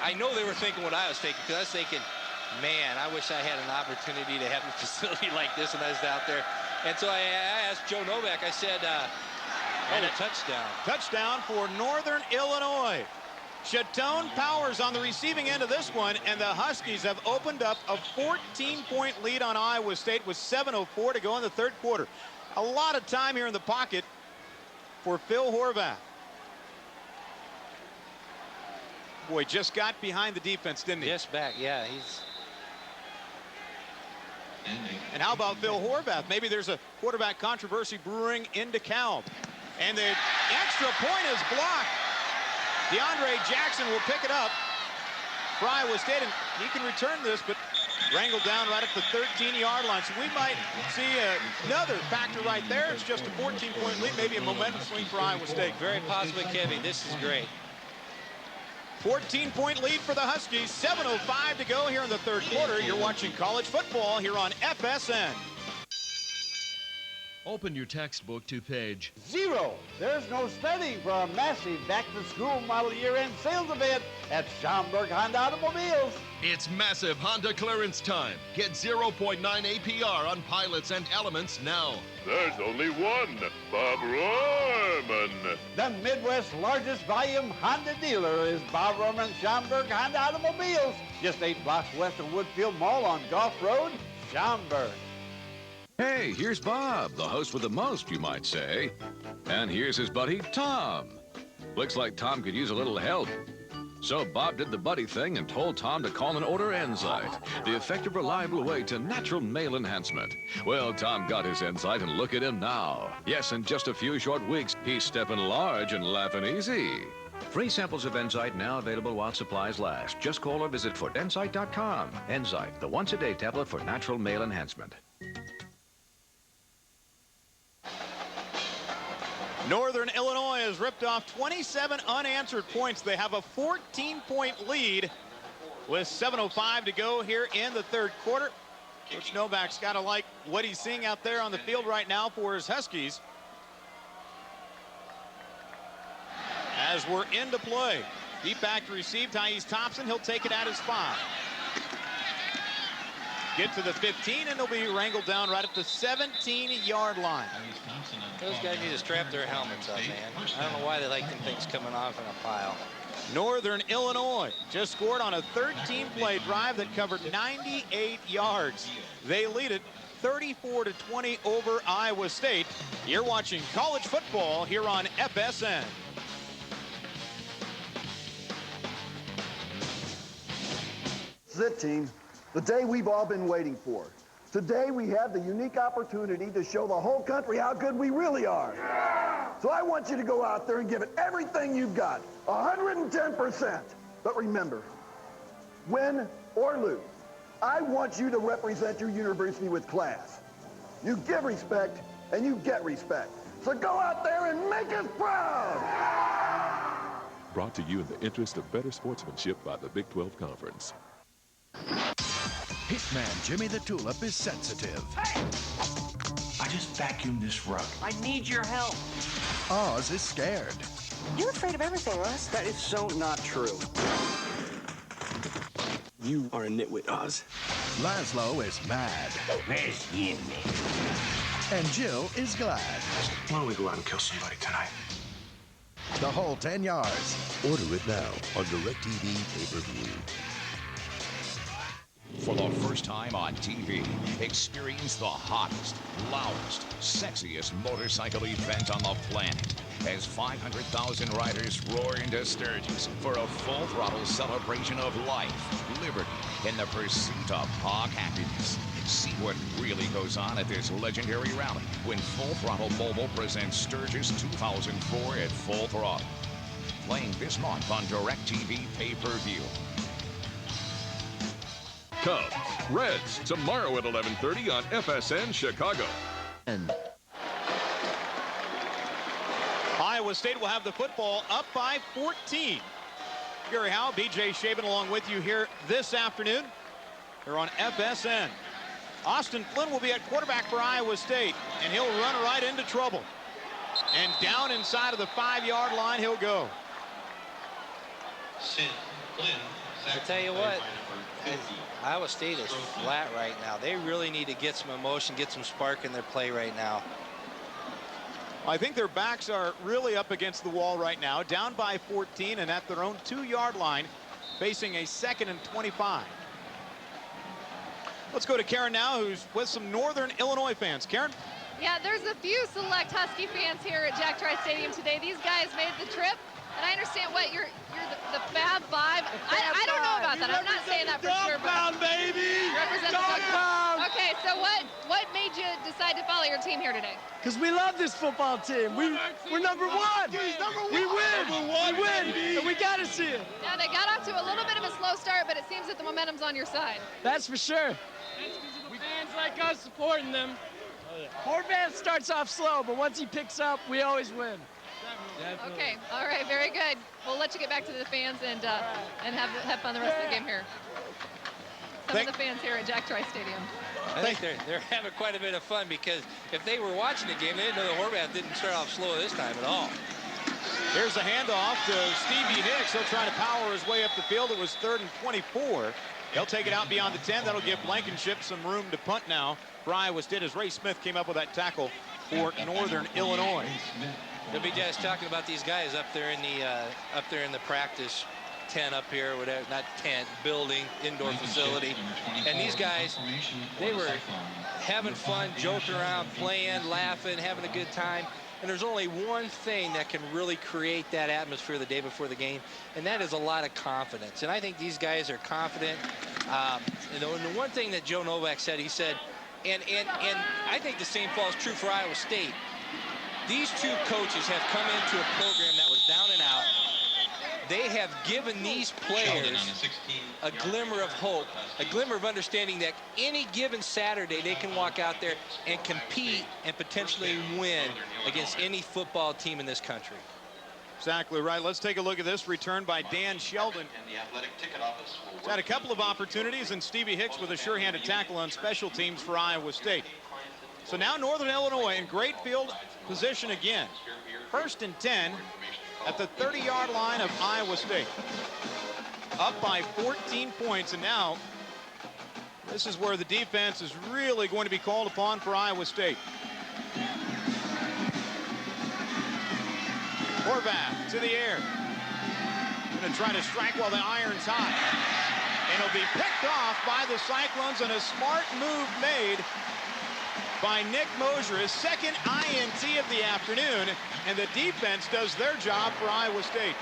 I know they were thinking what I was thinking, because I was thinking, man, I wish I had an opportunity to have a facility like this when I was out there. And so I asked Joe Novak, I said, and a touchdown. Touchdown for Northern Illinois. Chatone Powers on the receiving end of this one, and the Huskies have opened up a 14-point lead on Iowa State with 7:04 to go in the third quarter. A lot of time here in the pocket for Phil Horvath. Boy, just got behind the defense, didn't he? Just back, yeah. He's. And how about Phil Horvath? Maybe there's a quarterback controversy brewing in DeKalb. And the extra point is blocked. DeAndre Jackson will pick it up for Iowa State, and he can return this, but wrangled down right at the 13-yard line. So we might see another factor right there. It's just a 14-point lead, maybe a momentum swing for Iowa State. Very possibly, Kevin. This is great. 14-point lead for the Huskies. 7:05 to go here in the third quarter. You're watching college football here on FSN. Open your textbook to page 0. There's no studying for our massive back-to-school model year-end sales event at Schaumburg Honda Automobiles. It's massive Honda clearance time. Get 0.9 APR on pilots and elements now. There's only one, Bob Rohrman. The Midwest's largest volume Honda dealer is Bob Rohrman Schaumburg Honda Automobiles. Just 8 blocks west of Woodfield Mall on Gulf Road, Schaumburg. Hey, here's Bob, the host with the most, you might say. And here's his buddy, Tom. Looks like Tom could use a little help. So Bob did the buddy thing and told Tom to call and order Enzyte, the effective, reliable way to natural male enhancement. Well, Tom got his Enzyte, and look at him now. Yes, in just a few short weeks, he's stepping large and laughing easy. Free samples of Enzyte now available while supplies last. Just call or visit fordenzyte.com. Enzyte, the once-a-day tablet for natural male enhancement. Northern Illinois has ripped off 27 unanswered points. They have a 14-point lead with 7:05 to go here in the third quarter. Coach Novak's got to like what he's seeing out there on the field right now for his Huskies. As we're into play, deep back to receive, Thais Thompson. He'll take it at his 5. Get to the 15, and they'll be wrangled down right at the 17-yard line. Those guys need to strap their helmets up, man. I don't know why they like them things coming off in a pile. Northern Illinois just scored on a 13-play drive that covered 98 yards. They lead it 34-20 over Iowa State. You're watching college football here on FSN. This is it, team. The day we've all been waiting for. Today we have the unique opportunity to show the whole country how good we really are. So I want you to go out there and give it everything you've got, 110%. But remember, win or lose, I want you to represent your university with class. You give respect and you get respect. So go out there and make us proud. Brought to you in the interest of better sportsmanship by the Big 12 Conference. Hitman Jimmy the Tulip is sensitive. Hey! I just vacuumed this rug. I need your help. Oz is scared. You're afraid of everything, Oz. That is so not true. You are a nitwit, Oz. Laszlo is mad. And Jill is glad. Why don't we go out and kill somebody tonight? The whole 10 yards. Order it now on DirecTV pay-per-view. For the first time on TV, experience the hottest, loudest, sexiest motorcycle event on the planet as 500,000 riders roar into Sturgis for a full-throttle celebration of life, liberty, and the pursuit of hog happiness. See what really goes on at this legendary rally when Full Throttle Mobile presents Sturgis 2004 at Full Throttle. Playing this month on DirecTV pay-per-view. Cubs, Reds, tomorrow at 11:30 on FSN Chicago. Iowa State will have the football up by 14. Gary Howe, BJ Shaven along with you here this afternoon. Here on FSN. Austin Flynn will be at quarterback for Iowa State, and he'll run right into trouble. And down inside of the 5-yard line he'll go. I tell you what, Iowa State is flat right now. They really need to get some emotion, get some spark in their play right now. I think their backs are really up against the wall right now, down by 14 and at their own 2-yard line, facing a 2nd and 25. Let's go to Karen now, who's with some Northern Illinois fans. Karen? Yeah, there's a few select Husky fans here at Jack Trice Stadium today. These guys made the trip, and I understand what you're the Fab Five. I don't know about that. I'm not saying that for sure. Dog pound, baby! Represent Dog pound! Okay, so what made you decide to follow your team here today? Because we love this football team. We're number one. We win. We win. And we got to see it. Yeah, they got off to a little bit of a slow start, but it seems that the momentum's on your side. That's for sure. That's because of the fans like us supporting them. Horvath starts off slow, but once he picks up, we always win. Okay, all right, very good. We'll let you get back to the fans and have fun the rest of the game here. Some of the fans here at Jack Trice Stadium. I think they're having quite a bit of fun because if they were watching the game, they didn't know that Horvath didn't start off slow this time at all. Here's a handoff to Stevie Hicks. He'll try to power his way up the field. It was 3rd and 24. They'll take it out beyond the 10. That'll give Blankenship some room to punt now for Iowa State as Ray Smith came up with that tackle for Northern Illinois. They'll be just talking about these guys up there in the practice tent up here, whatever, not tent, building, indoor facility. And these guys, they were having fun, joking around, playing, laughing, having a good time. And there's only one thing that can really create that atmosphere the day before the game, and that is a lot of confidence. And I think these guys are confident. And the one thing that Joe Novak said, he said, and I think the same falls true for Iowa State. These two coaches have come into a program that was down and out. They have given these players a glimmer of hope, a glimmer of understanding that any given Saturday they can walk out there and compete and potentially win against any football team in this country. Exactly right. Let's take a look at this return by Dan Sheldon. He's had a couple of opportunities, and Stevie Hicks with a sure-handed tackle on special teams for Iowa State. So now Northern Illinois in great field position again. 1st and 10 at the 30-yard line of Iowa State. Up by 14 points, and now this is where the defense is really going to be called upon for Iowa State. Horvath to the air. Going to try to strike while the iron's hot. And it'll be picked off by the Cyclones, and a smart move made by Nick Mosier, his 2nd INT of the afternoon, and the defense does their job for Iowa State.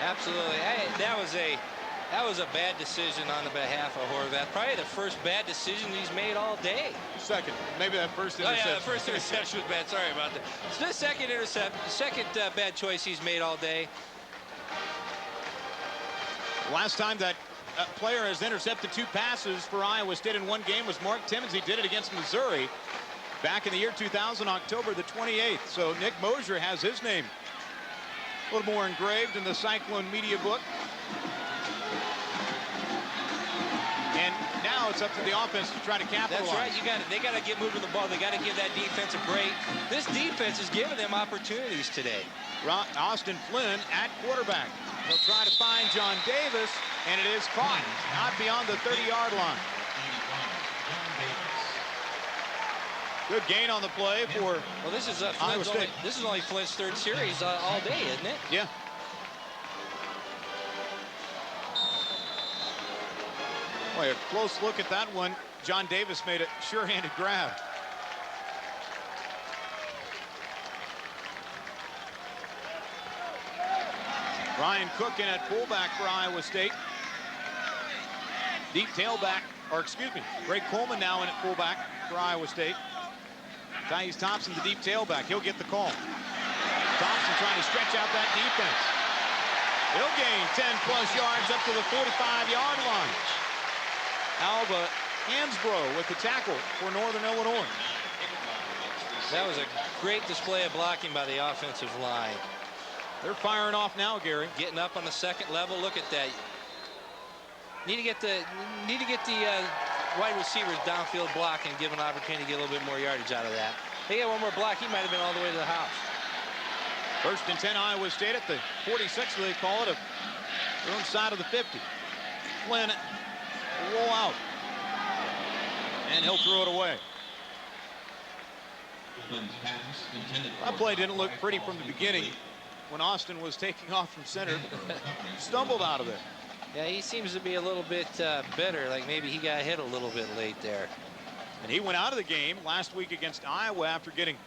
Absolutely. That was a bad decision on the behalf of Horvath. Probably the first bad decision he's made all day. 2nd. Maybe that first interception. Oh, yeah, the first interception was bad. Sorry about that. It's the second bad choice he's made all day. Last time that player has intercepted 2 passes for Iowa State in one game was Mark Timmons. He did it against Missouri back in the year 2000, October the 28th. So Nick Mosier has his name a little more engraved in the Cyclone media book. And now it's up to the offense to try to capitalize. That's right. They got to get moving the ball. They got to give that defense a break. This defense is giving them opportunities today. Austin Flynn at quarterback. He'll try to find John Davis, and it is caught out beyond the 30-yard line. Good gain on the play for this is Iowa State. This is only Flynn's third series all day, isn't it? Yeah. Boy, a close look at that one. John Davis made a sure-handed grab. Ryan Cook in at fullback for Iowa State. Deep tailback, or excuse me, Greg Coleman now in at fullback for Iowa State. Tyus Thompson, the deep tailback. He'll get the call. Thompson trying to stretch out that defense. He'll gain 10+ yards up to the 45-yard line. Alba Hansbrough with the tackle for Northern Illinois. That was a great display of blocking by the offensive line. They're firing off now, Gary. Getting up on the second level. Look at that. Need to get the wide receivers downfield block and give an opportunity to get a little bit more yardage out of that. They get one more block, he might have been all the way to the house. 1st and 10 Iowa State at the 46, they call it, a their own side of the 50. Flynn will roll out. And he'll throw it away. That play didn't look pretty from the beginning when Austin was taking off from center. Stumbled out of there. Yeah, he seems to be a little bit better, like maybe he got hit a little bit late there. And he went out of the game last week against Iowa after getting,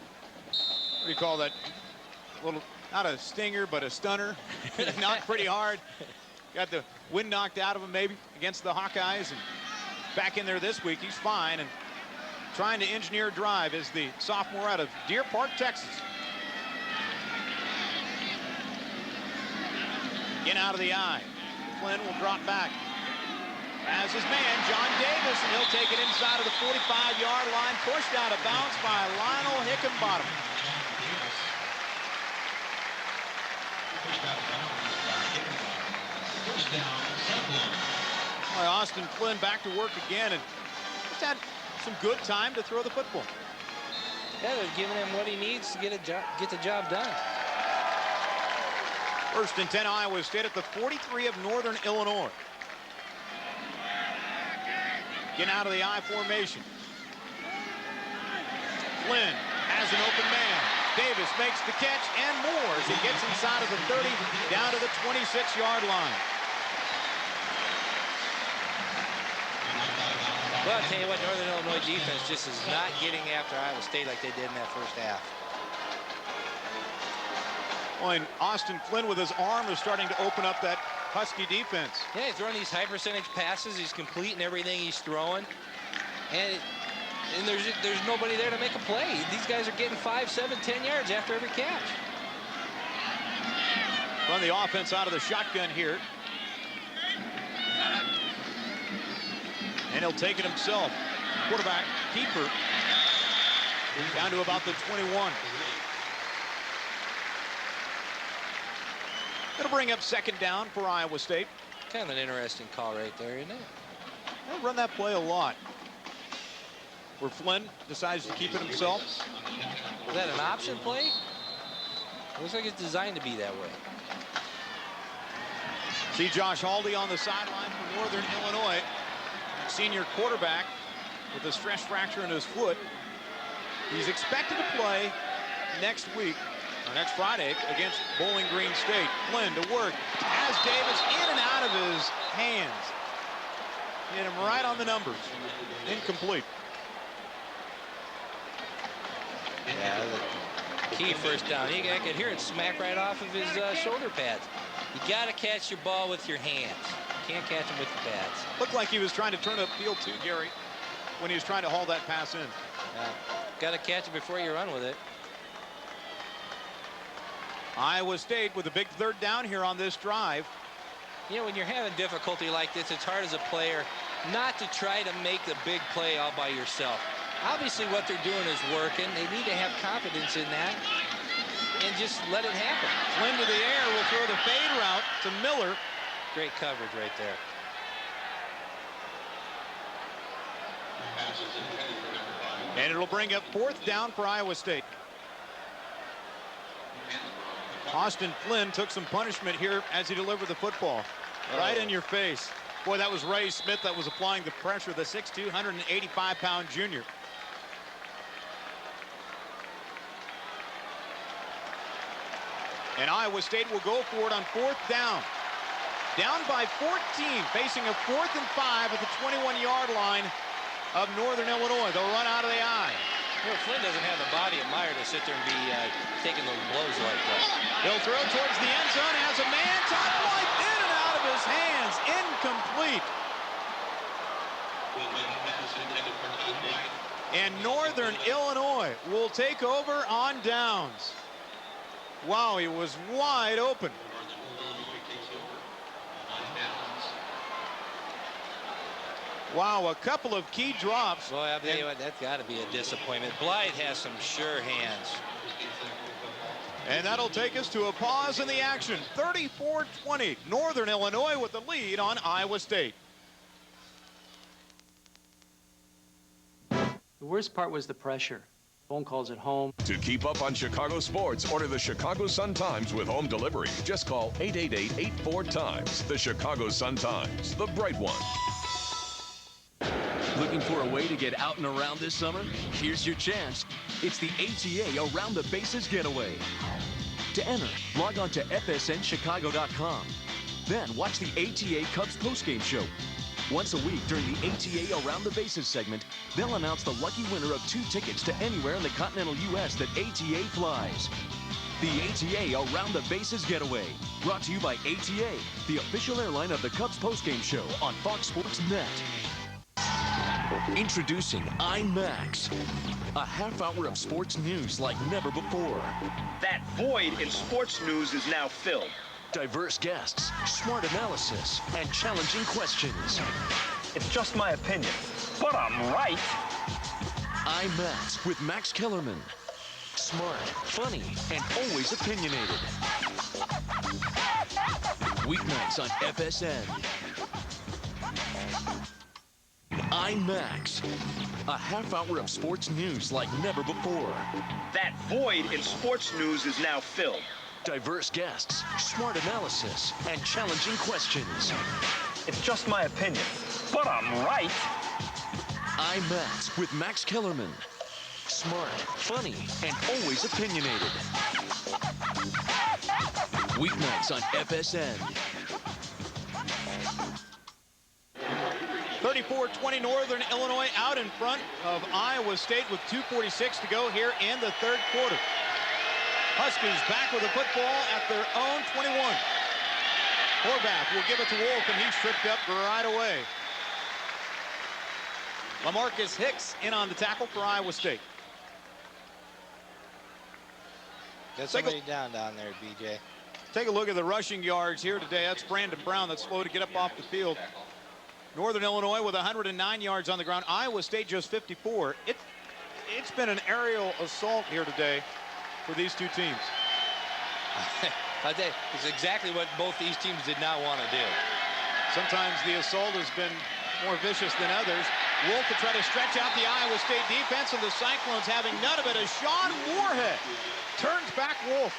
what do you call that, little, not a stinger, but a stunner. Knocked pretty hard. Got the wind knocked out of him maybe against the Hawkeyes, and back in there this week. He's fine and trying to engineer a drive is the sophomore out of Deer Park, Texas. In out of the eye. Flynn will drop back. As his man, John Davis, and he'll take it inside of the 45-yard line, pushed out of bounds by Lionel Hickenbottom. Boy, Austin Flynn back to work again, and just had some good time to throw the football. Yeah, they're giving him what he needs to get the job done. 1st and 10 Iowa State at the 43 of Northern Illinois. Get out of the I formation. Flynn has an open man. Davis makes the catch and more as he gets inside of the 30 down to the 26-yard line. Well, I'll tell you what, Northern Illinois defense just is not getting after Iowa State like they did in that first half. Well, and Austin Flynn with his arm is starting to open up that Husky defense. Yeah, he's throwing these high percentage passes. He's completing everything he's throwing. And there's nobody there to make a play. These guys are getting 5, 7, 10 yards after every catch. Run the offense out of the shotgun here. And he'll take it himself. Quarterback, keeper, down to about the 21. Going to bring up 2nd down for Iowa State. Kind of an interesting call right there, isn't it? They'll run that play a lot. Where Flynn decides to keep it himself. Is that an option play? Looks like it's designed to be that way. See Josh Haldy on the sideline for Northern Illinois. Senior quarterback with a stress fracture in his foot. He's expected to play next week, or next Friday, against Bowling Green State. Flynn to work. Has Davis in and out of his hands. Hit him right on the numbers. Incomplete. Yeah, the key first down. I could hear it smack right off of his shoulder pads. You got to catch your ball with your hands. You can't catch them with your pads. Looked like he was trying to turn upfield too, Gary, when he was trying to haul that pass in. Got to catch it before you run with it. Iowa State with a big 3rd down here on this drive. You know, when you're having difficulty like this, it's hard as a player not to try to make the big play all by yourself. Obviously, what they're doing is working. They need to have confidence in that and just let it happen. Flynn to the air will throw the fade route to Miller. Great coverage right there. And it'll bring up 4th down for Iowa State. Austin Flynn took some punishment here as he delivered the football. Right in your face. Boy, that was Ray Smith that was applying the pressure, the 6'2", 185-pound junior. And Iowa State will go for it on 4th down. Down by 14, facing a 4th and 5 at the 21-yard line of Northern Illinois. They'll run out of the I. You know, Flynn doesn't have the body of Meyer to sit there and be taking those blows like that. He'll throw towards the end zone, has a man, Todd Blythe in and out of his hands, incomplete. And Northern Illinois will take over on downs. Wow, he was wide open. Wow, a couple of key drops. Boy, I'll tell you what, that's got to be a disappointment. Blythe has some sure hands. And that'll take us to a pause in the action. 34-20, Northern Illinois with the lead on Iowa State. The worst part was the pressure. Phone calls at home. To keep up on Chicago sports, order the Chicago Sun-Times with home delivery. Just call 888-84-TIMES. The Chicago Sun-Times, the bright one. Looking for a way to get out and around this summer? Here's your chance. It's the ATA Around the Bases Getaway. To enter, log on to fsnchicago.com. Then watch the ATA Cubs postgame show. Once a week during the ATA Around the Bases segment, they'll announce the lucky winner of 2 tickets to anywhere in the continental U.S. that ATA flies. The ATA Around the Bases Getaway, brought to you by ATA, the official airline of the Cubs postgame show on Fox Sports Net. Introducing IMAX, a half hour of sports news like never before. That void in sports news is now filled. Diverse guests, smart analysis, and challenging questions. It's just my opinion, but I'm right. IMAX with Max Kellerman. Smart, funny, and always opinionated. Weeknights on FSN. IMAX, a half hour of sports news like never before. That void in sports news is now filled. Diverse guests, smart analysis, and challenging questions. It's just my opinion, but I'm right. IMAX with Max Kellerman. Smart, funny, and always opinionated. Weeknights on FSN. 34-20, Northern Illinois out in front of Iowa State with 2:46 to go here in the 3rd quarter. Huskies back with the football at their own 21. Horvath will give it to Wolf, and he's tripped up right away. LaMarcus Hicks in on the tackle for Iowa State. Got somebody down there, BJ. Take a look at the rushing yards here today. That's Brandon Brown that's slow to get up off the field. Northern Illinois with 109 yards on the ground. Iowa State just 54. It's been an aerial assault here today for these two teams. It's exactly what both these teams did not want to do. Sometimes the assault has been more vicious than others. Wolf to try to stretch out the Iowa State defense, and the Cyclones having none of it as Sean Moorhead turns back Wolf.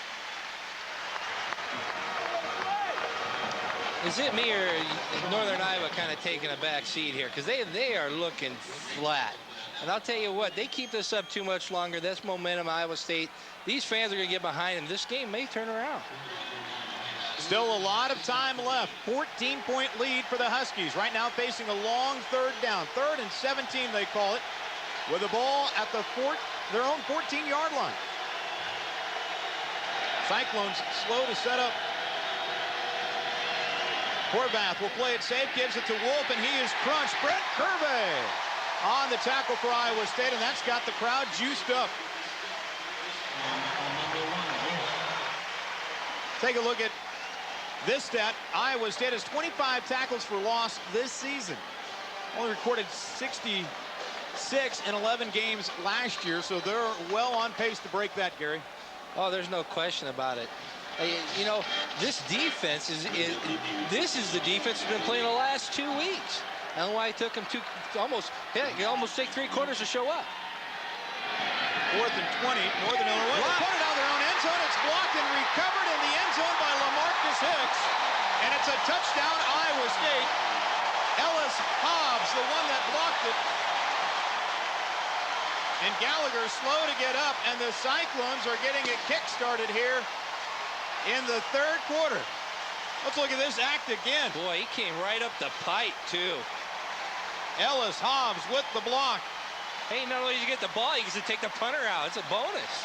Is it me or Northern Iowa kind of taking a back seat here? Because they are looking flat. And I'll tell you what, they keep this up too much longer. That's momentum, Iowa State. These fans are going to get behind them. This game may turn around. Still a lot of time left. 14-point lead for the Huskies. Right now facing a long 3rd down. 3rd and 17, they call it. With the ball at their own 14-yard line. Cyclones slow to set up. Horvath will play it safe, gives it to Wolf, and he is crunched. Brett Curvey on the tackle for Iowa State, and that's got the crowd juiced up. Take a look at this stat. Iowa State has 25 tackles for loss this season. Only recorded 66 in 11 games last year, so they're well on pace to break that, Gary. Oh, there's no question about it. You know, this defense this is the defense that's been playing the last 2 weeks. And why it took them almost take 3 quarters to show up. 4th and 20. Northern Illinois will put it on their own end zone. It's blocked and recovered in the end zone by LaMarcus Hicks. And it's a touchdown, Iowa State. Ellis Hobbs, the one that blocked it. And Gallagher slow to get up, and the Cyclones are getting it kick-started here in the 3rd quarter. Let's look at this act again. Boy, he came right up the pipe, too. Ellis Hobbs with the block. Hey, not only did you get the ball, you get to take the punter out. It's a bonus.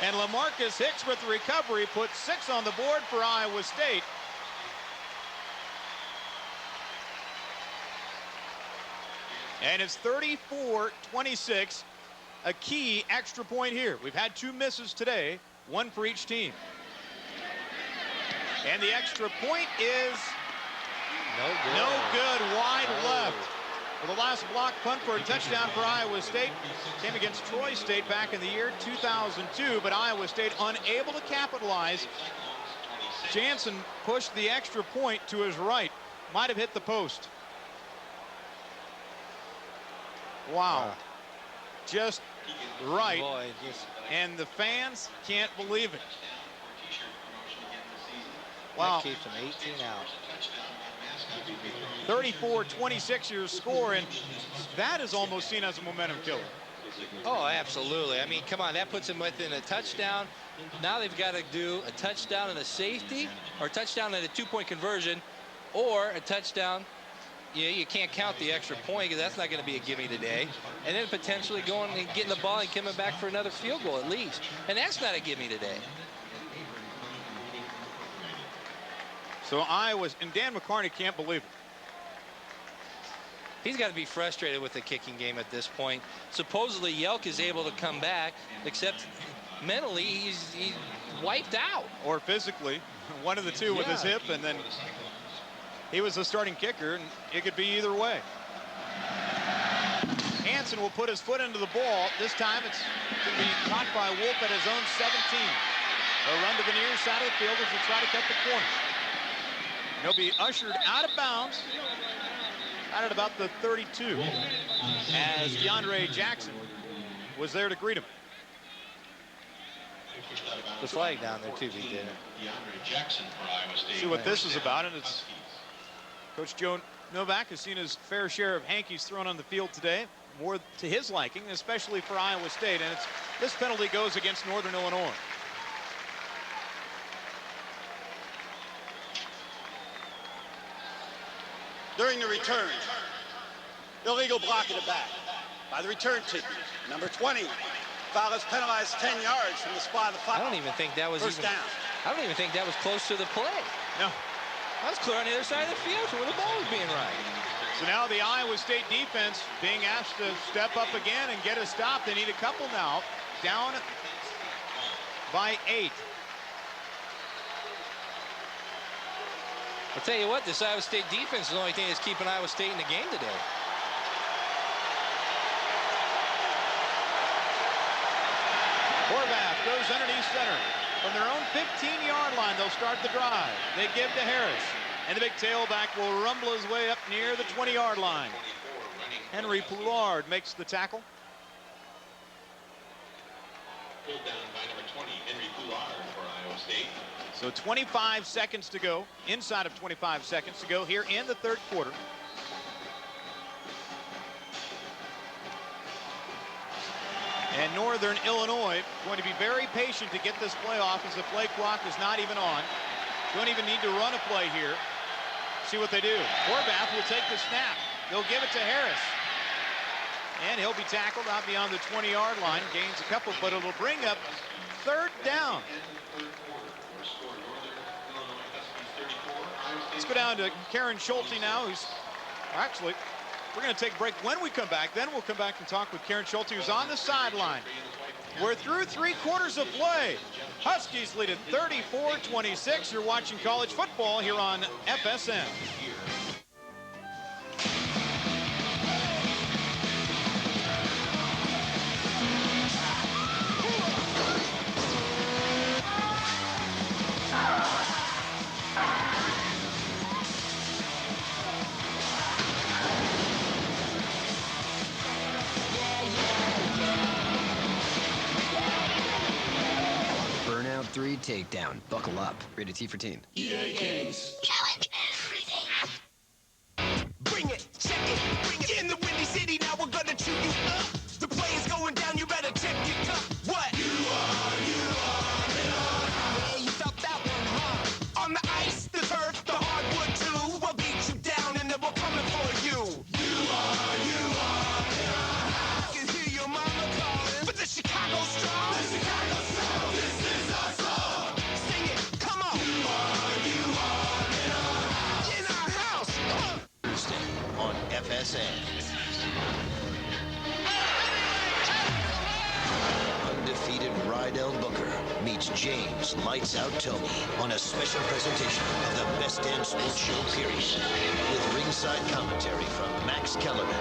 And LaMarcus Hicks with the recovery puts 6 on the board for Iowa State. And it's 34-26. A key extra point here. We've had 2 misses today, 1 for each team. And the extra point is no good, wide left. Well, the last block punt for a touchdown for Iowa State came against Troy State back in the year 2002, but Iowa State unable to capitalize. Jansen pushed the extra point to his right. Might have hit the post. Wow. Just right. Boy, and the fans can't believe it. Wow. That keeps them 18 out. 34-26 your score, and that is almost seen as a momentum killer. Oh, absolutely. I mean, come on, that puts them within a touchdown. Now they've got to do a touchdown and a safety, or a touchdown and a 2-point conversion, or a touchdown. You can't count the extra point because that's not going to be a gimme today. And then potentially going and getting the ball and coming back for another field goal at least. And that's not a gimme today. So Iowa, and Dan McCarney can't believe it. He's got to be frustrated with the kicking game at this point. Supposedly Yelk is able to come back, except mentally he's wiped out. Or physically, one of the two with his hip, and then he was the starting kicker, and it could be either way. Hansen will put his foot into the ball. This time it's going to be caught by Wolf at his own 17. They'll run to the near side of the field as they try to cut the corner. He'll be ushered out of bounds out at about the 32 as DeAndre Jackson was there to greet him. The flag down there too, he did it. See what this is about, and it's Coach Joe Novak has seen his fair share of hankies thrown on the field today, more to his liking, especially for Iowa State, and this penalty goes against Northern Illinois. During the return, illegal block in the back by the return team. Number 20, foul is penalized 10 yards from the spot of the foul. I don't even think that was first down. I don't even think that was close to the play. No. That was clear on the other side of the field where the ball was being right. So now the Iowa State defense being asked to step up again and get a stop. They need a couple now. Down by 8. I'll tell you what, this Iowa State defense is the only thing that's keeping Iowa State in the game today. Horvath goes underneath center. From their own 15-yard line, they'll start the drive. They give to Harris. And the big tailback will rumble his way up near the 20-yard line. Henry Poulard makes the tackle. Pulled down by number 20, Henry Poulard for Iowa State. So 25 seconds to go, inside of 25 seconds to go here in the 3rd quarter. And Northern Illinois going to be very patient to get this play off as the play clock is not even on. Don't even need to run a play here. See what they do. Horvath will take the snap. They'll give it to Harris. And he'll be tackled out beyond the 20-yard line. Gains a couple, but it'll bring up 3rd down. Let's go down to Karen Schulte now, who's actually, we're going to take a break. When we come back, then we'll come back and talk with Karen Schulte, who's on the sideline. We're through 3 quarters of play. Huskies lead at 34-26. You're watching college football here on FSN. Every takedown. Buckle up. Rated T for teen. EA Games. Challenge everything. Bring it, check it, bring it. In the Windy City, now we're gonna chew you up. The play is going down, you better check your cup. What? You are. Yeah, you felt that one, huh? On the ice, the turf, the hardwood too. We'll beat you down and then we're coming for you. You are. I can hear your mama calling. But the Chicago strong. The Chicago strong. This is our song. Sing it, come on. You are in our house. Thursday on FSN. Undefeated Rydell Booker meets James Lights Out Tony on a special presentation of the Best Damn Sports Show period with ringside commentary from Max Kellerman.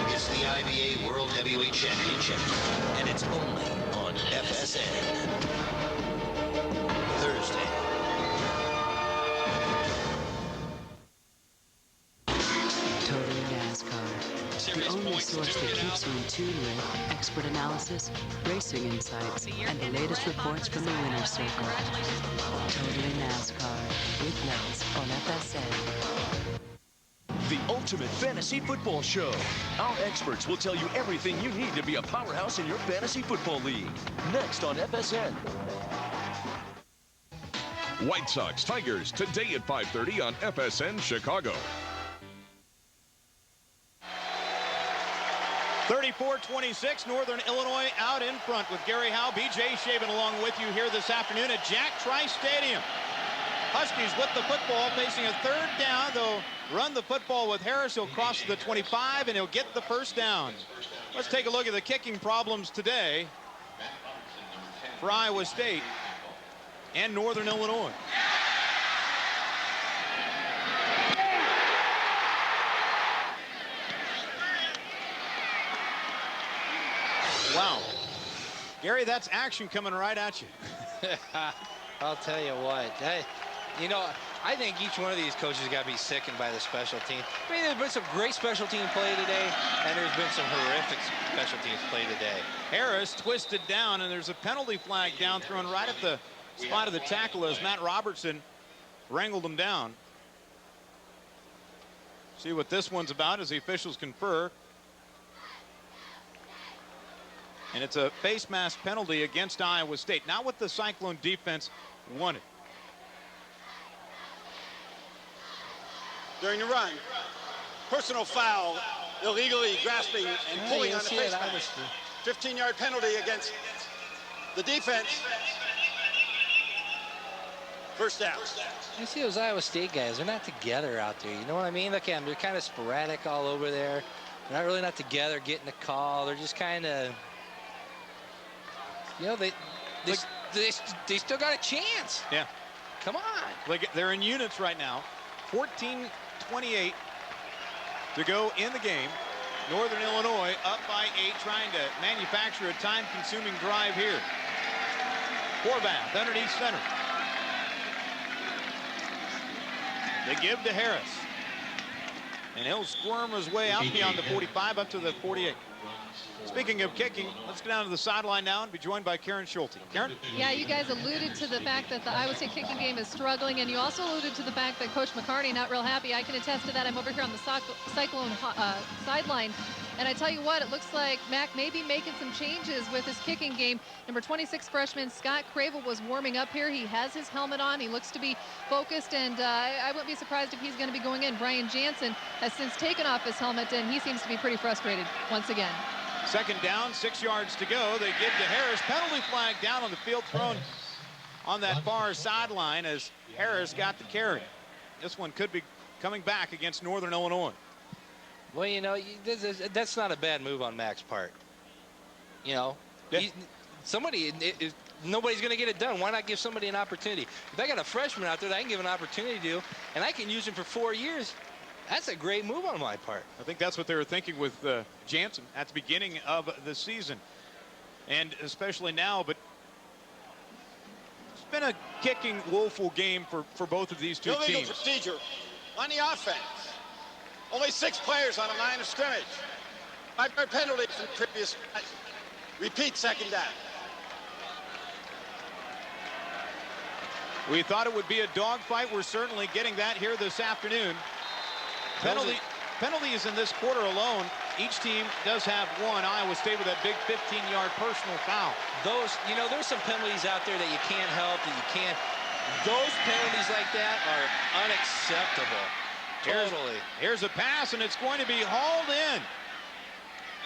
It's the IBA World Heavyweight Championship, and it's only on FSN. Thursday. Totally NASCAR. The only source that keeps you in tune with expert analysis, racing insights, and the latest reports from the winner's circle. Totally NASCAR with Nels on FSN. The ultimate fantasy football show. Our experts will tell you everything you need to be a powerhouse in your fantasy football league. Next on FSN. White Sox Tigers today at 5:30 on FSN Chicago. 34-26, Northern Illinois out in front with Gary Howe, BJ Shaven along with you here this afternoon at Jack Trice Stadium. Huskies with the football, facing a third down. They'll run the football with Harris. He'll cross the 25, and he'll get the first down. Let's take a look at the kicking problems today for Iowa State and Northern Illinois. Wow. Gary, that's action coming right at you. I'll tell you what. I think each one of these coaches got to be sickened by the special team. I mean, there's been some great special team play today, and there's been some horrific special teams play today. Harris twisted down, and there's a penalty flag down thrown right at the spot of the tackle as Matt Robertson wrangled him down. See what this one's about as the officials confer. And it's a face mask penalty against Iowa State. Not what the Cyclone defense wanted. During the run, personal foul, illegally grasping and pulling on the face mask. 15-yard penalty against the defense. First down. You see those Iowa State guys, they're not together out there. You know what I mean? Look at them. They're kind of sporadic all over there. They're not together getting the call. They're just kind of... You know, they still got a chance. Yeah. Come on. Like they're in units right now. 14-28 to go in the game. Northern Illinois up by 8, trying to manufacture a time-consuming drive here. Horvath underneath center. They give to Harris. And he'll squirm his way out beyond the 45 up to the 48. Speaking of kicking, let's go down to the sideline now and be joined by Karen Schulte. Karen? Yeah, you guys alluded to the fact that the Iowa State kicking game is struggling, and you also alluded to the fact that Coach McCarney not real happy. I can attest to that. I'm over here on the Cyclone sideline, and I tell you what, it looks like Mac may be making some changes with his kicking game. Number 26 freshman Scott Cravel was warming up here. He has his helmet on. He looks to be focused, and I wouldn't be surprised if he's going to be going in. Brian Jansen has since taken off his helmet, and he seems to be pretty frustrated once again. Second down, 6 yards to go. They give to Harris. Penalty flag down on the field, thrown on that far sideline as Harris got the carry. This one could be coming back against Northern Illinois. Well, you know, that's not a bad move on Mac's part. You know, yeah. Nobody's going to get it done. Why not give somebody an opportunity? If I got a freshman out there that I can give an opportunity to, and I can use him for 4 years, that's a great move on my part. I think that's what they were thinking with Jansen at the beginning of the season, and especially now. But it's been a kicking woeful game for both of these two illegal teams. Procedure on the offense. Only 6 players on a line of scrimmage. 5-yard penalty from the previous match. Repeat, second down. We thought it would be a dogfight. We're certainly getting that here this afternoon. Penalties in this quarter alone. Each team does have one. Iowa State with that big 15-yard personal foul. Those, you know, there's some penalties out there that you can't help, that you can't. Those penalties like that are unacceptable. Totally. Here's a pass, and it's going to be hauled in.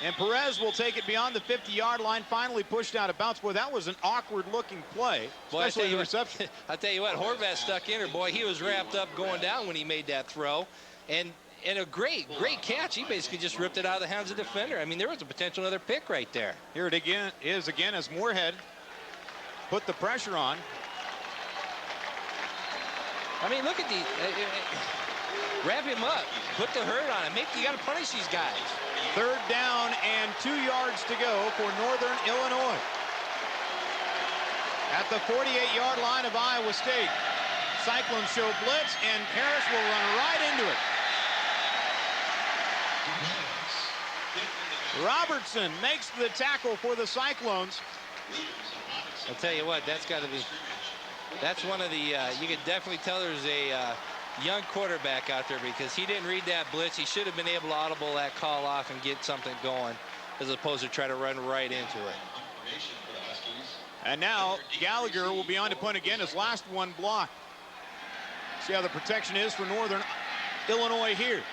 And Perez will take it beyond the 50-yard line, finally pushed out of bounds. Boy, that was an awkward-looking play, especially the reception. I'll tell you what, Horvath stuck in her. Boy, he was wrapped up going down when he made that throw. And a great catch. He basically just ripped it out of the hands of the defender. I mean, there was a potential another pick right there. Here it is again as Moorhead put the pressure on. I mean, look at these. Wrap him up. Put the hurt on him. You got to punish these guys. 3rd down and 2 yards to go for Northern Illinois. At the 48-yard line of Iowa State. Cyclones show blitz, and Harris will run right into it. Robertson makes the tackle for the Cyclones. I'll tell you what, that's got to be. That's one of the. You could definitely tell there's a young quarterback out there, because he didn't read that blitz. He should have been able to audible that call off and get something going, as opposed to try to run right into it. And now Gallagher will be on to punt again. His last one blocked. See how the protection is for Northern Illinois here.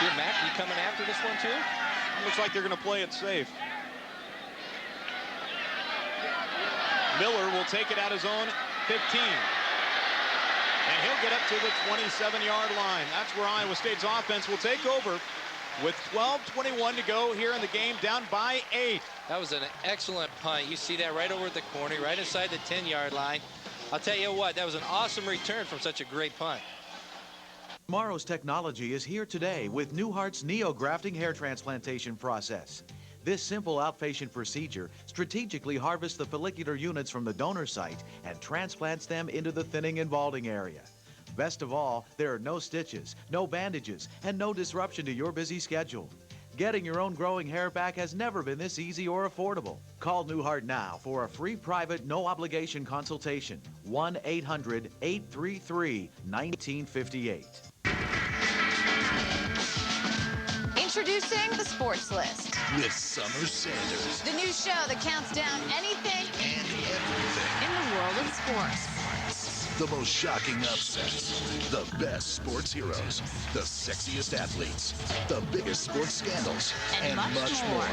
Here, Mac, you coming after this one too? Looks like they're going to play it safe. Miller will take it at his own 15. And he'll get up to the 27-yard line. That's where Iowa State's offense will take over with 12:21 to go here in the game, down by 8. That was an excellent punt. You see that right over at the corner, right inside the 10-yard line. I'll tell you what, that was an awesome return from such a great punt. Tomorrow's technology is here today with Newhart's Neo-Grafting hair transplantation process. This simple outpatient procedure strategically harvests the follicular units from the donor site and transplants them into the thinning and balding area. Best of all, there are no stitches, no bandages, and no disruption to your busy schedule. Getting your own growing hair back has never been this easy or affordable. Call Newhart now for a free private, no-obligation consultation. 1-800-833-1958. Introducing the Sports List. With Summer Sanders. The new show that counts down anything and everything in the world of sports. The most shocking upsets, the best sports heroes, the sexiest athletes, the biggest sports scandals, and much more.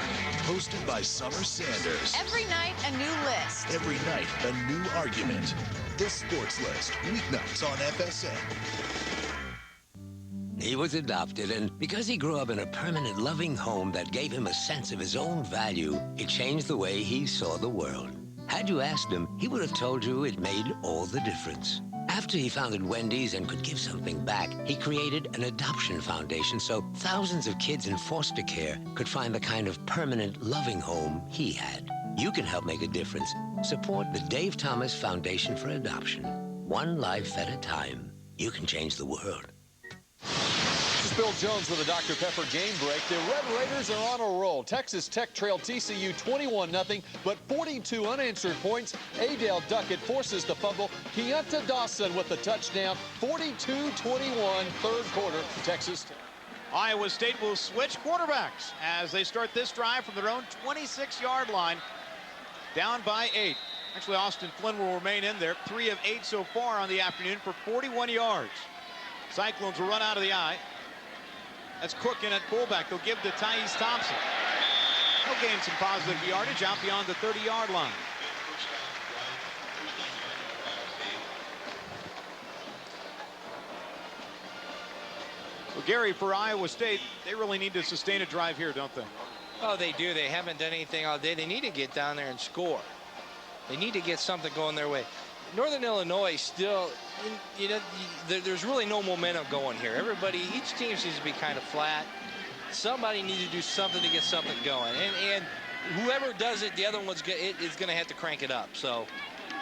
Hosted by Summer Sanders. Every night, a new list. Every night, a new argument. The Sports List, weeknights on FSN. He was adopted, and because he grew up in a permanent, loving home that gave him a sense of his own value, it changed the way he saw the world. Had you asked him, he would have told you it made all the difference. After he founded Wendy's and could give something back, he created an adoption foundation so thousands of kids in foster care could find the kind of permanent, loving home he had. You can help make a difference. Support the Dave Thomas Foundation for Adoption. One life at a time. You can change the world. This is Bill Jones with a Dr. Pepper game break. The Red Raiders are on a roll. Texas Tech trailed TCU 21-0, but 42 unanswered points. Adale Duckett forces the fumble. Keonta Dawson with the touchdown. 42-21, third quarter, Texas Tech. Iowa State will switch quarterbacks as they start this drive from their own 26-yard line, down by 8. Actually, Austin Flynn will remain in there. 3 of 8 so far on the afternoon for 41 yards. Cyclones will run out of the eye. That's Cook in at fullback. They'll give to Thais Thompson. He'll gain some positive yardage out beyond the 30-yard line. Well, Gary, for Iowa State, they really need to sustain a drive here, don't they? Oh, they do. They haven't done anything all day. They need to get down there and score. They need to get something going their way. Northern Illinois still, you know, there's really no momentum going here. Each team seems to be kind of flat. Somebody needs to do something to get something going. And whoever does it, the other one's is going to have to crank it up. So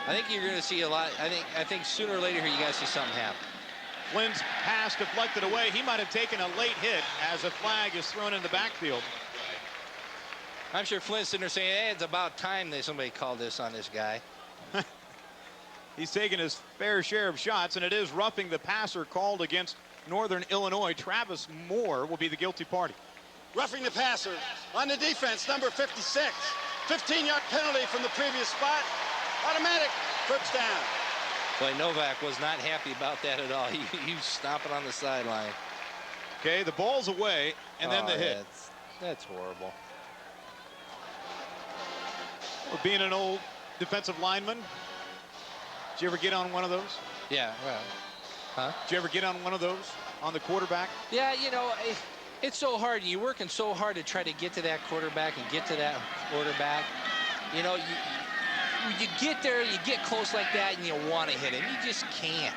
I think you're going to see a lot. I think sooner or later here you got to see something happen. Flynn's pass deflected away. He might have taken a late hit as a flag is thrown in the backfield. I'm sure Flynn's sitting there saying, hey, it's about time that somebody called this on this guy. He's taken his fair share of shots, and it is roughing the passer called against Northern Illinois. Travis Moore will be the guilty party. Roughing the passer on the defense, number 56. 15-yard penalty from the previous spot. Automatic first down. Boy, Novak was not happy about that at all. He was stomping on the sideline. Okay, the ball's away, and then the hit. That's horrible. Well, being an old defensive lineman, did you ever get on one of those? Yeah, well, huh? Did you ever get on one of those on the quarterback? Yeah, you know, it's so hard. You're working so hard to try to get to that quarterback and get to that quarterback. You know, you get there, you get close like that, and you want to hit him. You just can't.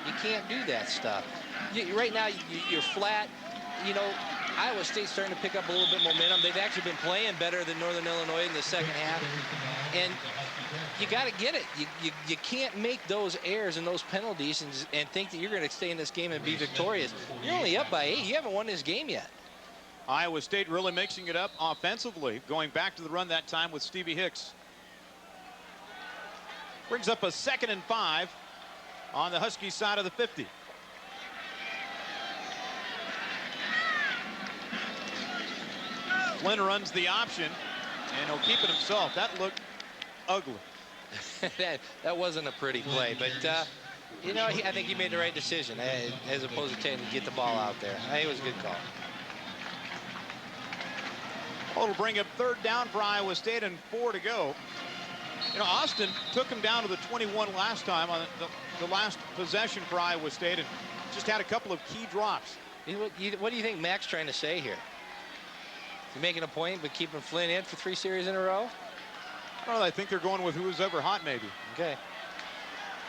You can't do that stuff. Right now, you're flat. You know, Iowa State's starting to pick up a little bit momentum. They've actually been playing better than Northern Illinois in the second half. And you got to get it. You can't make those errors and those penalties and think that you're going to stay in this game and be victorious. You're only up by 8. You haven't won this game yet. Iowa State really mixing it up offensively, going back to the run that time with Stevie Hicks. Brings up a 2nd and 5 on the Huskies side of the 50. Flynn runs the option, and he'll keep it himself. That looked ugly. that wasn't a pretty play, but you know, I think he made the right decision as opposed to trying to get the ball out there. It was a good call. Oh, it'll bring up 3rd down for Iowa State and 4 to go. You know, Austin took him down to the 21 last time on the last possession for Iowa State and just had a couple of key drops. What do you think Mac's trying to say here? He's making a point, but keeping Flynn in for 3 series in a row? Well, I think they're going with who's ever hot, maybe. Okay.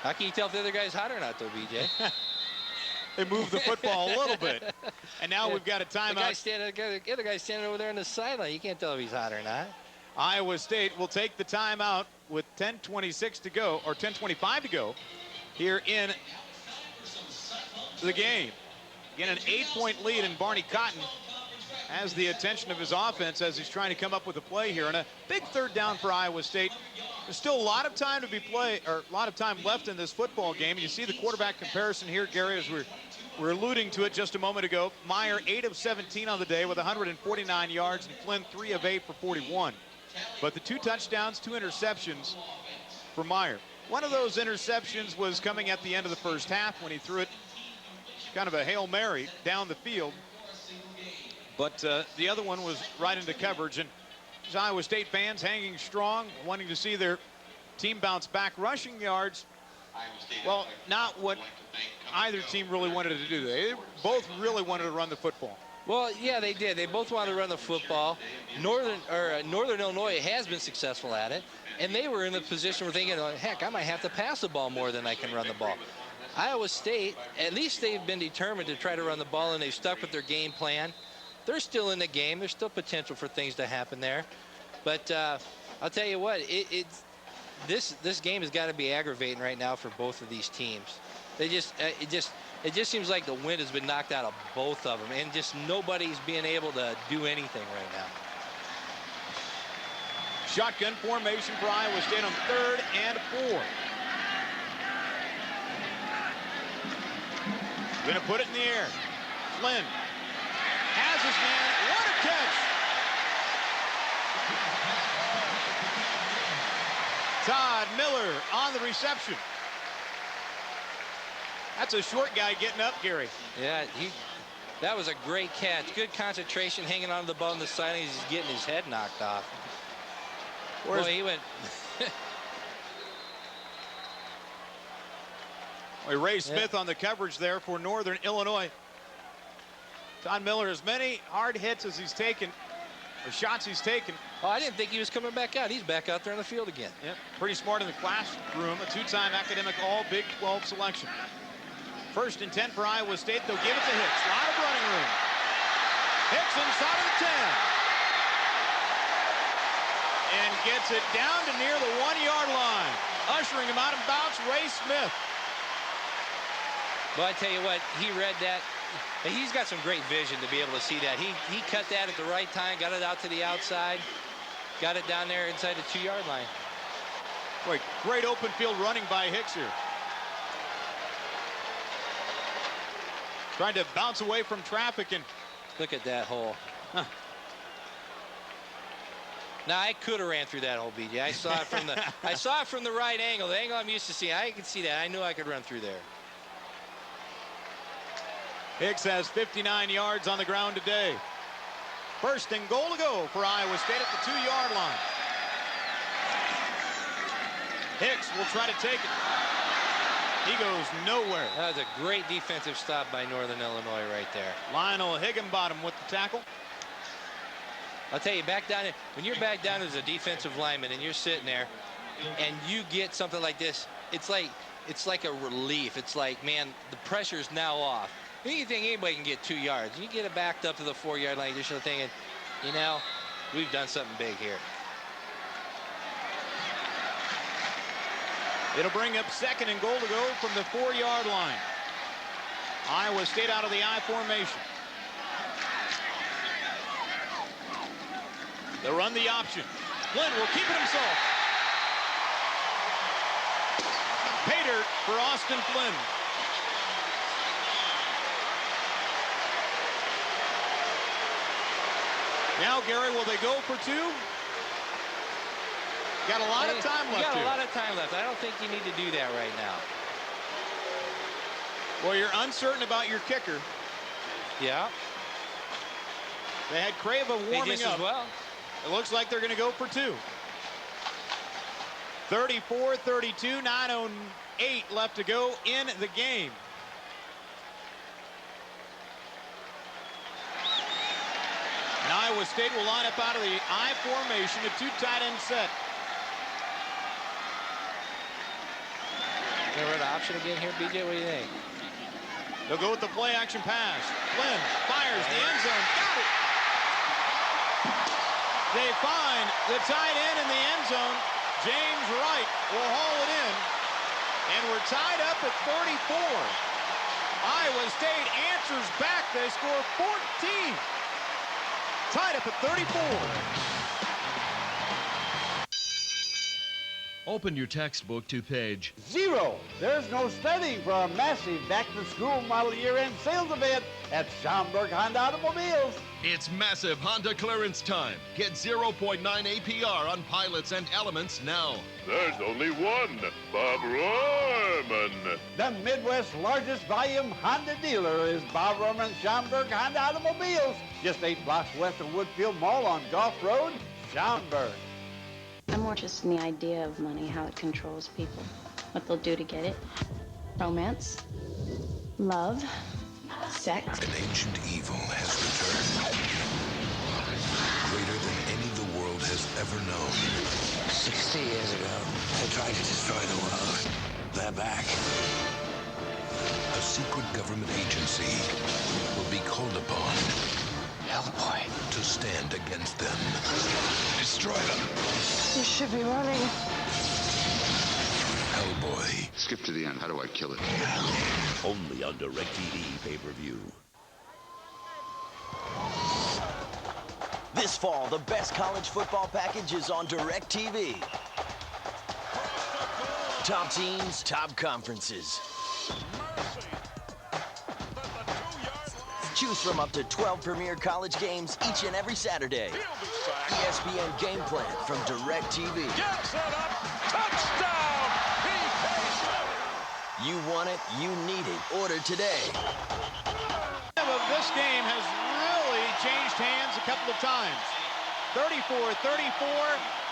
How can you tell if the other guy's hot or not, though, BJ? They moved the football a little bit. And now we've got a timeout. The other guy's standing over there on the sideline. You can't tell if he's hot or not. Iowa State will take the timeout with 10:26 to go, or 10:25 to go, here in the game. Again, an 8-point lead, and Barney Cotton has the attention of his offense as he's trying to come up with a play here. And a big 3rd down for Iowa State. There's still a lot of time to be played, or a lot of time left in this football game. And you see the quarterback comparison here, Gary, as we're alluding to it just a moment ago. Meyer, 8 of 17 on the day with 149 yards, and Flynn, 3 of 8 for 41. But the 2 touchdowns, 2 interceptions for Meyer. One of those interceptions was coming at the end of the first half when he threw it kind of a Hail Mary down the field. But the other one was right into coverage. And Iowa State fans hanging strong, wanting to see their team bounce back. Rushing yards, well, not what either team really wanted to do. They both really wanted to run the football. Well, yeah, they did. They both wanted to run the football. Northern Illinois has been successful at it, and they were in the position where thinking, heck, I might have to pass the ball more than I can run the ball. Iowa State, at least they've been determined to try to run the ball, and they've stuck with their game plan. They're still in the game. There's still potential for things to happen there. But I'll tell you what, this game has got to be aggravating right now for both of these teams. It just seems like the wind has been knocked out of both of them, and just nobody's being able to do anything right now. Shotgun formation for Iowa State on 3rd and 4. Gonna put it in the air. Flynn has his man. What a catch! Todd Miller on the reception. That's a short guy getting up, Gary. Yeah, that was a great catch. Good concentration, hanging on to the ball in the sideline. He's getting his head knocked off. Boy, he went. Ray Smith on the coverage there for Northern Illinois. Todd Miller, as many hard hits as he's taken, or shots he's taken. Oh, I didn't think he was coming back out. He's back out there on the field again. Yep, pretty smart in the classroom. A 2-time academic all Big 12 selection. 1st and 10 for Iowa State. They'll give it to Hicks. A lot of running room. Hicks inside of the 10. And gets it down to near the 1-yard line. Ushering him out of bounds, Ray Smith. Well, I tell you what, he read that. He's got some great vision to be able to see that. He cut that at the right time, got it out to the outside. got it down there inside the 2-yard line. Boy, great open field running by Hicks here. Trying to bounce away from traffic, and look at that hole. Huh. Now I could have ran through that hole, BJ. I saw it from the right angle, the angle I'm used to seeing. I could see that. I knew I could run through there. Hicks has 59 yards on the ground today. First and goal to go for Iowa State at the 2-yard line. Hicks will try to take it. He goes nowhere. That was a great defensive stop by Northern Illinois right there. Lionel Higginbottom with the tackle. I'll tell you, back down, when you're back down as a defensive lineman and you're sitting there and you get something like this, it's like a relief. It's like, man, the pressure's now off. You think anybody can get 2 yards. You get it backed up to the 4-yard line, you're just thinking, you know, we've done something big here. It'll bring up second and goal to go from the 4-yard line. Iowa State out of the I formation. They'll run the option. Flynn will keep it himself. Pay dirt for Austin Flynn. Now, Gary, will they go for 2? Got a lot of time left. You got a lot of time left. I don't think you need to do that right now. Well, you're uncertain about your kicker. Yeah. They had Crava warming up. As well. It looks like they're going to go for 2. 34-32, 9:08 left to go in the game. And Iowa State will line up out of the I formation, a 2 tight end set. They run an option again here, BJ. What do you think? They'll go with the play action pass. Flynn fires the end zone. Got it. They find the tight end in the end zone. James Wright will haul it in. And we're tied up at 34. Iowa State answers back. They score 14. Tied up at 34. Open your textbook to page 0. There's no studying for a massive back-to-school model year-end sales event at Schaumburg Honda Automobiles. It's massive Honda clearance time. Get 0.9 APR on pilots and elements now. There's only one, Bob Rohrman. The Midwest's largest volume Honda dealer is Bob Rohrman Schaumburg Honda Automobiles. Just 8 blocks west of Woodfield Mall on Gulf Road, Schaumburg. I'm more interested in the idea of money, how it controls people, what they'll do to get it. Romance, love, sex. An ancient evil has returned, greater than any the world has ever known. 60 years ago, they tried to destroy the world. They're back. A secret government agency will be called upon. Hellboy. To stand against them. Destroy them. You should be running. Hellboy. Skip to the end. How do I kill it? Only on DirecTV pay-per-view. This fall, the best college football package is on DirecTV. Top teams, top conferences. Choose from up to 12 premier college games each and every Saturday. ESPN Game Plan from DirecTV. Gets it up. Touchdown. You want it, you need it. Order today. This game has really changed hands a couple of times. 34-34.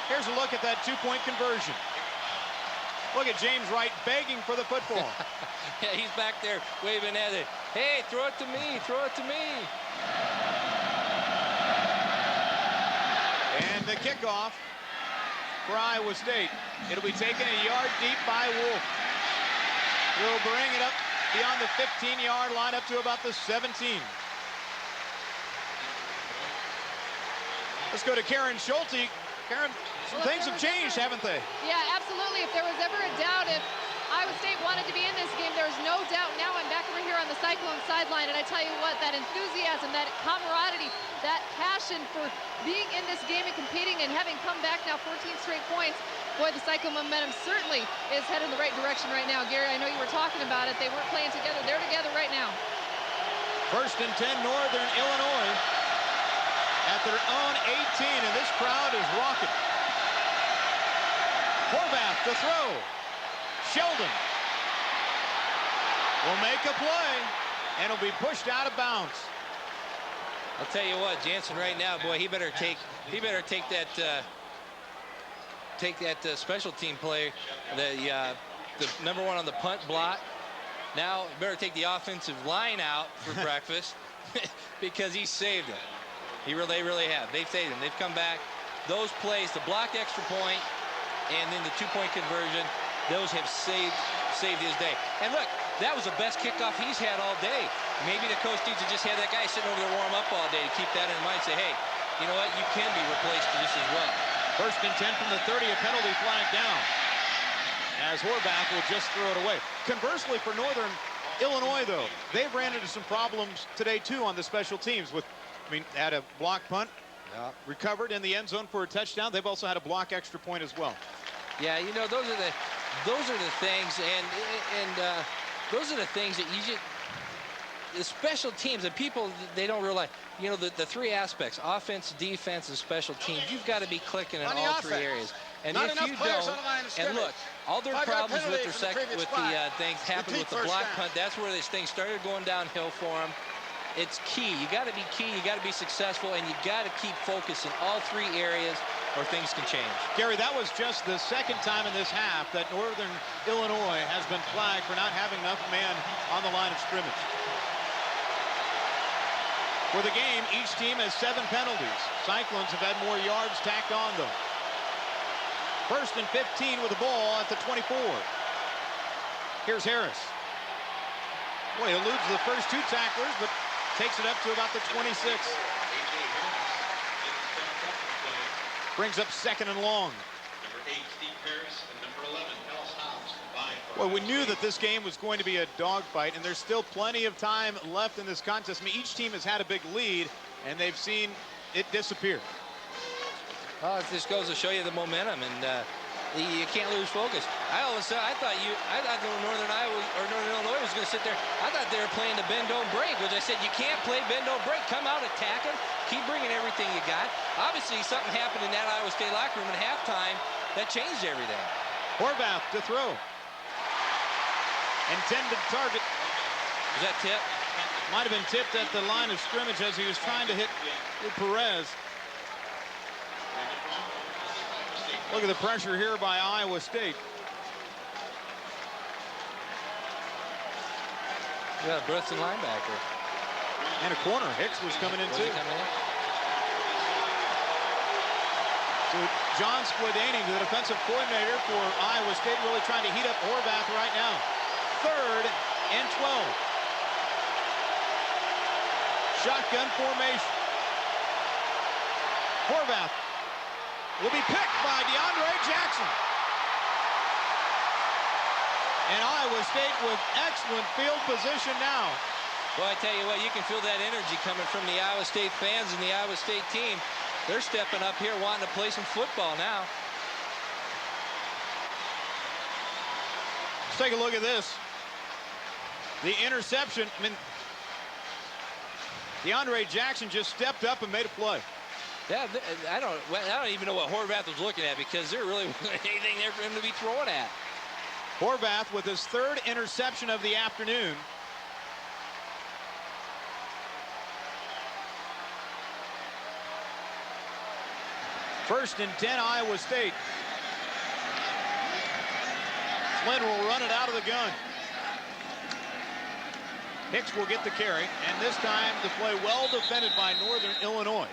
Here's a look at that 2-point conversion. Look at James Wright begging for the football. Yeah, he's back there waving at it. Hey, throw it to me, throw it to me. And the kickoff for Iowa State. It'll be taken a yard deep by Wolf. He'll bring it up beyond the 15-yard line up to about the 17. Let's go to Karen Schulte. Karen, some things have changed, haven't they? Yeah, absolutely. If there was ever a doubt if Iowa State wanted to be in this game, there's no doubt. Now I'm back over here on the Cyclone sideline, and I tell you what, that enthusiasm, that camaraderie, that passion passion for being in this game and competing and having come back now 14 straight points. Boy, the Cyclone momentum certainly is headed in the right direction right now. Gary, I know you were talking about it. They weren't playing together. They're together right now. 1st and 10, Northern Illinois at their own 18, and this crowd is rocking. Horvath to throw. Sheldon will make a play, and it'll be pushed out of bounds. I'll tell you what, Jansen right now, boy, he better take that special team player, the number 1 on the punt block. Now, better take the offensive line out for breakfast because he saved it. They really have. They've saved him. They've come back. Those plays, the blocked extra point, and then the 2-point conversion, those have saved his day. And look, that was the best kickoff he's had all day. Maybe the coach needs to just have that guy sitting over there warm up all day to keep that in mind. Say, hey, you know what? You can be replaced just as well. 1st and 10 from the 30, a penalty flag down, as Horvath will just throw it away. Conversely, for Northern Illinois, though, they've ran into some problems today, too, on the special teams. Had a block punt, recovered in the end zone for a touchdown. They've also had a block extra point as well. Yeah, you know, those are the things, and those are the things that the special teams, and people, they don't realize, you know, the 3 aspects: offense, defense, and special teams. You've got to be clicking in all 3 areas. And if you don't, and look, all their problems with the things happened with the block punt. That's where this thing started going downhill for them. It's key. You got to be key. You got to be successful, and you got to keep focus in all 3 areas, or things can change. Gary, that was just the 2nd time in this half that Northern Illinois has been flagged for not having enough men on the line of scrimmage. For the game, each team has 7 penalties. Cyclones have had more yards tacked on, though. 1st and 15 with the ball at the 24. Here's Harris. Boy, he eludes the first 2 tacklers, but takes it up to about the 26. Brings up 2nd and long. Well, we knew that this game was going to be a dogfight, and there's still plenty of time left in this contest. I mean, each team has had a big lead, and they've seen it disappear. Well, it just goes to show you the momentum, and you can't lose focus. I thought Northern Illinois was going to sit there. I thought they were playing the bend don't break, which I said you can't play bend don't break. Come out attacking, keep bringing everything you got. Obviously, something happened in that Iowa State locker room at halftime that changed everything. Horvath to throw. Intended target. Was that tip? Might have been tipped at the line of scrimmage as he was trying to hit Perez. Look at the pressure here by Iowa State. Yeah, Bruston linebacker. And a corner. Hicks was coming in, too. So John Splodani, the defensive coordinator for Iowa State, really trying to heat up Horvath right now. 3rd and 12. Shotgun formation. Horvath will be picked by DeAndre Jackson. And Iowa State with excellent field position now. Well, I tell you what, you can feel that energy coming from the Iowa State fans and the Iowa State team. They're stepping up here wanting to play some football now. Let's take a look at this. The interception. I mean, DeAndre Jackson just stepped up and made a play. Yeah, I don't even know what Horvath was looking at, because there really wasn't anything there for him to be throwing at. Horvath with his 3rd interception of the afternoon. First and 10, Iowa State. Flynn will run it out of the gun. Hicks will get the carry, and this time the play well defended by Northern Illinois,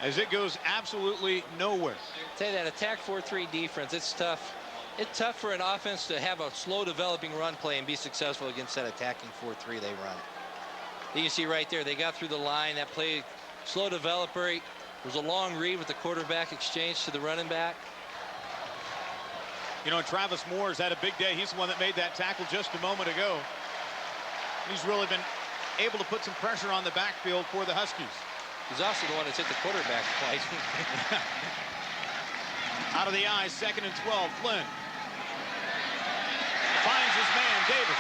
as it goes absolutely nowhere. Say that attack 4-3 defense, it's tough. It's tough for an offense to have a slow developing run play and be successful against that attacking 4-3 they run. You can see right there, they got through the line. That play, slow developer. There was a long read with the quarterback exchange to the running back. You know, Travis Moore's had a big day. He's the one that made that tackle just a moment ago. He's really been able to put some pressure on the backfield for the Huskies. He's also the one that's hit the quarterback twice. Out of the eye, 2nd and 12. Flynn finds his man, Davis.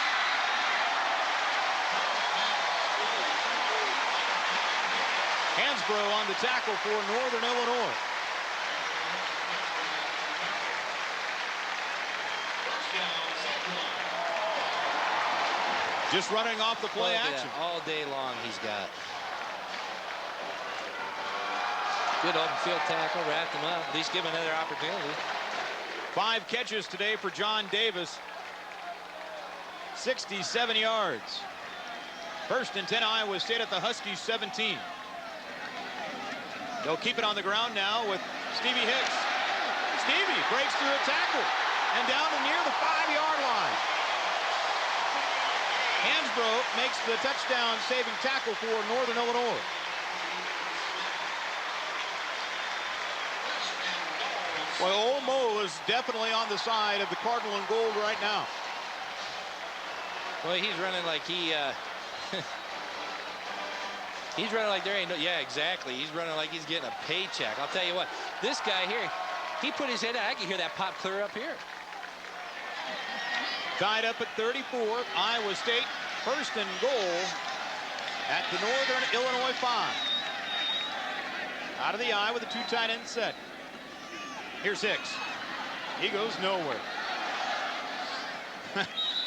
Hansbrough on the tackle for Northern Illinois. Just running off the play action. All day long he's got. Good open field tackle, wrapped him up. At least give him another opportunity. 5 catches today for John Davis. 67 yards. 1st and 10, Iowa State at the Huskies 17. They'll keep it on the ground now with Stevie Hicks. Stevie breaks through a tackle and down to near the 5-yard line. Hansbrough makes the touchdown saving tackle for Northern Illinois. Well, Olmo is definitely on the side of the Cardinal and Gold right now. Well, he's running like he he's running like there ain't no, yeah, exactly. He's running like he's getting a paycheck. I'll tell you what, this guy here, he put his head out. I can hear that pop clear up here. Tied up at 34, Iowa State, 1st and goal at the Northern Illinois 5. Out of the eye with a 2 tight end set. Here's Hicks. He goes nowhere.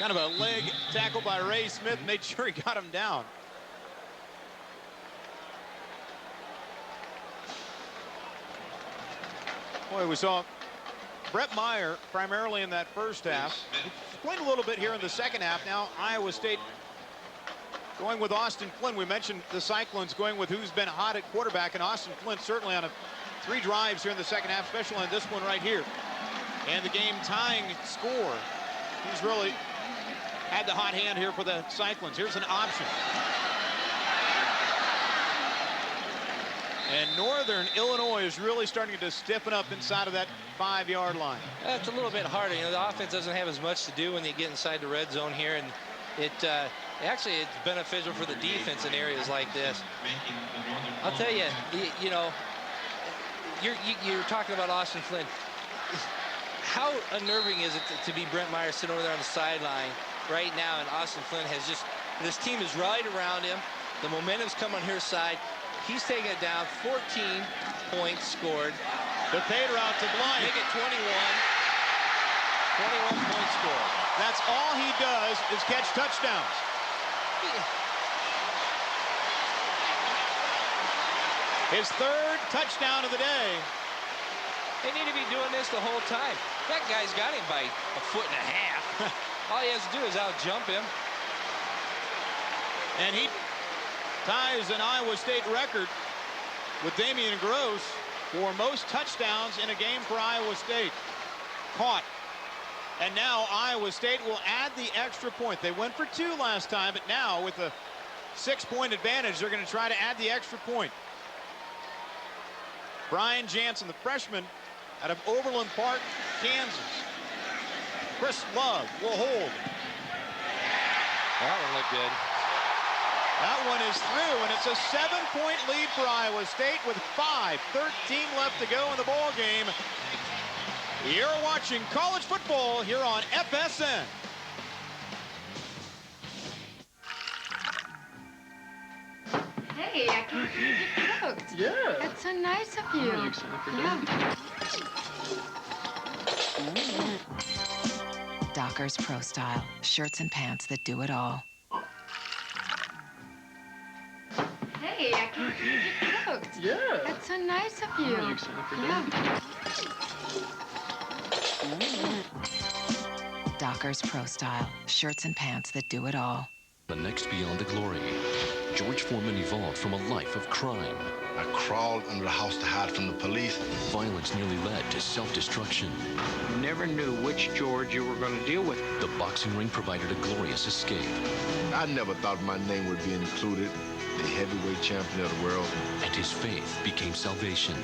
Kind of a leg tackle by Ray Smith. Made sure he got him down. Boy, we saw Brett Meyer primarily in that first half. He played a little bit here in the second half. Now Iowa State going with Austin Flynn. We mentioned the Cyclones going with who's been hot at quarterback, and Austin Flynn certainly on 3 drives here in the second half, especially on this one right here. And the game tying score. He's really had the hot hand here for the Cyclones. Here's an option. And Northern Illinois is really starting to stiffen up inside of that 5-yard line. It's a little bit harder. You know, the offense doesn't have as much to do when they get inside the red zone here, and actually it's beneficial for the defense in areas like this. I'll tell you, you know, you're talking about Austin Flynn. How unnerving is it to be Brent Meyer sitting over there on the sideline right now, and Austin Flynn has just, this team is right around him. The momentum's come on his side. He's taking it down. 14 points scored. The fade route to Blythe. Make it 21. 21 points scored. That's all he does is catch touchdowns. His 3rd touchdown of the day. They need to be doing this the whole time. That guy's got him by 1.5 feet. All he has to do is out-jump him. And he ties an Iowa State record with Damian Gross for most touchdowns in a game for Iowa State. Caught. And now Iowa State will add the extra point. They went for 2 last time, but now with a 6-point advantage, they're going to try to add the extra point. Brian Jansen, the freshman out of Overland Park, Kansas. Chris Love will hold. That one looked good. That one is through, and it's a 7-point lead for Iowa State with 5:13 left to go in the ball game. You're watching college football here on FSN. Hey, I can't believe you cooked. Yeah. That's so nice of you. Are you excited for dinner? Dockers Pro Style. Shirts and pants that do it all. Hey, I can't believe you cooked. Yeah. That's so nice of you. Are you excited for dinner? Dockers Pro Style. Shirts and pants that do it all. The next Beyond the Glory. George Foreman evolved from a life of crime. I crawled under the house to hide from the police. Violence nearly led to self-destruction. You never knew which George you were going to deal with. The boxing ring provided a glorious escape. I never thought my name would be included, the heavyweight champion of the world. And his faith became salvation.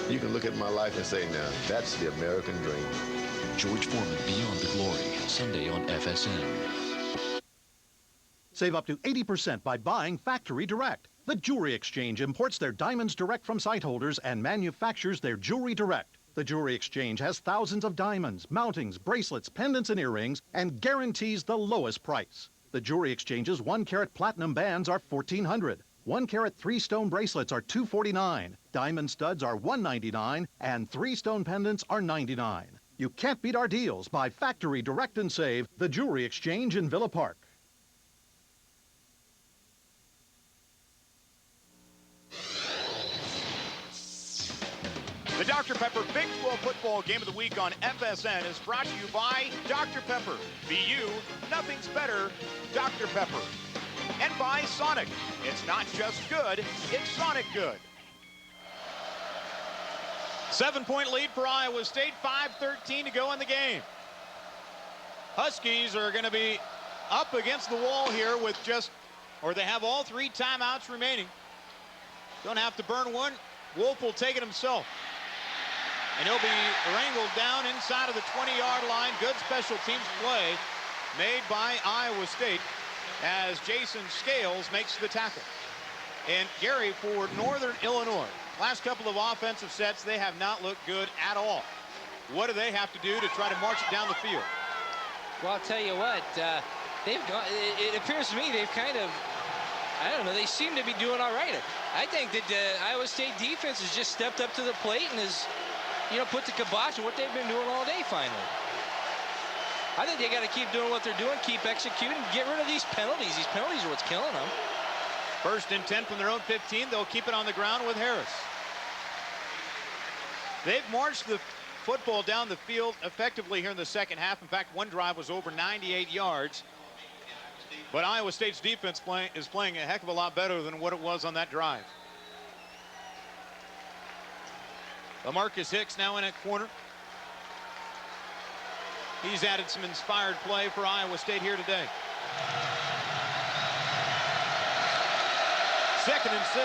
You can look at my life and say, now, that's the American dream. George Foreman, Beyond the Glory, Sunday on FSN. Save up to 80% by buying factory direct. The Jewelry Exchange imports their diamonds direct from site holders and manufactures their jewelry direct. The Jewelry Exchange has thousands of diamonds, mountings, bracelets, pendants, and earrings, and guarantees the lowest price. The Jewelry Exchange's 1-carat platinum bands are $1,400. 1-carat 3-stone bracelets are $249. Diamond studs are $199, and 3-stone pendants are $99. You can't beat our deals. Buy factory direct and save. The Jewelry Exchange in Villa Park. The Dr. Pepper Big 12 Football Game of the Week on FSN is brought to you by Dr. Pepper. Be you, nothing's better, Dr. Pepper. And by Sonic. It's not just good, it's Sonic good. 7-point lead for Iowa State, 5:13 to go in the game. Huskies are going to be up against the wall here with they have all 3 timeouts remaining. Don't have to burn one. Wolf will take it himself. And he'll be wrangled down inside of the 20-yard line. Good special teams play made by Iowa State as Jason Scales makes the tackle. And Gary, for Northern Illinois, last couple of offensive sets, they have not looked good at all. What do they have to do to try to march it down the field? Well, I'll tell you what, they've gone, it appears to me they've kind of, I don't know, they seem to be doing all right. I think that the Iowa State defense has just stepped up to the plate and has, put the kibosh on what they've been doing all day finally. I think they got to keep doing what they're doing, keep executing, get rid of these penalties. These penalties are what's killing them. 1st and 10 from their own 15. They'll keep it on the ground with Harris. They've marched the football down the field effectively here in the second half. In fact, one drive was over 98 yards. But Iowa State's defense is playing a heck of a lot better than what it was on that drive. LaMarcus Hicks now in at corner. He's added some inspired play for Iowa State here today. 2nd and 6.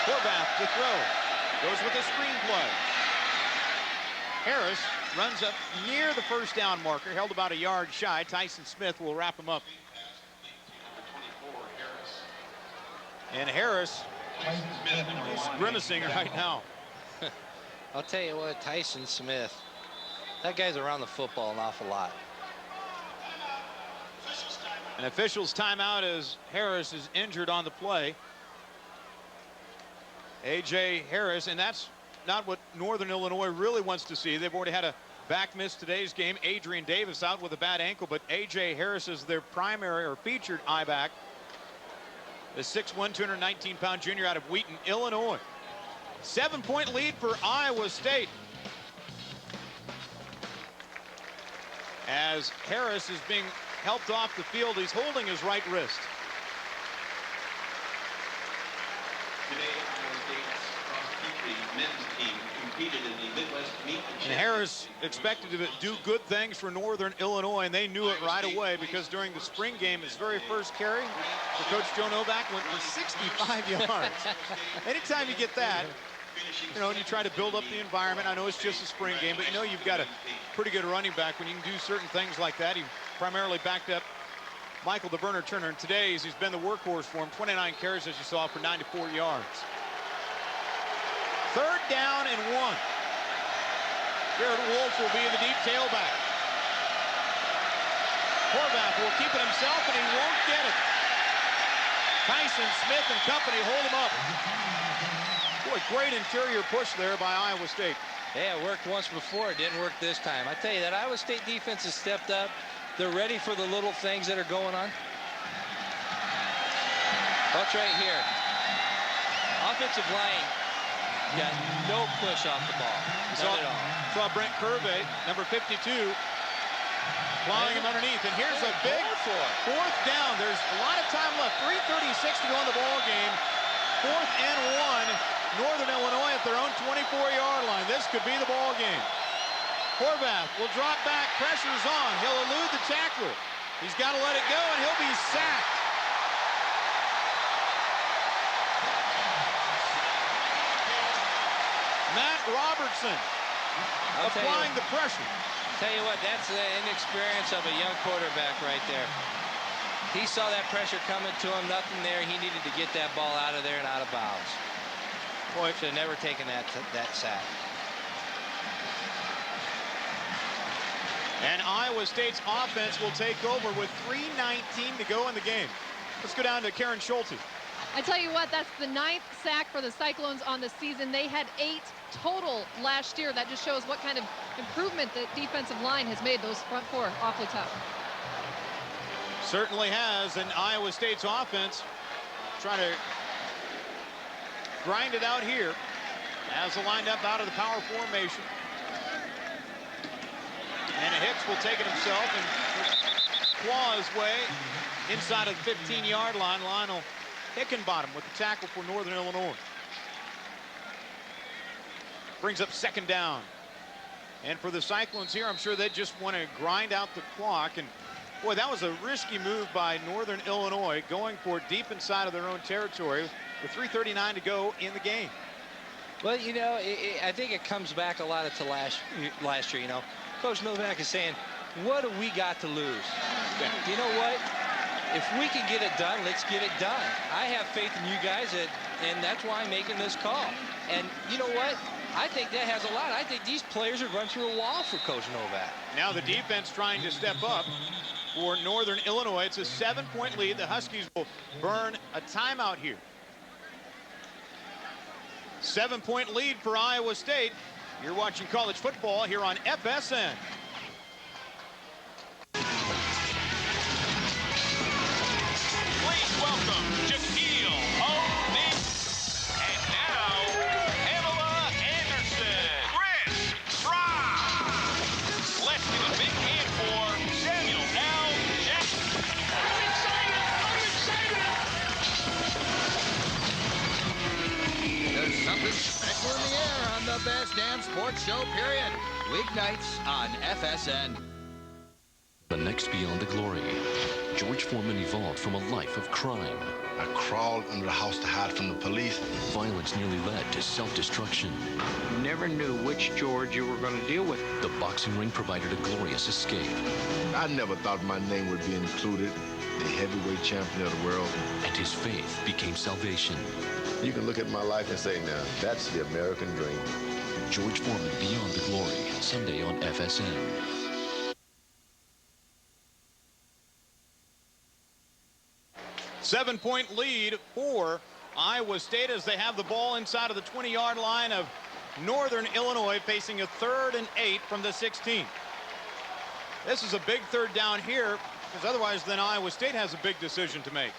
Horvath to throw. Goes with a screen play. Harris runs up near the 1st down marker, held about a yard shy. Tyson Smith will wrap him up. And Harris is grimacing right now. I'll tell you what, Tyson Smith, that guy's around the football an awful lot. An official's timeout as Harris is injured on the play. A.J. Harris, and that's not what Northern Illinois really wants to see. They've already had a back miss today's game. Adrian Davis out with a bad ankle, but A.J. Harris is their primary or featured I-back. The 6'1", 219-pound junior out of Wheaton, Illinois. 7-point lead for Iowa State. As Harris is being helped off the field, he's holding his right wrist. Today, Iowa State's cross-country men's team competed in the Midwest meet. And Harris expected to do good things for Northern Illinois, and they knew it right away because during the spring game, his very first carry for Coach Joe Novak went for 65 yards. Anytime you get that, and you try to build up the environment. I know it's just a spring game, but you've got a pretty good running back when you can do certain things like that. He primarily backed up Michael the Burner Turner, and today he's been the workhorse for him. 29 carries, as you saw, for 94 yards. 3rd down and 1. Garrett Wolf will be in the deep tailback. Horvath will keep it himself, and he won't get it. Tyson Smith and company hold him up. Boy, great interior push there by Iowa State. Yeah, it worked once before. It didn't work this time. I tell you, that Iowa State defense has stepped up. They're ready for the little things that are going on. Watch right here. Offensive line got no push off the ball. Not at all. Saw Brent Curvey, number 52, plowing him underneath. And here's a big 4th down. There's a lot of time left. 3:36 to go in the ball game. 4th and 1. Northern Illinois at their own 24-yard line. This could be the ball game. Horvath will drop back. Pressure's on. He'll elude the tackler. He's got to let it go, and he'll be sacked. Matt Robertson applying the pressure. Tell you what, that's the inexperience of a young quarterback right there. He saw that pressure coming to him, nothing there. He needed to get that ball out of there and out of bounds. Boy, should have never taken that sack. And Iowa State's offense will take over with 3:19 to go in the game. Let's go down to Karen Schulte. I tell you what, that's the 9th sack for the Cyclones on the season. They had 8 total last year. That just shows what kind of improvement the defensive line has made. Those front four awfully tough. Certainly has. And Iowa State's offense trying to grind it out here as they lined up out of the power formation. And Hicks will take it himself and claw his way inside of the 15-yard line. Lionel Hickenbottom with the tackle for Northern Illinois. Brings up 2nd down. And for the Cyclones here, I'm sure they just want to grind out the clock. And boy, that was a risky move by Northern Illinois, going for it deep inside of their own territory with 3:39 to go in the game. Well, you know, I think it comes back a lot to last year, you know. Coach Novak is saying, what do we got to lose? Yeah. You know what? If we can get it done, let's get it done. I have faith in you guys, and that's why I'm making this call. And you know what? I think that has a lot. I think these players are running through a wall for Coach Novak. Now the defense trying to step up for Northern Illinois. It's a 7-point lead. The Huskies will burn a timeout here. 7-point lead for Iowa State. You're watching college football here on FSN. Please welcome Shaquille O'Neal. And now, Pamela Anderson. Trice. Let's give a big hand for Samuel L. Jackson. I'm excited. There's something special in the air on the best damn sports show, period. Weeknights on FSN. The next Beyond the Glory, George Foreman evolved from a life of crime. I crawled under the house to hide from the police. Violence nearly led to self-destruction. You never knew which George you were going to deal with. The boxing ring provided a glorious escape. I never thought my name would be included, the heavyweight champion of the world. And his faith became salvation. You can look at my life and say, now, that's the American dream. George Foreman, Beyond the Glory, Sunday on FSN. Seven-point lead for Iowa State as they have the ball inside of the 20-yard line of Northern Illinois, facing a 3rd and 8 from the 16. This is a big 3rd down here, because otherwise then Iowa State has a big decision to make.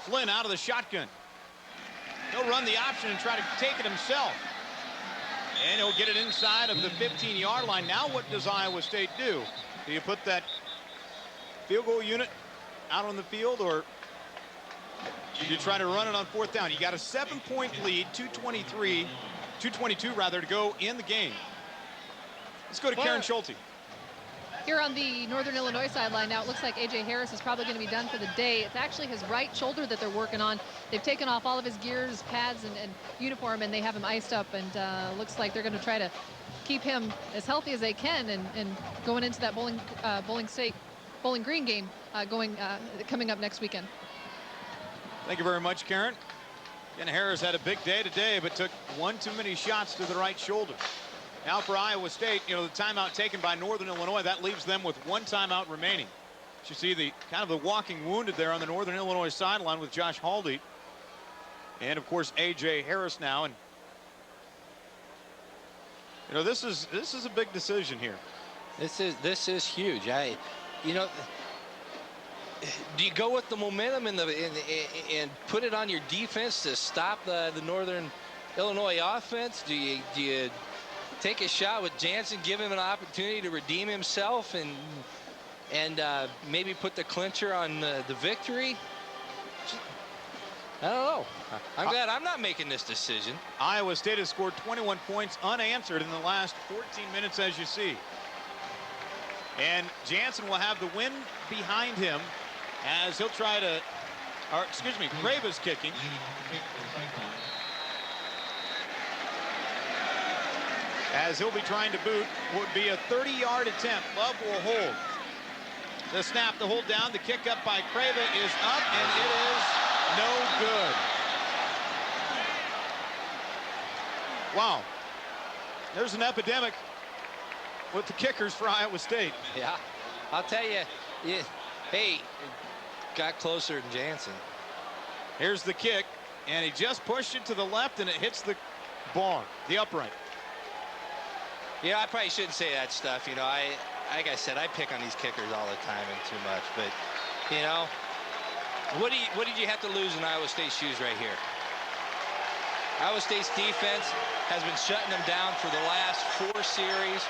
Flynn out of the shotgun. He'll run the option and try to take it himself. And he'll get it inside of the 15-yard line. Now what does Iowa State do? Do you put that field goal unit out on the field, or you try to run it on 4th down? You got a 7-point lead, 222 rather, to go in the game. Let's go to Karen Schulte. Here on the Northern Illinois sideline now, it looks like A.J. Harris is probably going to be done for the day. It's actually his right shoulder that they're working on. They've taken off all of his gears, pads, and uniform, and they have him iced up. And looks like they're going to try to keep him as healthy as they can, and going into that Bowling Green game coming up next weekend. Thank you very much, Karen. And Harris had a big day today, but took one too many shots to the right shoulder. Now for Iowa State, you know, the timeout taken by Northern Illinois, that leaves them with 1 timeout remaining. You see the kind of the walking wounded there on the Northern Illinois sideline with Josh Haldy. And of course, A.J. Harris now. And you know, this is a big decision here. This is huge. You know, do you go with the momentum and put it on your defense to stop the Northern Illinois offense? Do you take a shot with Jansen, give him an opportunity to redeem himself, and maybe put the clincher on the victory? I don't know. I'm glad I'm not making this decision. Iowa State has scored 21 points unanswered in the last 14 minutes, as you see. And Jansen will have the win behind him as he'll try to, or excuse me, Crave is kicking. As he'll be trying to boot, would be a 30-yard attempt. Love will hold. The snap, the hold down, the kick up by Crava is up, and it is no good. Wow. There's an epidemic with the kickers for Iowa State. Yeah, I'll tell you, hey, got closer than Jansen. Here's the kick, and he just pushed it to the left, and it hits the bar, the upright. Yeah, I probably shouldn't say that stuff. You know, like I said, I pick on these kickers all the time and too much. But, you know, what did you have to lose in Iowa State's shoes right here? Iowa State's defense has been shutting them down for the last 4 series.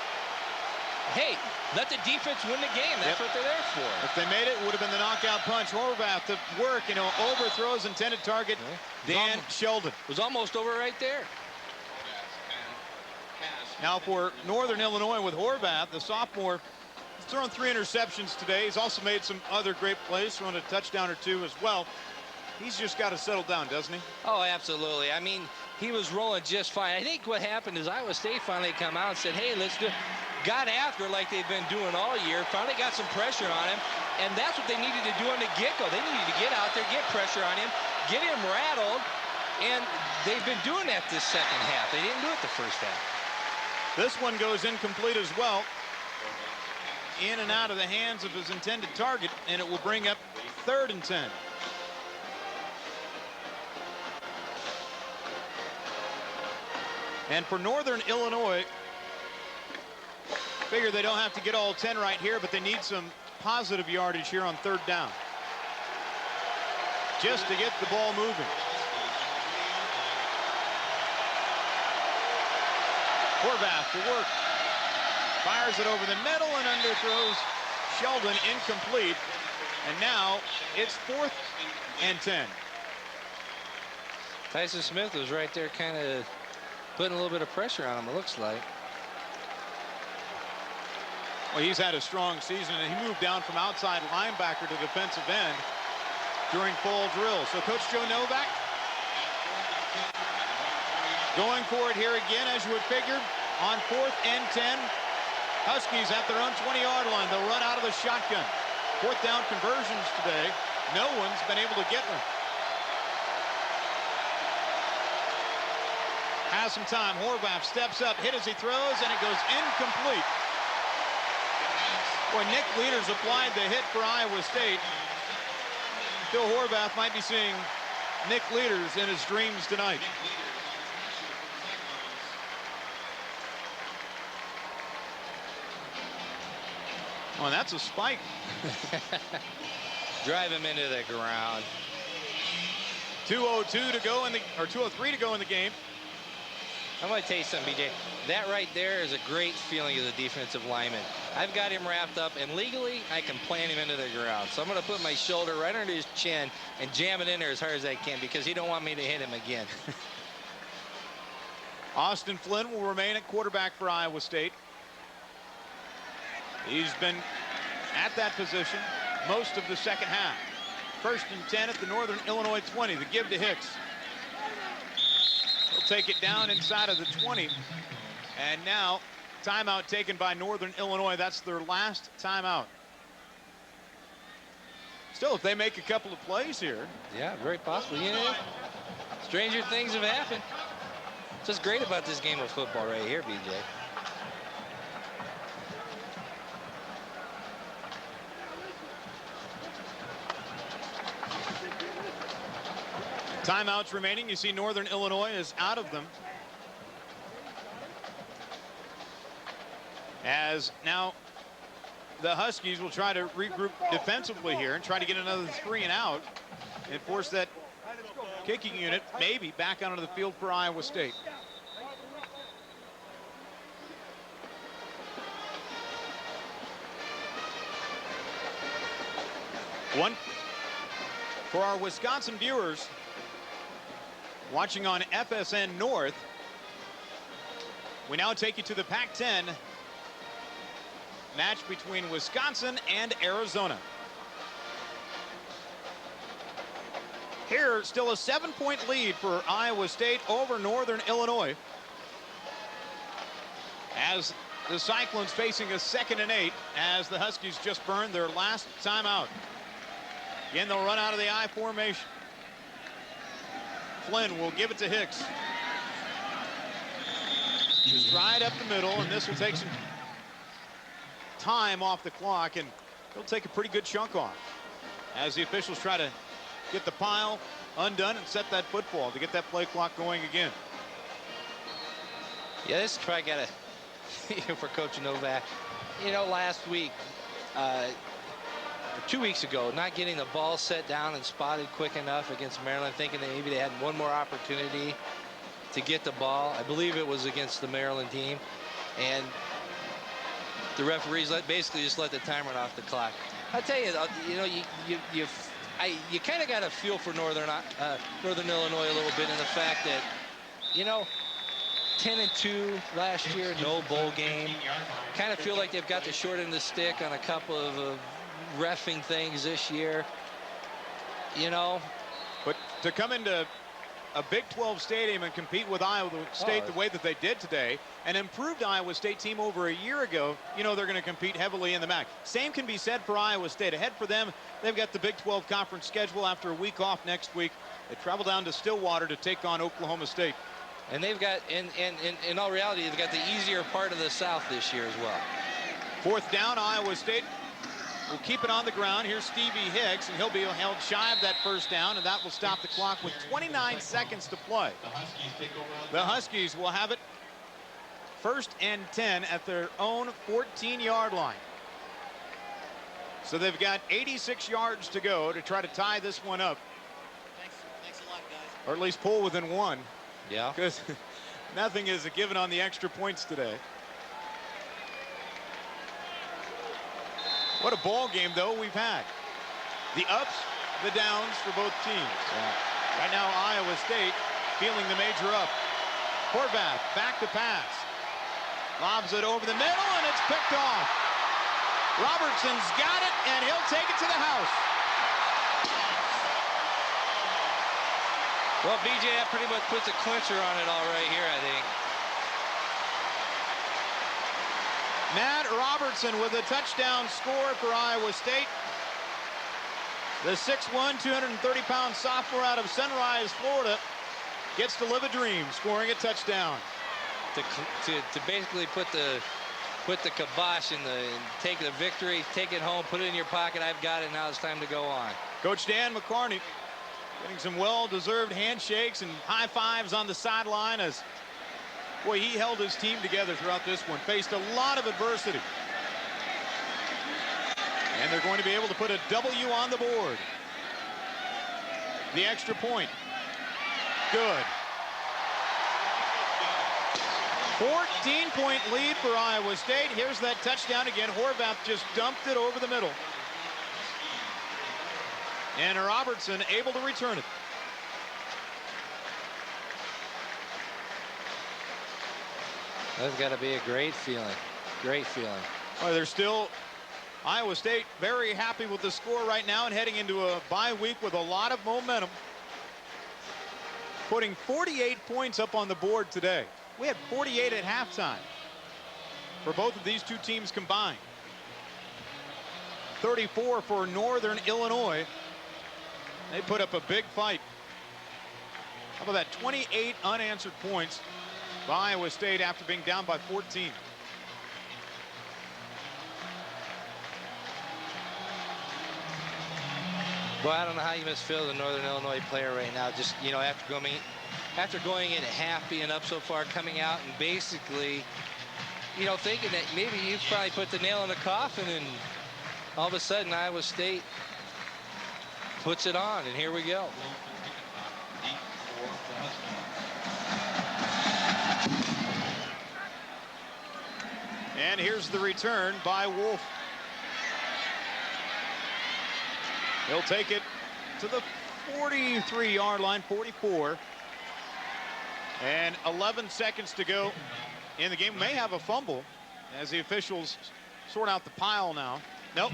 Hey, let the defense win the game. That's what they're there for. If they made it, it would have been the knockout punch. Horvath to work, you know, overthrows intended target. Dan Sheldon. Was almost over right there. Now for Northern Illinois with Horvath, the sophomore, he's thrown 3 interceptions today. He's also made some other great plays, thrown a touchdown or 2 as well. He's just got to settle down, doesn't he? Oh, absolutely. I mean, he was rolling just fine. I think what happened is Iowa State finally come out and said, hey, let's do it. Got after like they've been doing all year. Finally got some pressure on him. And that's what they needed to do on the get-go. They needed to get out there, get pressure on him, get him rattled. And they've been doing that this second half. They didn't do it the first half. This one goes incomplete as well. In and out of the hands of his intended target, and it will bring up 3rd and 10. And for Northern Illinois, figure they don't have to get all 10 right here, but they need some positive yardage here on 3rd down. Just to get the ball moving. Horvath to work. Fires it over the middle and underthrows Sheldon, incomplete. And now it's 4th and 10. Tyson Smith was right there kind of putting a little bit of pressure on him, it looks like. Well, he's had a strong season, and he moved down from outside linebacker to defensive end during fall drill. So Coach Joe Novak going for it here again, as you would figure, on 4th and 10. Huskies at their own 20-yard line. They'll run out of the shotgun. 4th down conversions today. No one's been able to get one. Has some time. Horvath steps up, hit as he throws, and it goes incomplete. Boy, Nick Leaders applied the hit for Iowa State. Phil Horvath might be seeing Nick Leaders in his dreams tonight. Oh, and that's a spike. Drive him into the ground. 2:02 to go in the, or 2:03 to go in the game. I'm going to tell you something, BJ. That right there is a great feeling as a defensive lineman. I've got him wrapped up, and legally, I can plant him into the ground. So I'm going to put my shoulder right under his chin and jam it in there as hard as I can because he don't want me to hit him again. Austin Flynn will remain at quarterback for Iowa State. He's been at that position most of the second half. 1st and 10 at the Northern Illinois 20. The give to Hicks. He'll take it down inside of the 20. And now, timeout taken by Northern Illinois. That's their last timeout. Still, if they make a couple of plays here. Yeah, very possible. You know, stranger things have happened. It's what's great about this game of football right here, BJ. Timeouts remaining. You see Northern Illinois is out of them. As now the Huskies will try to regroup defensively here and try to get another 3 and out and force that kicking unit maybe back onto the field for Iowa State. One for our Wisconsin viewers watching on FSN North. We now take you to the Pac-10 match between Wisconsin and Arizona. Here, still a 7-point lead for Iowa State over Northern Illinois, as the Cyclones facing a 2nd and 8 as the Huskies just burned their last timeout. Again, they'll run out of the I formation. Flynn will give it to Hicks. Just right up the middle, and this will take some time off the clock, and he'll take a pretty good chunk off as the officials try to get the pile undone and set that football to get that play clock going again. Yeah, this is probably got to, for Coach Novak, you know, last week, 2 weeks ago, not getting the ball set down and spotted quick enough against Maryland, thinking that maybe they had one more opportunity to get the ball. I believe it was against the Maryland team, and the referees basically just let the timer run off the clock. I'll tell you, you know, you kind of got a feel for Northern Illinois a little bit in the fact that, you know, 10-2 last year, no bowl game. Kind of feel like they've got the short end of the stick on a couple of reffing things this year, you know. But to come into a Big 12 stadium and compete with Iowa State the way that they did today, an improved Iowa State team over a year ago, you know they're going to compete heavily in the MAC. Same can be said for Iowa State. Ahead for them, they've got the Big 12 conference schedule after a week off next week. They travel down to Stillwater to take on Oklahoma State. And they've got, in all reality, they've got the easier part of the South this year as well. 4th down, Iowa State will keep it on the ground. Here's Stevie Hicks, and he'll be held shy of that 1st down, and that will stop the clock with 29 seconds to play. The Huskies will have it 1st and 10 at their own 14-yard line. So they've got 86 yards to go to try to tie this one up. Thanks a lot, guys. Or at least pull within 1. Yeah. Because nothing is given on the extra points today. What a ball game, though, we've had. The ups, the downs for both teams. Yeah. Right now, Iowa State feeling the major up. Horvath back to pass. Lobs it over the middle, and it's picked off. Robertson's got it, and he'll take it to the house. Well, BJ, that pretty much puts a clincher on it all right here, I think. Matt Robertson with a touchdown score for Iowa State. The 6'1", 230-pound sophomore out of Sunrise, Florida, gets to live a dream, scoring a touchdown. To basically put the kibosh in and take the victory, take it home, put it in your pocket. I've got it. Now it's time to go on. Coach Dan McCarney getting some well-deserved handshakes and high fives on the sideline as, boy, he held his team together throughout this one. Faced a lot of adversity. And they're going to be able to put a W on the board. The extra point. Good. 14-point lead for Iowa State. Here's that touchdown again. Horvath just dumped it over the middle. And Robertson able to return it. That's got to be a great feeling. Great feeling. Well, they're still, Iowa State, very happy with the score right now and heading into a bye week with a lot of momentum. Putting 48 points up on the board today. We had 48 at halftime for both of these two teams combined. 34 for Northern Illinois. They put up a big fight. How about that? 28 unanswered points by Iowa State after being down by 14. Well, I don't know how you must feel the Northern Illinois player right now. Just, you know, after going in at half, being up so far, coming out and basically, you know, thinking that maybe you probably put the nail in the coffin, and all of a sudden Iowa State puts it on, and here we go. And here's the return by Wolf. He'll take it to the 43-yard line, 44. And 11 seconds to go in the game. May have a fumble as the officials sort out the pile now. Nope.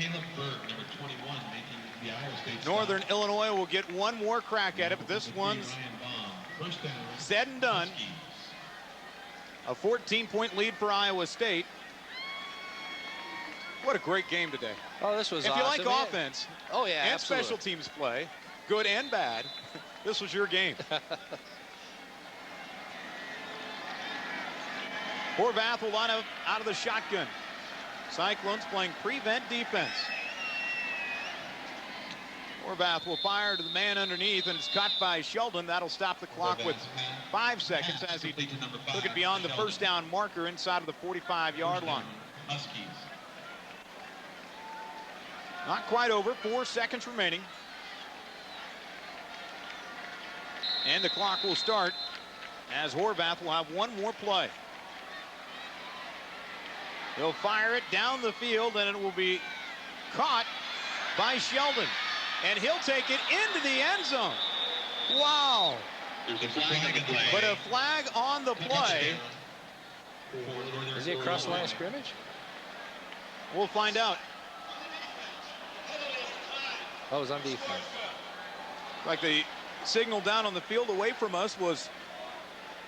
Northern Illinois will get one more crack at it, but this one's said and done. A 14-point lead for Iowa State. What a great game today. Oh, this was if awesome. If you like offense oh, yeah, and absolutely. special teams play, good and bad, this was your game. Horvath will line up out of the shotgun. Cyclones playing prevent defense. Horvath will fire to the man underneath, and it's caught by Sheldon. That'll stop the clock with 5 seconds as he took it beyond the first down marker inside of the 45-yard line. Huskies. Not quite over. 4 seconds remaining. And the clock will start as Horvath will have one more play. He'll fire it down the field, and it will be caught by Sheldon. And he'll take it into the end zone. Wow. There's a flag on the play. But a flag on the play. Is he across the line of scrimmage? We'll find out. Oh, it was on defense. Like the signal down on the field away from us was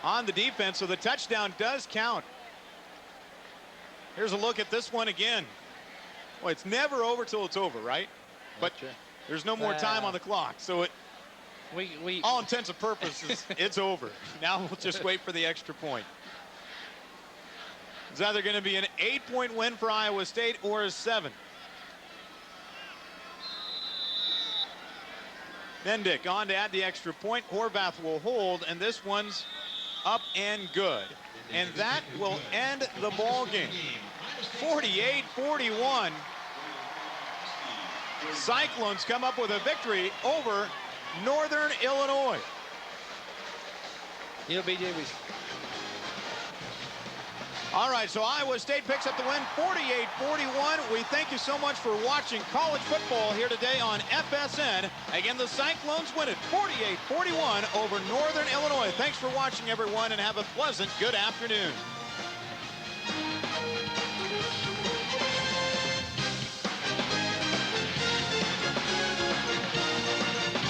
on the defense, so the touchdown does count. Here's a look at this one again. Well, it's never over till it's over, right? But there's no more time on the clock, so it, all intents and purposes, it's over. Now we'll just wait for the extra point. It's either going to be an 8-point win for Iowa State or a 7. Mendick on to add the extra point. Horvath will hold, and this one's up and good. And that will end the ball game. 48-41. Cyclones come up with a victory over Northern Illinois. You know, BJ, all right, so Iowa State picks up the win, 48-41. We thank you so much for watching college football here today on FSN. Again, the Cyclones win it 48-41 over Northern Illinois. Thanks for watching, everyone, and have a pleasant good afternoon.